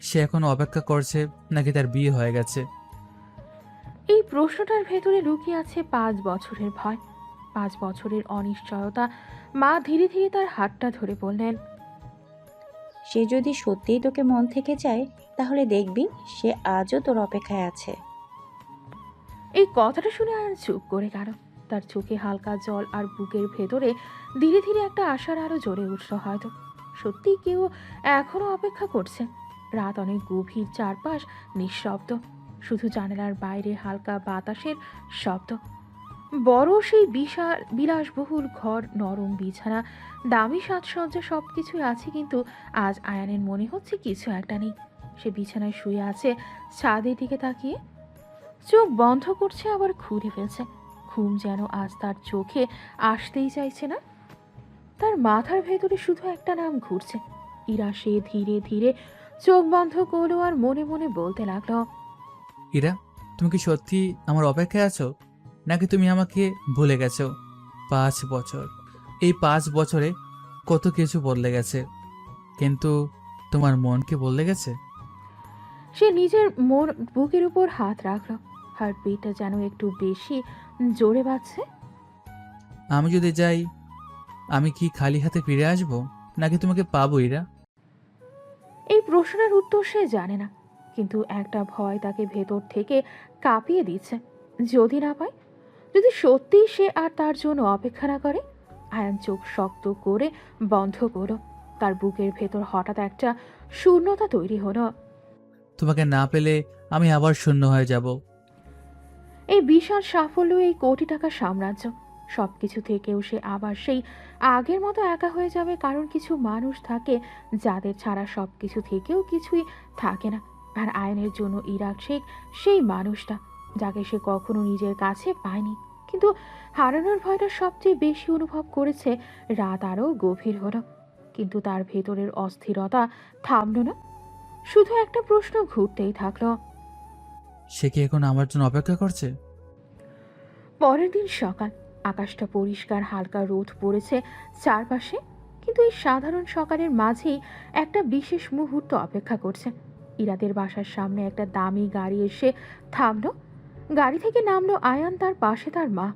সে এখন অপেক্ষা করছে নাকি তার বিয়ে হয়ে গেছে। এই প্রশ্নটার ভেতরে লুকিয়ে আছে 5 বছরের ভয়, 5 বছরের অনিশ্চয়তা। মা ধীরে ধীরে তার হাতটা ধরে বললেন, সে যদি সত্যিই তোকে মন থেকে চায়, তাহলে দেখবি সে আজও তোর অপেক্ষায় আছে। এই কথাটা শুনে আয়ন চুপ করে গেল। তার চোখে হালকা জল, আর বুকের ভেতরে ধীরে ধীরে একটা আশার আরো জ্বলে উঠল। হয়তো সত্যি কেউ এখনো অপেক্ষা করছে। রাত অনেক গভীর, চারপাশ নিঃশব্দ, শুধু জানালার বাইরে হালকা বাতাসের শব্দ। বড় সেই বিশাল বিলাসবহুল ঘর, নরম বিছানা, দামি সাজসজ্জা, সবকিছুই আছে, কিন্তু আজ আয়ানের মনে হচ্ছে কিছু একটা নেই। সে বিছানায় শুয়ে আছে, ছাদের দিকে তাকিয়ে চোখ বন্ধ করছে, আবার খুলে ফেলছে। ঘুম যেন আজ তার চোখে আসতেই চাইছে না। তার মাথার ভেতরে শুধু একটা নাম ঘুরছে। ইরা সে ধীরে ধীরে চোখ বন্ধ করলো আর মনে মনে বলতে লাগলো, ইরা, তুমি কি সত্যি আমার অপেক্ষায় আছো, নাকি তুমি আমাকে ভুলে গেছো? 5 বছর, এই 5 বছরে কত কিছু বদলে গেছে, কিন্তু তোমার মন কি বদলে গেছে? সে নিজের বুকের উপর হাত রাখলো। হার্টবিটটা যেন একটু বেশি জোরে বাজছে। আমি যদি যাই, আমি কি খালি হাতে ফিরে আসবো, নাকি তোমাকে পাবো ইরা? এই প্রশ্নের উত্তর সে জানে না, কিন্তু একটা ভয় তাকে ভেতর থেকে কাঁপিয়ে দিচ্ছে। যদি না পায়, যদি সত্যিই সে আর তার জন্য অপেক্ষা না করে। আয়ান চোখ শক্ত করে বন্ধ করলো। তার বুকের ভেতর হঠাৎ একটা শূন্যতা তৈরি হলো। তোমাকে না পেলে আমি আবার শূন্য হয়ে যাব। এই বিশাল সাফল্য, এই কোটি টাকার সাম্রাজ্য, সবকিছু থেকেও সে আবার সেই আগের মতো একা হয়ে যাবে। কারণ কিছু মানুষ থাকে যাদের ছাড়া সবকিছু থেকেও কিছুই থাকে না। আর আয়নের জন্য ইরা শেখ সেই মানুষটা, যাকে সে কখনো নিজের কাছে পায়নি। কিন্তু হারানোর ভয়টা সবচেয়ে বেশি অনুভব করেছে। রাত আরও গভীর হলো, কিন্তু তার ভেতরের অস্থিরতা থামলো না। শুধু একটা প্রশ্ন ঘুরতেই থাকলো, সে কি এখন আমার জন্য অপেক্ষা করছে? পরের দিন সকাল, আকাশটা পরিষ্কার, হালকা রোদ পড়েছে চারপাশে। কিন্তু এই সাধারণ সকালের মাঝেই একটা বিশেষ মুহূর্ত অপেক্ষা করছে। ইরাদের বাসার সামনে একটা দামি গাড়ি এসে থামলো। গাড়ি থেকে নামলো আয়ান, তার পাশে তার মা।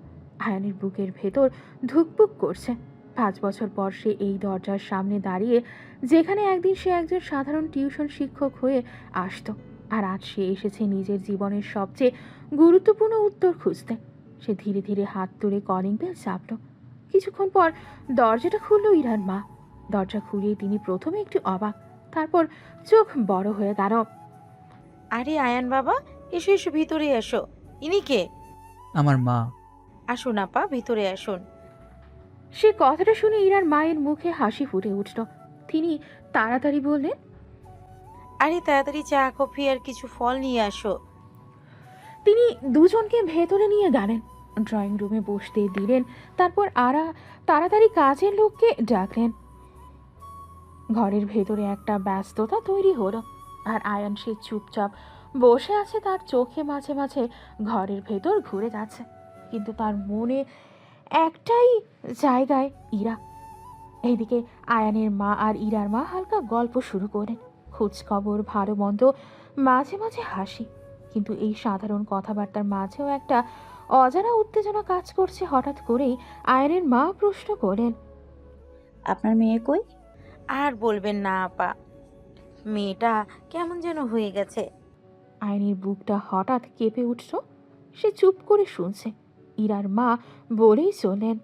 আয়ানের বুকের ভেতর ধুকপুক করছে। 5 বছর পর সে এই দরজার সামনে দাঁড়িয়ে, যেখানে একদিন সে একজন সাধারণ টিউশন শিক্ষক হয়ে আসতো, আর আজ সে এসেছে নিজের জীবনের সবচেয়ে গুরুত্বপূর্ণ উত্তর খুঁজতে। সে ধীরে ধীরে হাত তুলে কলিং বেল চাপল। কিছুক্ষণ পর দরজাটা খুলল ইরার মা। দরজা খুলেই তিনি প্রথমে একটু অবাক, তারপর চোখ বড় হয়ে গেল। আরে আয়ান বাবা, এসো এসো, ভিতরে এসো। ইনি কে? আমার মা। আসুন আপা, ভিতরে আসুন। সে কথাটা শুনে ইরার মায়ের মুখে হাসি ফুটে উঠল। তিনি তাড়াতাড়ি বললেন, আরে তাড়াতাড়ি চা কফি আর কিছু ফল নিয়ে আসো। তিনি দুজনকে ভেতরে নিয়ে গেলেন, ড্রয়িং রুমে বসতে দিলেন। তারপর তাড়াতাড়ি কাজের লোককে ডাকলেন। ঘরের ভেতরে একটা ব্যস্ততা তৈরি হলো, আর আয়ান সে চুপচাপ বসে আছে। তার চোখে মাঝে মাঝে ঘরের ভেতর ঘুরে যাচ্ছে, কিন্তু তার মনে একটাই জায়গায়, ইরা। এইদিকে আয়ানের মা আর ইরার মা হালকা গল্প শুরু করেন, খোঁজ খবর, ভালো মন্দ, মাঝে মাঝে হাসি। কিন্তু এই সাধারণ কথাবার্তার মাঝেও একটা অজানা উত্তেজনা কাজ করছে। হঠাৎ করেই আয়ানের মা প্রশ্ন করেন, আপনার মেয়ে কই? আর বলবেন না আপা, মেয়েটা কেমন যেন হয়ে গেছে। আয়নের বুকটা হঠাৎ কেঁপে উঠল। সে চুপ করে শুনছে। ইরার মা বলেই চলেন,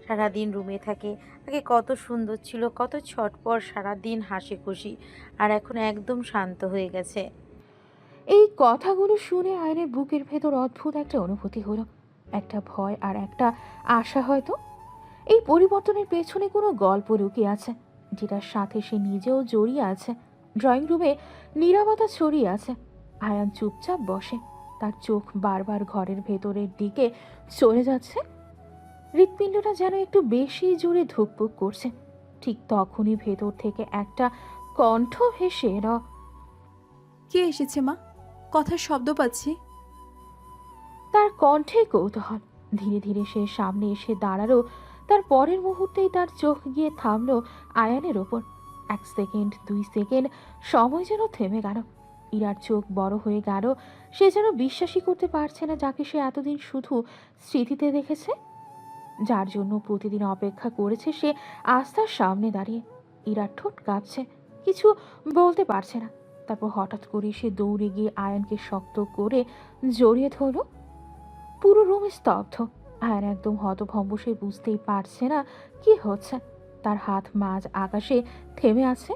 সারাদিন রুমে থাকে, আগে কত সুন্দর ছিল, কত ছটপট, সারাদিন হাসি খুশি, আর এখন একদম শান্ত হয়ে গেছে। এই কথাগুলো শুনে আয়নের বুকের ভেতর অদ্ভুত একটা অনুভূতি হলো, একটা ভয় আর একটা আশা। হয়তো এই পরিবর্তনের পেছনে কোনো গল্প লুকিয়ে আছে, যেটার সাথে সে নিজেও জড়িয়ে আছে। ড্রয়িং রুমে নীরবতা ছড়িয়ে আছে। আয়ান চুপচাপ বসে, তার চোখ বারবার ঘরের ভেতরের দিকে চলে যাচ্ছে। হৃৎপিণ্ডটা যেন একটু বেশি জোরে ধুকপুক করছে। ঠিক তখনই ভেতর থেকে একটা কণ্ঠ ভেসে এলো। কে এসেছে মা? কথার শব্দ পাচ্ছি। তার কণ্ঠে কৌতূহল। ধীরে ধীরে সে সামনে এসে দাঁড়ালো। তার পরের মুহূর্তেই তার চোখ গিয়ে থামলো আয়ানের ওপর। 1 সেকেন্ড, 2 সেকেন্ড, সময় যেন থেমে গেল। ইরার চোখ বড় হয়ে গেল। সে যেন বিশ্বাসই করতে পারছে না, যাকে সে এতদিন শুধু স্মৃতিতে দেখেছে, যার জন্য প্রতিদিন অপেক্ষা করেছে। সে আজ তার সামনে দাঁড়িয়ে। ইরার ঠোঁট কাঁপছে, কিছু বলতে পারছে না। তারপর হঠাৎ করে সে দৌড়ে গিয়ে আয়ানকে শক্ত করে জড়িয়ে ধরল। পুরো রুম স্তব্ধ। আয়ান একদম হতভম্ব, সে বুঝতেই পারছে না কি হচ্ছে। তার হাত মাঝ আকাশে থেমে আছে।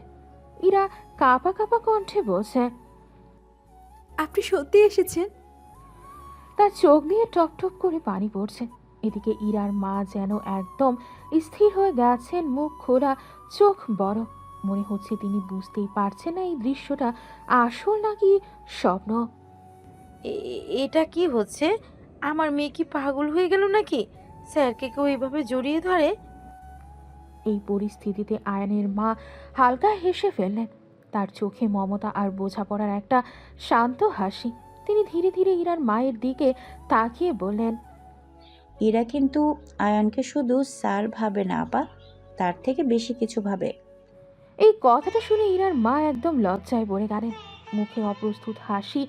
ইরা কাঁপা কাঁপা কণ্ঠে বলছে, আপনি সত্যি এসেছেন? তার চোখ দিয়ে টপ টপ করে পানি পড়ছে। এদিকে ইরার মা যেন একদম স্থির হয়ে গেছেন, মুখ খোলা, চোখ বড়। মনে হচ্ছে তিনি বুঝতেই পারছেন না এই দৃশ্যটা আসল নাকি স্বপ্ন। এটা কি হচ্ছে? আমার মেয়ে কি পাগল হয়ে গেল নাকি? স্যারকে কেউ এইভাবে জড়িয়ে ধরে? এই পরিস্থিতিতে আয়ানের মা হালকা হেসে ফেললেন। তার চোখে মমতা আর বোঝাপড়ার একটা শান্ত হাসি। তিনি ধীরে ধীরে ইরার মায়ের দিকে তাকিয়ে বললেন, ইরা কিন্তু আয়ানকে শুধু স্যার ভাবে না আপা, তার থেকে বেশি কিছু ভাবে। এই কথাটা শুনে ইরার মা একদম লজ্জায় পড়ে গেলেন। মুখে অপ্রস্তুত হাসি।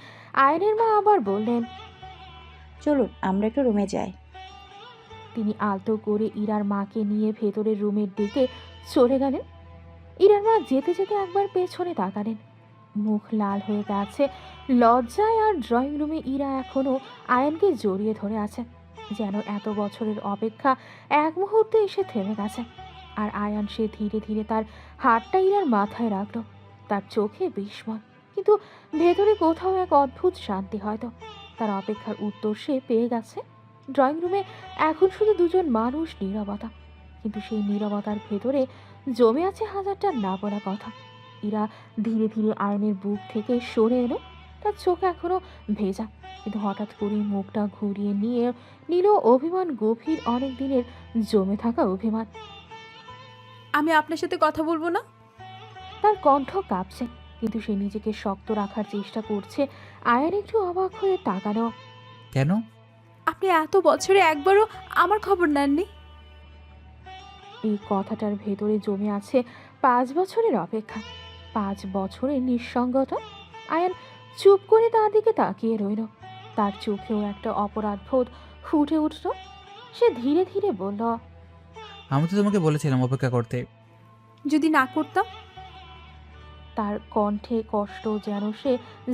আয়ানের মা আবার বললেন, চলুন আমরা একটু রুমে যাই। তিনি আলতো করে ইরার মাকে নিয়ে ভেতরের রুমের দিকে চলে গেলেন। ইরার মা যেতে যেতে একবার পেছনে তাকালেন। মুখ লাল হয়ে গেছে লজ্জায়। আর ড্রয়িং রুমে ইরা এখনো আয়ানকে জড়িয়ে ধরে আছে, যেন এত বছরের অপেক্ষা এক মুহূর্তে এসে থেমে গেছে। আর আয়ান সে ধীরে ধীরে তার হাতটা ইরার মাথায় রাখলো। তার চোখে বিস্ময়, কিন্তু ভেতরে কোথাও এক অদ্ভুত শান্তি। হয়তো তার অপেক্ষার উত্তর সে পেয়ে গেছে। ড্রয়িং রুমে এখন শুধু দুজন মানুষ, নীরবতা। কিন্তু সেই নীরবতার ভেতরে জমে আছে হাজারটা না বলা কথা। ইরা ধীরে ধীরে আয়নের বুক থেকে সরে এলো। তার চোখ এখনো ভেজা, কিন্তু হঠাৎ করে মুখটা ঘুরিয়ে নিয়ে নিল অভিমান, গভীর, অনেক দিনের জমে থাকা অভিমান। আমি আপনার সাথে কথা বলবো না। তার কণ্ঠ কাঁপছে, কিন্তু সে নিজেকে শক্ত রাখার চেষ্টা করছে। আয়ান একটু অবাক হয়ে তাকালো। কেন? আপনি এত বছরে একবারও আমার খবর নেননি। এই কথাটার ভেতরে জমে আছে 5 বছরের অপেক্ষা, 5 বছরের নিঃসঙ্গতা। আয়ান চুপ করে তার দিকে তাকিয়ে রইল। তার চোখেও একটা অপরাধবোধ ফুটে উঠল। সে ধীরে ধীরে বলল, আমি তো তোমাকে বলেছিলাম অপেক্ষা করতে। যদি না করতাম? তার কণ্ঠে কষ্ট, যেন সে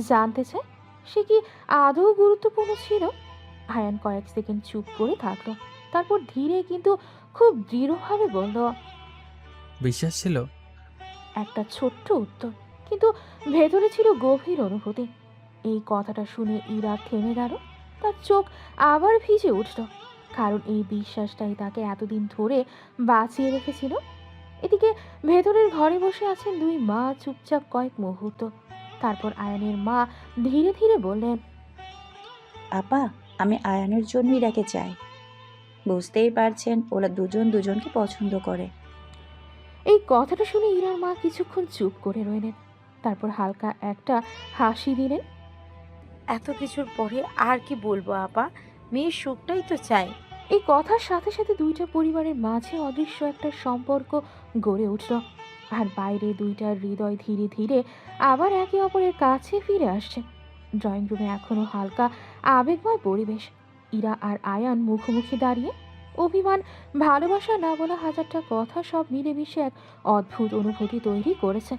জানতে চায় সে কি আদৌ গুরুত্বপূর্ণ ছিল। আয়ান কয়েক সেকেন্ড চুপ করে থাকলো, তারপর ধীরে কিন্তু খুব দৃঢ়ভাবে বলল, বিশ্বাস ছিল। একটা ছোট্ট উত্তর, কিন্তু ভেতরে ছিল গভীর অনুভূতি। এই কথাটা শুনে ইরা থেমে গেল। তার চোখ আবার ভিজে উঠল, কারণ এই বিশ্বাসটাই তাকে এতদিন ধরে বাঁচিয়ে রেখেছিল। এদিকে ভেতরের ঘরে বসে আছেন দুই মা, চুপচাপ কয়েক মুহূর্ত। তারপর আয়ানের মা ধীরে ধীরে বললেন, আপা, আমি আয়ানের জন্য ইরাকে চাই। বুঝতেই পারছেন ওরা দুজন দুজনকে পছন্দ করে। এই কথাটা শুনে ইরার মা কিছুক্ষণ চুপ করে রইলেন। তারপর হালকা একটা হাসি দিলেন। এত কিছুর পরে আর কি বলবো আপা, মেয়ের সুখটাই তো চাই। এই কথার সাথে সাথে দুইটা পরিবারের মাঝে অদৃশ্য একটা সম্পর্ক গড়ে উঠল। আর বাইরে দুইটার হৃদয় ধীরে ধীরে আবার একে অপরের কাছে ফিরে আসছে। ড্রয়িং রুমে এখনো হালকা আবেগময় পরিবেশ। ইরা আর আয়ান মুখোমুখি দাঁড়িয়ে। অভিমান, ভালোবাসা, না বলা হাজারটা কথা সব মিলেমিশে এক অদ্ভুত অনুভূতি তৈরি করেছে।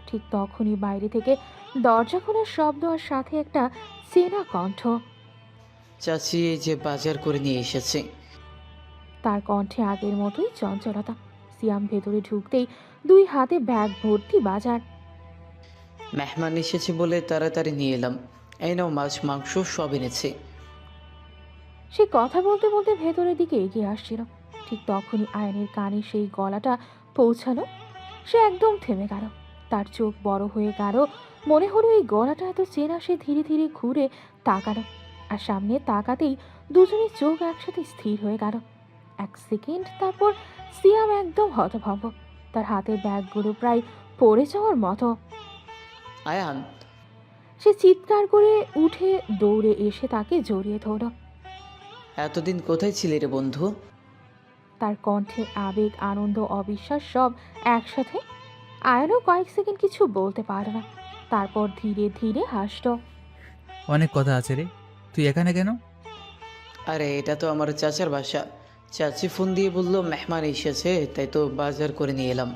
ঠিক তখনই বাইরে থেকে দরজা খোলার শব্দ, আর সাথে একটা চেনা কণ্ঠ। চাচি এই যে বাজার করে নিয়ে এসেছে। তার কণ্ঠে আগের মতোই চঞ্চলতা। সিয়াম ভেতরে ঢুকতেই দুই হাতে ব্যাগ ভর্তি বাজার। মেহমান এসেছে বলে তাড়াতাড়ি নিয়ে এলাম। এই নাও, মাছ মাংস সব এনেছে। সে কথা বলতে বলতে ভেতরের দিকে এগিয়ে আসছিল। ঠিক তখনই আয়নের কানে সেই গলাটা পৌঁছালো। সে একদম থেমে গেল। তার চোখ বড় হয়ে গেল। মনে হলো এই গলাটা এত চেনা। সে ধীরে ধীরে ঘুরে তাকালো, আর সামনে তাকাতেই দুজনের চোখ একসাথে স্থির হয়ে গেল। 1 সেকেন্ড, তারপর সিয়াম একদম হতভম্ব। তার হাতের ব্যাগগুলো প্রায় পড়ে যাওয়ার মতো। আয়ান, সে চিৎকার করে উঠে দৌড়ে এসে তাকে জড়িয়ে ধরল। এতদিন কোথায় ছিলে রে বন্ধু? তার কণ্ঠে আবেগ, আনন্দ, অবিশ্বাস সব একসাথে। আয়ানও কয়েক সেকেন্ড কিছু বলতে পারল না, তারপর ধীরে ধীরে হাসল। অনেক কথা আছে রে, তুই এখানে কেন? আরে এটা তো আমার চাচার বাসা। চাচি ফোন দিয়ে বললো মেহমান এসেছে, তাই তো বাজার করে নিয়ে এলাম।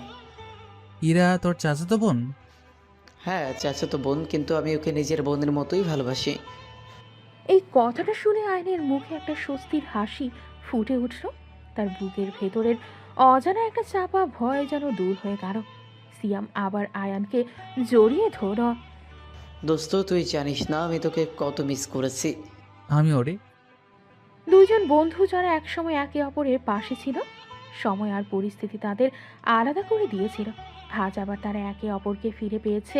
ইরা তোর চাচাতো বোন? হ্যাঁ, চাচা তো বোন, কিন্তু আমি ওকে নিজের বোনের মতোই ভালোবাসি। এই কথাটা শুনে আয়নের মুখে একটা স্বস্তির হাসি ফুটে উঠল। তার বুকের ভেতরের অজানা একটা চাপা ভয় যেন দূর হয়ে গেল। সিয়াম আবার আয়ানকে জড়িয়ে ধরল। দোস্ত, তুই জানিস না আমি তোকে কত মিস করেছি। আমি ওরে। দুইজন বন্ধু যারা একসময় একে অপরের পাশে ছিল, সময় আর পরিস্থিতি তাদের আলাদা করে দিয়েছিল। আজ আবার তারা একে অপরকে ফিরে পেয়েছে।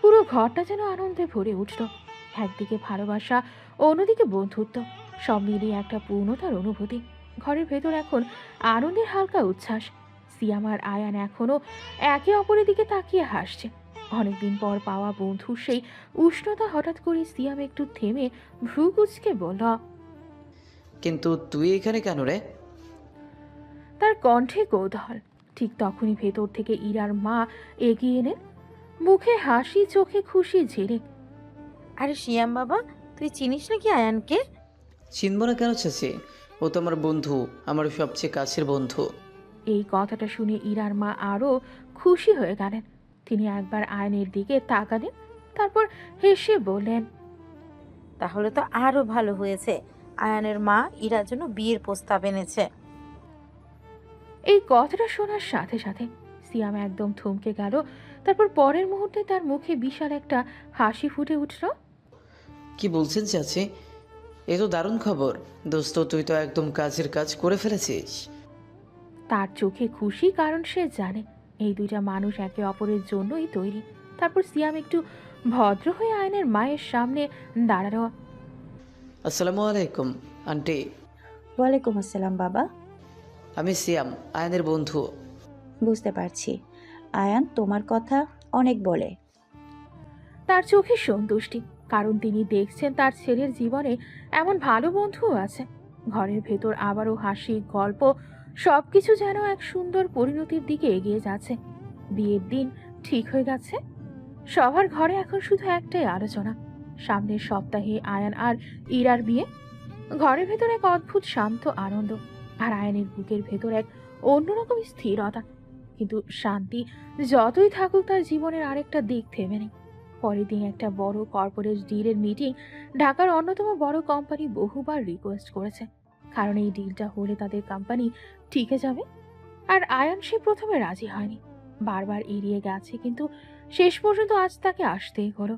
পুরো ঘরটা যেন আনন্দে ভরে উঠল। একদিকে ভালোবাসা, অন্যদিকে বন্ধুত্ব, সব মিলিয়ে একটা পূর্ণতার অনুভূতি। ঘরের ভেতর এখন আনন্দের হালকা উচ্ছ্বাস। সিয়াম আর আয়ান এখনো একে অপরের দিকে তাকিয়ে হাসছে। অনেকদিন পর পাওয়া বন্ধুর সেই উষ্ণতা হঠাৎ করে সিয়াম একটু থেমে ভ্রু কুঁচকে বলল, কিন্তু তুই এখানে কেন রে? তার কণ্ঠে কৌতূহল। ঠিক তখনই ভেতর থেকে ইরার মা এগিয়ে এলেন, মুখে হাসি, চোখে খুশি ঝেড়ে। আরে শিয়াম বাবা, তুই চিনিস নাকি আয়ানকে? চিনব না কেন চাচি? ও তো আমার বন্ধু, আমার সবচেয়ে কাছের বন্ধু। এই কথাটা শুনে ইরার মা আরো খুশি হয়ে গেলেন। তিনি একবার আয়নের দিকে তাকালেন, তারপর হেসে বললেন, তাহলে তো আরো ভালো হয়েছে, আয়ানের মা ইরার জন্য বিয়ের প্রস্তাব এনেছে। এই কথাটা শোনার সাথে সাথে সিয়াম একদম থমকে গেল। তারপর পরের মুহূর্তে তার মুখে বিশাল একটা হাসি ফুটে উঠল। কি বলছেন চাচি? এ তো দারুণ খবর। দোস্ত, তুই তো একদম কাজের কাজ করে ফেলেছিস। তার চোখে খুশি, কারণ সে জানে এই দুইটা মানুষ একে অপরের জন্যই তৈরি। তারপর সিয়াম একটু ভদ্র হয়ে আয়নের মায়ের সামনে দাঁড়ালো। আসসালামু আলাইকুম আন্টি। ওয়ালাইকুম আসসালাম বাবা। আমি সিয়াম, আয়ানের বন্ধু। বুঝতে পারছি, আয়ান তোমার কথা অনেক বলে। তার চোখে সন্তুষ্টি, কারণ তিনি দেখছেন তার ছেলের জীবনে এমন ভালো বন্ধুও আছে। ঘরের ভেতর আবারও হাসি, গল্প, সবকিছু যেন এক সুন্দর পরিণতির দিকে এগিয়ে যাচ্ছে। বিয়ের দিন ঠিক হয়ে গেছে। সবার ঘরে এখন শুধু একটাই আলোচনা, সামনের সপ্তাহে আয়ান আর ইরার বিয়ে। ঘরের ভেতর এক অদ্ভুত শান্ত আনন্দ, আর আয়ানের বুকের ভেতর এক অন্যরকম স্থিরতা। কিন্তু শান্তি যতই থাকুক, তার জীবনের আরেকটা দিক থেমে নেই। পরের দিন একটা বড় কর্পোরেট ডিলের মিটিং। ঢাকার অন্যতম বড় কোম্পানি বহুবার রিকোয়েস্ট করেছে, কারণ এই ডিলটা হলে তাদের কোম্পানি টিকে যাবে। আর আয়ান সে প্রথমে রাজি হয়নি, বারবার এড়িয়ে গেছে, কিন্তু শেষ পর্যন্ত আজ তাকে আসতেই হলো।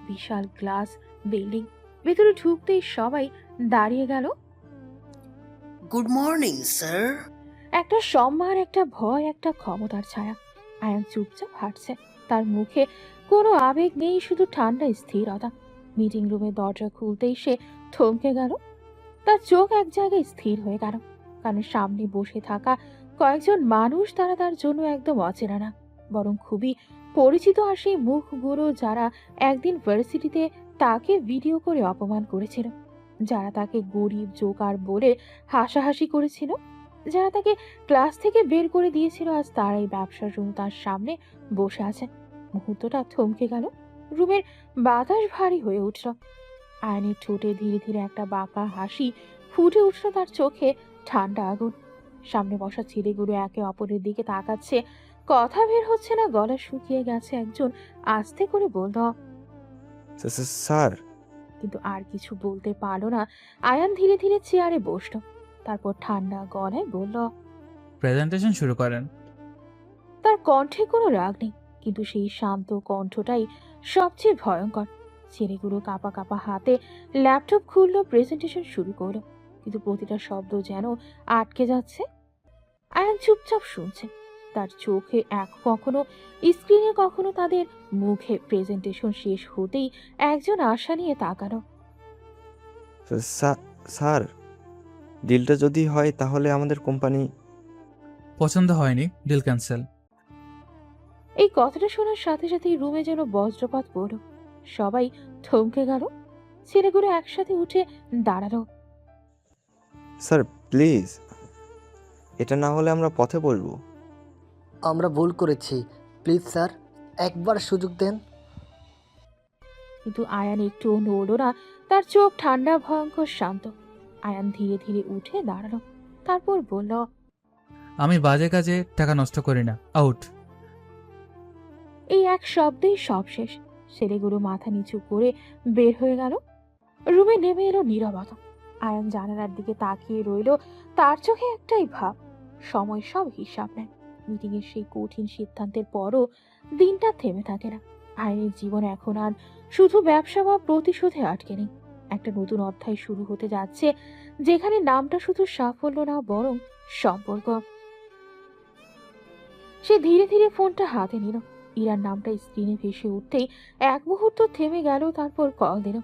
বিশাল গ্লাস বিল্ডিং, ভেতরে ঢুকতেই সবাই দাঁড়িয়ে গেল। Good morning sir. একটা সম্মান, একটা ভয়, একটা ক্ষমতার ছায়া। আয়ান চুপচাপ হাঁটছে, তার মুখে কোনো আবেগ নেই, শুধু ঠান্ডা স্থিরতা। মিটিং রুমে দরজা খুলতেই সে থমকে গেল। তার চোখ এক জায়গায় স্থির হয়ে গেল, কারণ সামনে বসে থাকা কয়েকজন মানুষ, তারা তার জন্য একদম অচেনা না, বরং খুবই পরিচিত। আর সেই মুখগুলো যারা একদিন ভার্সিটিতে তাকে ভিডিও করে অপমান করেছিল, যারা তাকে গরিব জোকার বলে হাসাহাসি করেছিল, যারা তাকে ক্লাস থেকে বের করে দিয়েছিল, আজ তারাই ব্যবসার জন্য তার সামনে বসে আছে। মুহূর্তটা থমকে গেল, রুমের বাতাস ভারী হয়ে উঠল। আয়নের ঠোঁটে ধীরে ধীরে একটা বাঁকা হাসি ফুটে উঠল, তার চোখে ঠান্ডা আগুন। সামনে বসা ছেলেগুলো একে অপরের দিকে তাকাচ্ছে, কথা বের হচ্ছে না, গলা শুকিয়ে গেছে। একজন আস্তে করে বলল, স্যার। কিন্তু আর কিছু বলতে পারল না। আয়ান ধীরে ধীরে চেয়ারে বসল, তারপর ঠান্ডা গলায় বলল, প্রেজেন্টেশন শুরু করেন। তার কণ্ঠে কোনো রাগ নেই, কিন্তু সেই শান্ত কণ্ঠটাই সবচেয়ে ভয়ঙ্কর। ছেলেগুলো কাঁপা কাঁপা হাতে ল্যাপটপ খুললো, প্রেজেন্টেশন শুরু করলো, কিন্তু প্রতিটা শব্দ যেন আটকে যাচ্ছে। আয়ান চুপচাপ শুনছে, তার চোখে কখনো স্ক্রিনে, কখনো তাদের মুখে। প্রেজেন্টেশন শেষ হতেই একজন আশা নিয়ে তাকালো। স্যার, ডিলটা যদি হয় তাহলে আমাদের কোম্পানি। পছন্দ হয়নি, ডিল ক্যান্সেল। এই কথাটা শোনার সাথে সাথেই রুমে যেন বজ্রপাত পড়ল, সবাই থমকে গেল। ছেলেগুলো একসাথে উঠে দাঁড়ালো। স্যার প্লিজ, এটা না হলে আমরা পথে বলবো। আমরা ভুল করেছি, প্লিজ স্যার একবার সুযোগ দেন। কিন্তু আয়ান একটুও নড়ল না, তার চোখ ঠান্ডা, ভয়ঙ্কর শান্ত। আয়ান ধীরে ধীরে উঠে দাঁড়ালো, তারপর বলল, আমি বাজে কাজে টাকা নষ্ট করি না, আউট। এই এক শব্দেই সব শেষ। ছেলেগুলো মাথা নিচু করে বের হয়ে গেল। রুমে নেমে এলো নীরবতা। আয়ান জানালার দিকে তাকিয়ে রইল, তার চোখে একটাই ভাব, সময় সব হিসাব নেয়। মিটিং এর সেই কঠিন সিদ্ধান্তের পরও দিনটা থেমে থাকে না। আয়নের জীবন এখন আর শুধু ব্যবসা বা প্রতিশোধে আটকে নেই, একটা নতুন অধ্যায় শুরু হতে যাচ্ছে, যেখানে নামটা শুধু সাফল্য না, বরং সম্পর্ক। সে ধীরে ধীরে ফোনটা হাতে নিল। ইরার নামটা স্ক্রিনে ভেসে উঠতেই এক মুহূর্ত থেমে গেল, তারপর কল দিল।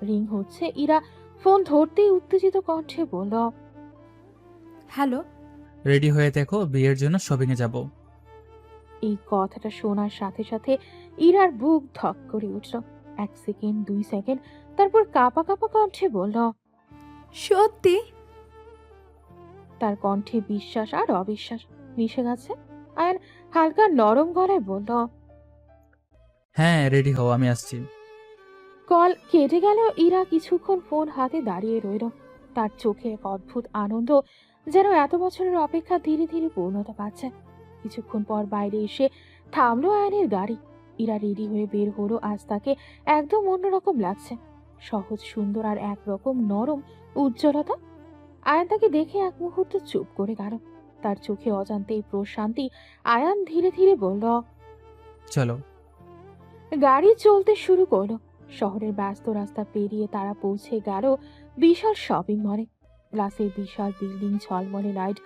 রিং হচ্ছে। ইরা ফোন ধরতেই উত্তেজিত কণ্ঠে বলল, হ্যালো। রেডি হয়ে দেখো, বিয়ের জন্য শপিংয়ে যাব। এই কথাটা শোনার সাথে সাথে ইরার বুক ধক করে উঠল। 1 সেকেন্ড 2 সেকেন্ড, তারপর কাঁপা কাঁপা কণ্ঠে বলল। সত্যি? তার কণ্ঠে বিশ্বাস আর অবিশ্বাস মিশে গেছে। আয়ান হালকা নরম গলায় বলল। হ্যাঁ, রেডি হও, আমি আসছি। কল কেটে গেল। ইরা কিছুক্ষণ ফোন হাতে দাঁড়িয়ে রইল। তার চোখে এক অদ্ভুত আনন্দ, যেন এত বছরের অপেক্ষা ধীরে ধীরে পূর্ণতা পাচ্ছে। কিছুক্ষণ পর বাইরে এসে থামলো আয়নের গাড়ি। ইরা রেডি হয়ে বের হলো। আজ তাকে একদম অন্যরকম লাগছে, সহজ, সুন্দর আর একরকম নরম উজ্জ্বলতা। আয়ান তাকে দেখে এক মুহূর্ত চুপ করে গেল। তার চোখে অজান্তেই প্রশান্তি। আয়ান ধীরে ধীরে বলল। চলো। গাড়ি চলতে শুরু করলো। শহরের ব্যস্ত রাস্তা পেরিয়ে তারা পৌঁছে গেল বিশাল শপিং মলে। গ্লাসের বিশাল বিল্ডিং, ঝলমলে লাইট,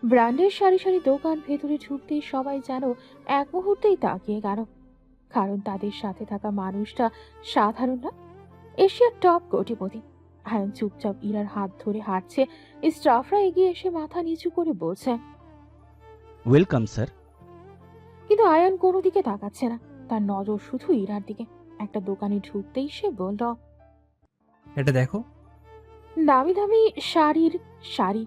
ব্র্যান্ডের সারি সারি দোকান। ভেতরে ঢুকতেই সবাই যেন এক মুহূর্তেই তাকিয়ে গেল, কারণ তাদের সাথে থাকা মানুষটা সাধারণ না, এশিয়ার টপ কোটিপতি। আয়ান চুপচাপ ইরার হাত ধরে হাঁটছে। স্টাফরা এগিয়ে এসে মাথা নিচু করে বলছে। Welcome sir. কিন্তু আয়ান কোনো দিকে তাকাচ্ছে না, তার নজর শুধু ইরার দিকে। একটা দোকানে ঢুকতেই সে বলল। এটা দেখো। দামি দামি শাড়ির শাড়ি।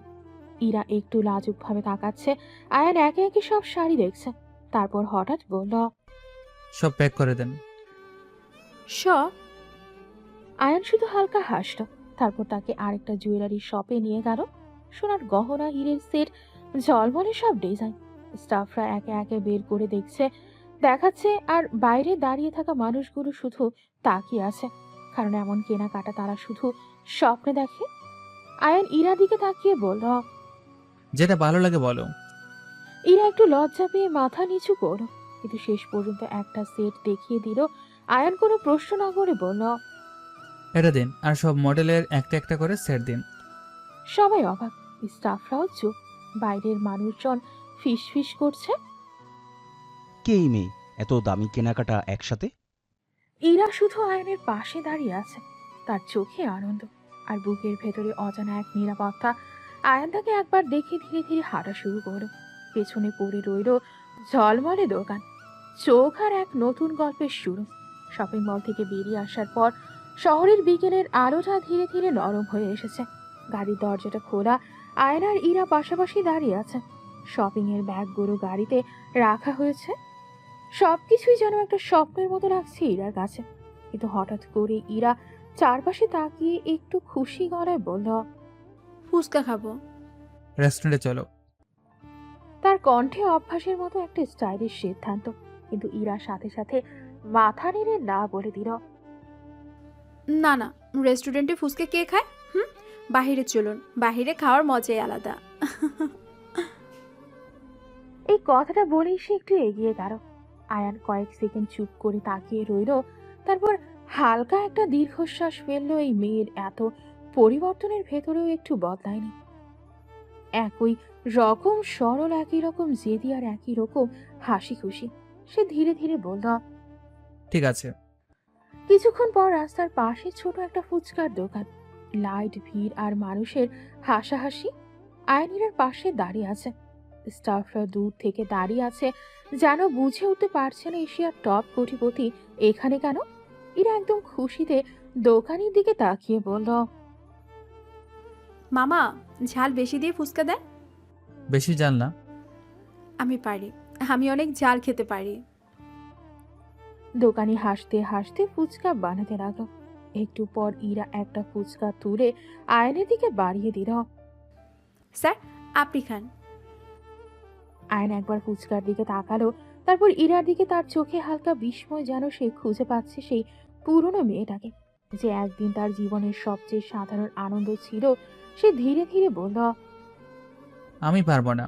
ইরা একটু লাজুক ভাবে তাকাচ্ছে। আয়ান একে একে সব শাড়ি দেখছে, তারপর হঠাৎ বলল। সব প্যাক করে দেন। সব? আয়ান শুধু হালকা হাসল। তারপর তাকে আরেকটা জুয়েলারি শপে নিয়ে গেল। সোনার গহনা, হীরের সেট, ঝলমলে সব ডিজাইন। স্টাফরা একে একে বের করে দেখাচ্ছে, আর বাইরে দাঁড়িয়ে থাকা মানুষগুলো শুধু তাকিয়ে আছে, কারণ এমন কেনাকাটা তারা শুধু স্বপ্নে দেখে। আয়ান ইরার দিকে তাকিয়ে বলল। যেটা ভালো লাগে বলো। ইরা একটু লজ্জা পেয়ে মাথা নিচু করল, কিন্তু শেষ পর্যন্ত একটা সেট দেখিয়ে দিল। আয়ান কোনো প্রশ্ন না করে বলল। এটা দিন, আর সব মডেলের একটা একটা করে সেট দিন। সবাই অবাক, স্টাফরাও চুপ। বাইরের মানুষজন ফিস ফিস করছে। কে এই মেয়ে, এত দামি কেনাকাটা একসাথে? ইরা শুধু আয়নের পাশে দাঁড়িয়ে আছে, তার চোখে আনন্দ আর বুকের ভেতরে অজানা এক নিরাপত্তা। আয়ান তাকে একবার দেখে ধীরে ধীরে হাঁটা শুরু করলো। পেছনে পড়ে রইল ঝলমলে দোকান, চোখ আর এক নতুন গল্পের শুরু। শপিং মল থেকে বেরিয়ে আসার পর শহরের বিকেলের আলোটা ধীরে ধীরে নরম হয়ে এসেছে। গাড়ির দরজাটা খোলা। আয়ন আর ইরা পাশাপাশি দাঁড়িয়ে আছে। শপিং এর ব্যাগগুলো গাড়িতে রাখা হয়েছে। সবকিছুই যেন একটা স্বপ্নের মতো লাগছে ইরার কাছে। কিন্তু হঠাৎ করে ইরা চারপাশে তাকিয়ে একটু খুশি গলায় বলল। ফুচকা খাবো। রেস্টুরেন্টে চলো। তার কণ্ঠে অভ্যাসের মতো একটা স্টাইলিশ সিদ্ধান্ত, কিন্তু ইরা সাথে সাথে মাথা নেড়ে না বলে দিল। না না, রেস্টুরেন্টে ফুচকা কে খায়? বাহিরে চলুন, বাহিরে খাওয়ার মজাই আলাদা। এই কথাটা বলেই সে একটু এগিয়ে গেল। আয়ান কয়েক সেকেন্ড চুপ করে তাকিয়ে রইল, তারপর হালকা একটা দীর্ঘশ্বাস ফেলল। এই মেয়ের এত পরিবর্তনের ভেতরেও একটু বদলায়নি। একই রকম সরল, একই রকম জেদি আর একই রকম হাসি খুশি। সে ধীরে ধীরে বলল। ঠিক আছে। কিছুক্ষণ পর রাস্তার পাশে ছোট একটা ফুচকার দোকান, লাইট, ভিড় আর মানুষের হাসাহাসি। আয়নিরার পাশে দাঁড়িয়ে আছে। স্টাফরা দূর থেকে দাঁড়িয়ে আছে, যেন বুঝে উঠতে পারছে না এশিয়ার টপ কোটিপতি এখানে কেন। এরা একদম খুশিতে দোকানের দিকে তাকিয়ে বলল। মামা, ঝাল বেশি দিয়ে ফুচকা দেন। বেশি জাল না। আমি পারি, আমি অনেক ঝাল খেতে পারি। দোকানি হাসতে হাসতে ফুচকা বানাতে লাগলো। একটু পর ইরা একটা ফুচকা তুলে আয়নের দিকে বাড়িয়ে দিল। স্যার, আপনি খান। আয়ন একবার ফুচকার দিকে তাকালো, তারপর ইরার দিকে। তার চোখে হালকা বিস্ময়, যেন সে খুঁজে পাচ্ছে সেই পুরনো মেয়েটাকে, যে একদিন তার জীবনের সবচেয়ে সাধারণ আনন্দ ছিল। সে ধীরে ধীরে বলল। আমি পারবো না।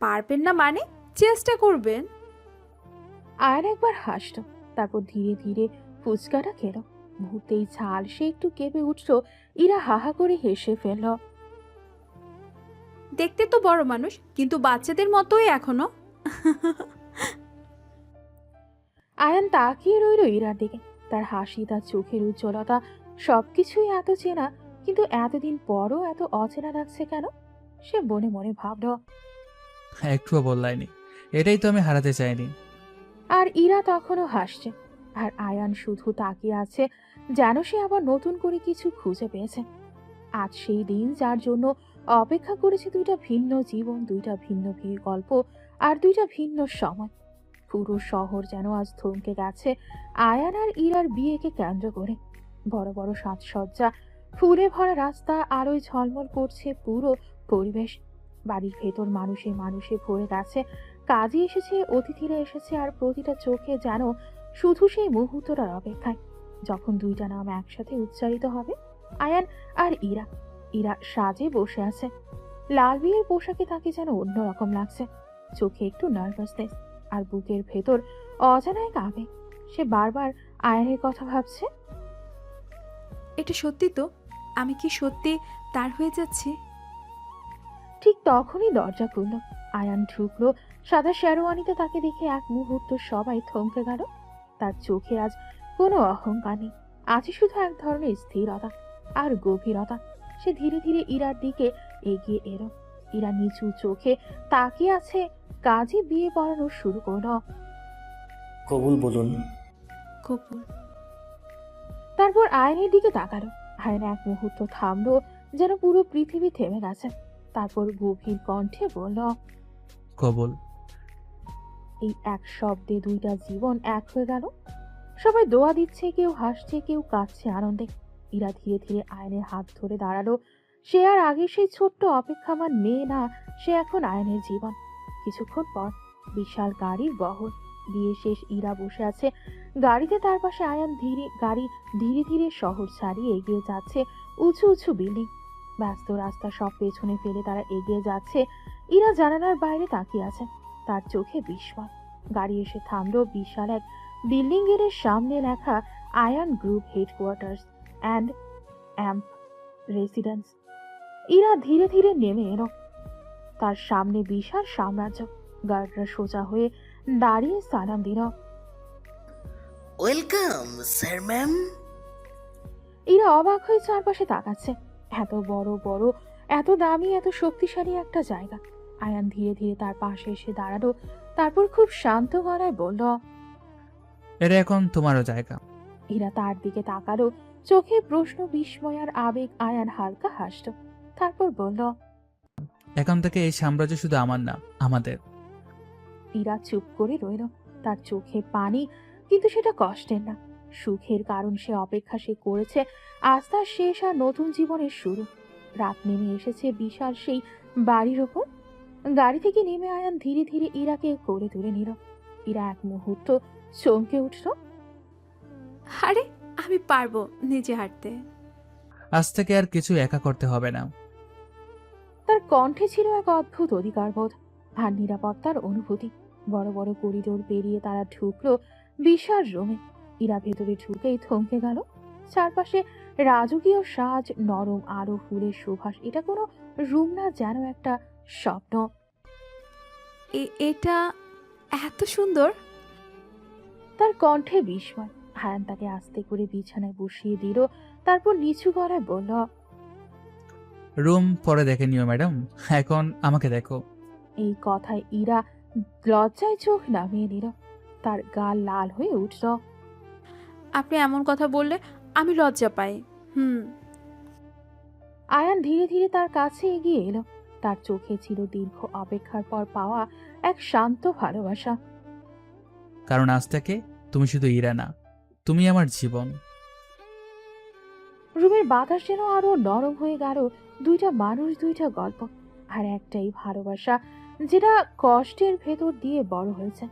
পারবেন না মানে? চেষ্টা করবেন। আয়ন একবার হাসল, তারপর ধীরে ধীরে ফুচকাটা খেল। মুহূর্তেই ঝাল সে একটু কেঁপে উঠল। ইরা হাহা করে হেসে ফেলল। দেখতে তো বড় মানুষ, কিন্তু বাচ্চাদের মতোই এখনো। আয়ান তাকিয়ে রইল ইরার দিকে। তার হাসি, তার চোখের উজ্জ্বলতা, সবকিছুই এত চেনা, কিন্তু এতদিন পরও এত অচেনা লাগছে কেন? সে মনে মনে ভাবল। একটুও বললাইনি, এটাই তো আমি হারাতে চাইনি। আর ইরা তখনও হাসছে, আর আয়ান শুধু তাকিয়ে আছে, যেন সে আবার নতুন করে কিছু খুঁজে পেয়েছে। আজ সেই দিন যার জন্য অপেক্ষা করেছে দুইটা ভিন্ন জীবন, দুইটা ভিন্ন গল্প, আর দুইটা ভিন্ন সময়। পুরো শহর যেন আজ থমকে গেছে আয়ান আর ইরার বিয়েকে কেন্দ্র করে। বড় বড় সাজসজ্জা, ফুলে ভরা রাস্তা, আলোয় ঝলমল করছে পুরো পরিবেশ। বাড়ির ভেতর মানুষে মানুষে ভরে গেছে। কাজে এসেছে, অতিথিরা এসেছে, আর প্রতিটা চোখে যেন শুধু সেই মুহূর্তটার অপেক্ষায় যখন দুইটা নাম একসাথে উচ্চারিত হবে, আয়ান আর ইরা। ইরা সাজে বসে আছে, লাল বিয়ের পোশাকে তাকে যেন অন্যরকম লাগছে। চোখে একটু নার্ভাসনেস, আর বুকের ভেতর অজানা এক আবেগ। সে বারবার আয়ানের কথা ভাবছে। এটা সত্যি তো? আমি কি সত্যি তার হয়ে যাচ্ছি? ঠিক তখনই দরজা খুলল। আয়ান ঢুকলো। সাদা শেরওয়ানিতে তাকে দেখে এক মুহূর্ত সবাই থমকে গেল। তার চোখে আজ কোনো অহংকার নেই, আছে শুধু এক ধরনের স্থিরতা আর গভীরতা। সে ধীরে ধীরে ইরার দিকে এগিয়ে এলো। ইরা নিচু চোখে তাকিয়ে আছে। কাজে বিয়ে পড়ানো শুরু করলো। কবুল বলুন। কবুল। তারপর আয়নের দিকে তাকালো। আয়ন এক মুহূর্ত থামলো, যেন পুরো পৃথিবী থেমে গেছে। তারপর গভীর কণ্ঠে বলল, কবুল। এই এক শব্দে দুইটা জীবন এক হয়ে গেল। সবাই দোয়া দিচ্ছে, কেউ হাসছে, কেউ কাঁদছে আনন্দে। ইরা ধীরে ধীরে আয়নের হাত ধরে দাঁড়ালো। সে আর আগে সেই ছোট্ট অপেক্ষামান মেয়ে না, সে এখন আয়নের জীবন। কিছুক্ষণ পর বিশাল গাড়ির বহর। বিয়ে শেষ, ইরা বসে আছে গাড়িতে, তার পাশে আয়ান। গাড়ি ধীরে ধীরে শহর ছাড়িয়ে এগিয়ে যাচ্ছে। উঁচু উঁচু বিল্ডিং, ব্যস্ত রাস্তা সব পেছনে ফেলে তারা এগিয়ে যাচ্ছে। ইরা জানালার বাইরে তাকিয়ে আছে, তার চোখে বিস্ময়। গাড়ি এসে থামলো বিশাল এক বিল্ডিং এর সামনে, লেখা Ayan group headquarters and amp residence. Ira ধীরে ধীরে নেমে এলো। তার সামনে বিশাল সাম্রাজ্য। গার্ডরা সোজা হয়ে দাঁড়িয়ে সালাম দিল। Welcome sir ma'am. ইরা অবাক হয়ে চারপাশে তাকাচ্ছে। এত বড় বড়, এত দামি, এত শক্তিশালী একটা জায়গা। আয়ান ধীরে ধীরে তার পাশে এসে দাঁড়ালো। তারপর খুব শান্ত গলায় বলল, এটা এখন তোমারও জায়গা। ইরা তার দিকে তাকালো, চোখে প্রশ্ন, বিস্ময় আর আবেগ। আয়ান হালকা হাসল, তারপর বলল, এখন থেকে এই সাম্রাজ্য শুধু আমার না, আমাদের। ইরা চুপ করে রইল, তার চোখে পানি, কিন্তু সেটা কষ্টের না, সুখের। কারণ সে অপেক্ষা সে করেছে আজ তার শেষ, আর নতুন জীবনের শুরু। রাত নেমে এসেছে বিশাল সেই বাড়ির ওপর। গাড়ি থেকে নেমে আয়ান ধীরে ধীরে ইরাকে কোলে তুলে নিল। ইরা এক মুহূর্ত চমকে উঠল। আরে আমি পারবো নিজে হাঁটতে। আজ থেকে আর কিছু একা করতে হবে না। তার কণ্ঠে ছিল এক অদ্ভুত অধিকারবোধ আর নিরাপত্তার অনুভূতি। বড় বড় করিডোর পেরিয়ে তারা ঢুকলো বিশাল রুমে। ইরা ভেতরে ঢুকেই থমকে গেল। চারপাশে রাজকীয় সাজ, নরম আলো, ফুলের সুবাস। এটা কোনো রুম না, যেন একটা স্বপ্ন। এটা এত সুন্দর। তার কণ্ঠে বিস্ময়। হায়ান তাকে আস্তে করে বিছানায় বসিয়ে দিল, তারপর নিচু গলায় বলল, রুম পরে দেখে নিও ম্যাডাম, এখন আমাকে দেখো। এই কথায় ইরা লজ্জায় চোখ নামিয়ে নিল। তার গাল লাল হয়ে উঠল। আপনি এমন কথা বললে আমি লজ্জা পাই। আয়ান ধীরে ধীরে তার কাছে এগিয়ে এলো। তার চোখে ছিল দীর্ঘ অপেক্ষার পর পাওয়া এক শান্ত ভালোবাসা। কারণ আজ থেকে তুমি শুধু ইরা না, তুমি আমার জীবন। রুমের বাতাস যেন আরো নরম হয়ে গেল। দুইটা মানুষ, দুইটা গল্প, আর একটাই ভালোবাসা, যেটা কষ্টের ভেতর দিয়ে বড় হয়েছে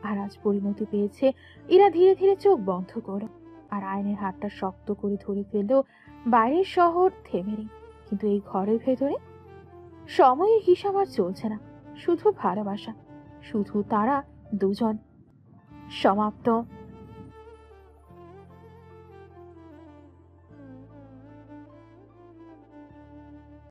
আর আজ পরিণতি পেয়েছে। ইরা ধীরে ধীরে চোখ বন্ধ করো, আর আয়নের হাতটা শক্ত করে ধরে ফেললো। বাইরের শহর থেমে নেই, কিন্তু এই ঘরের ভেতরে সময়ের হিসাব আর চলছে না, শুধু ভালোবাসা, শুধু তারা দুজন। সমাপ্ত।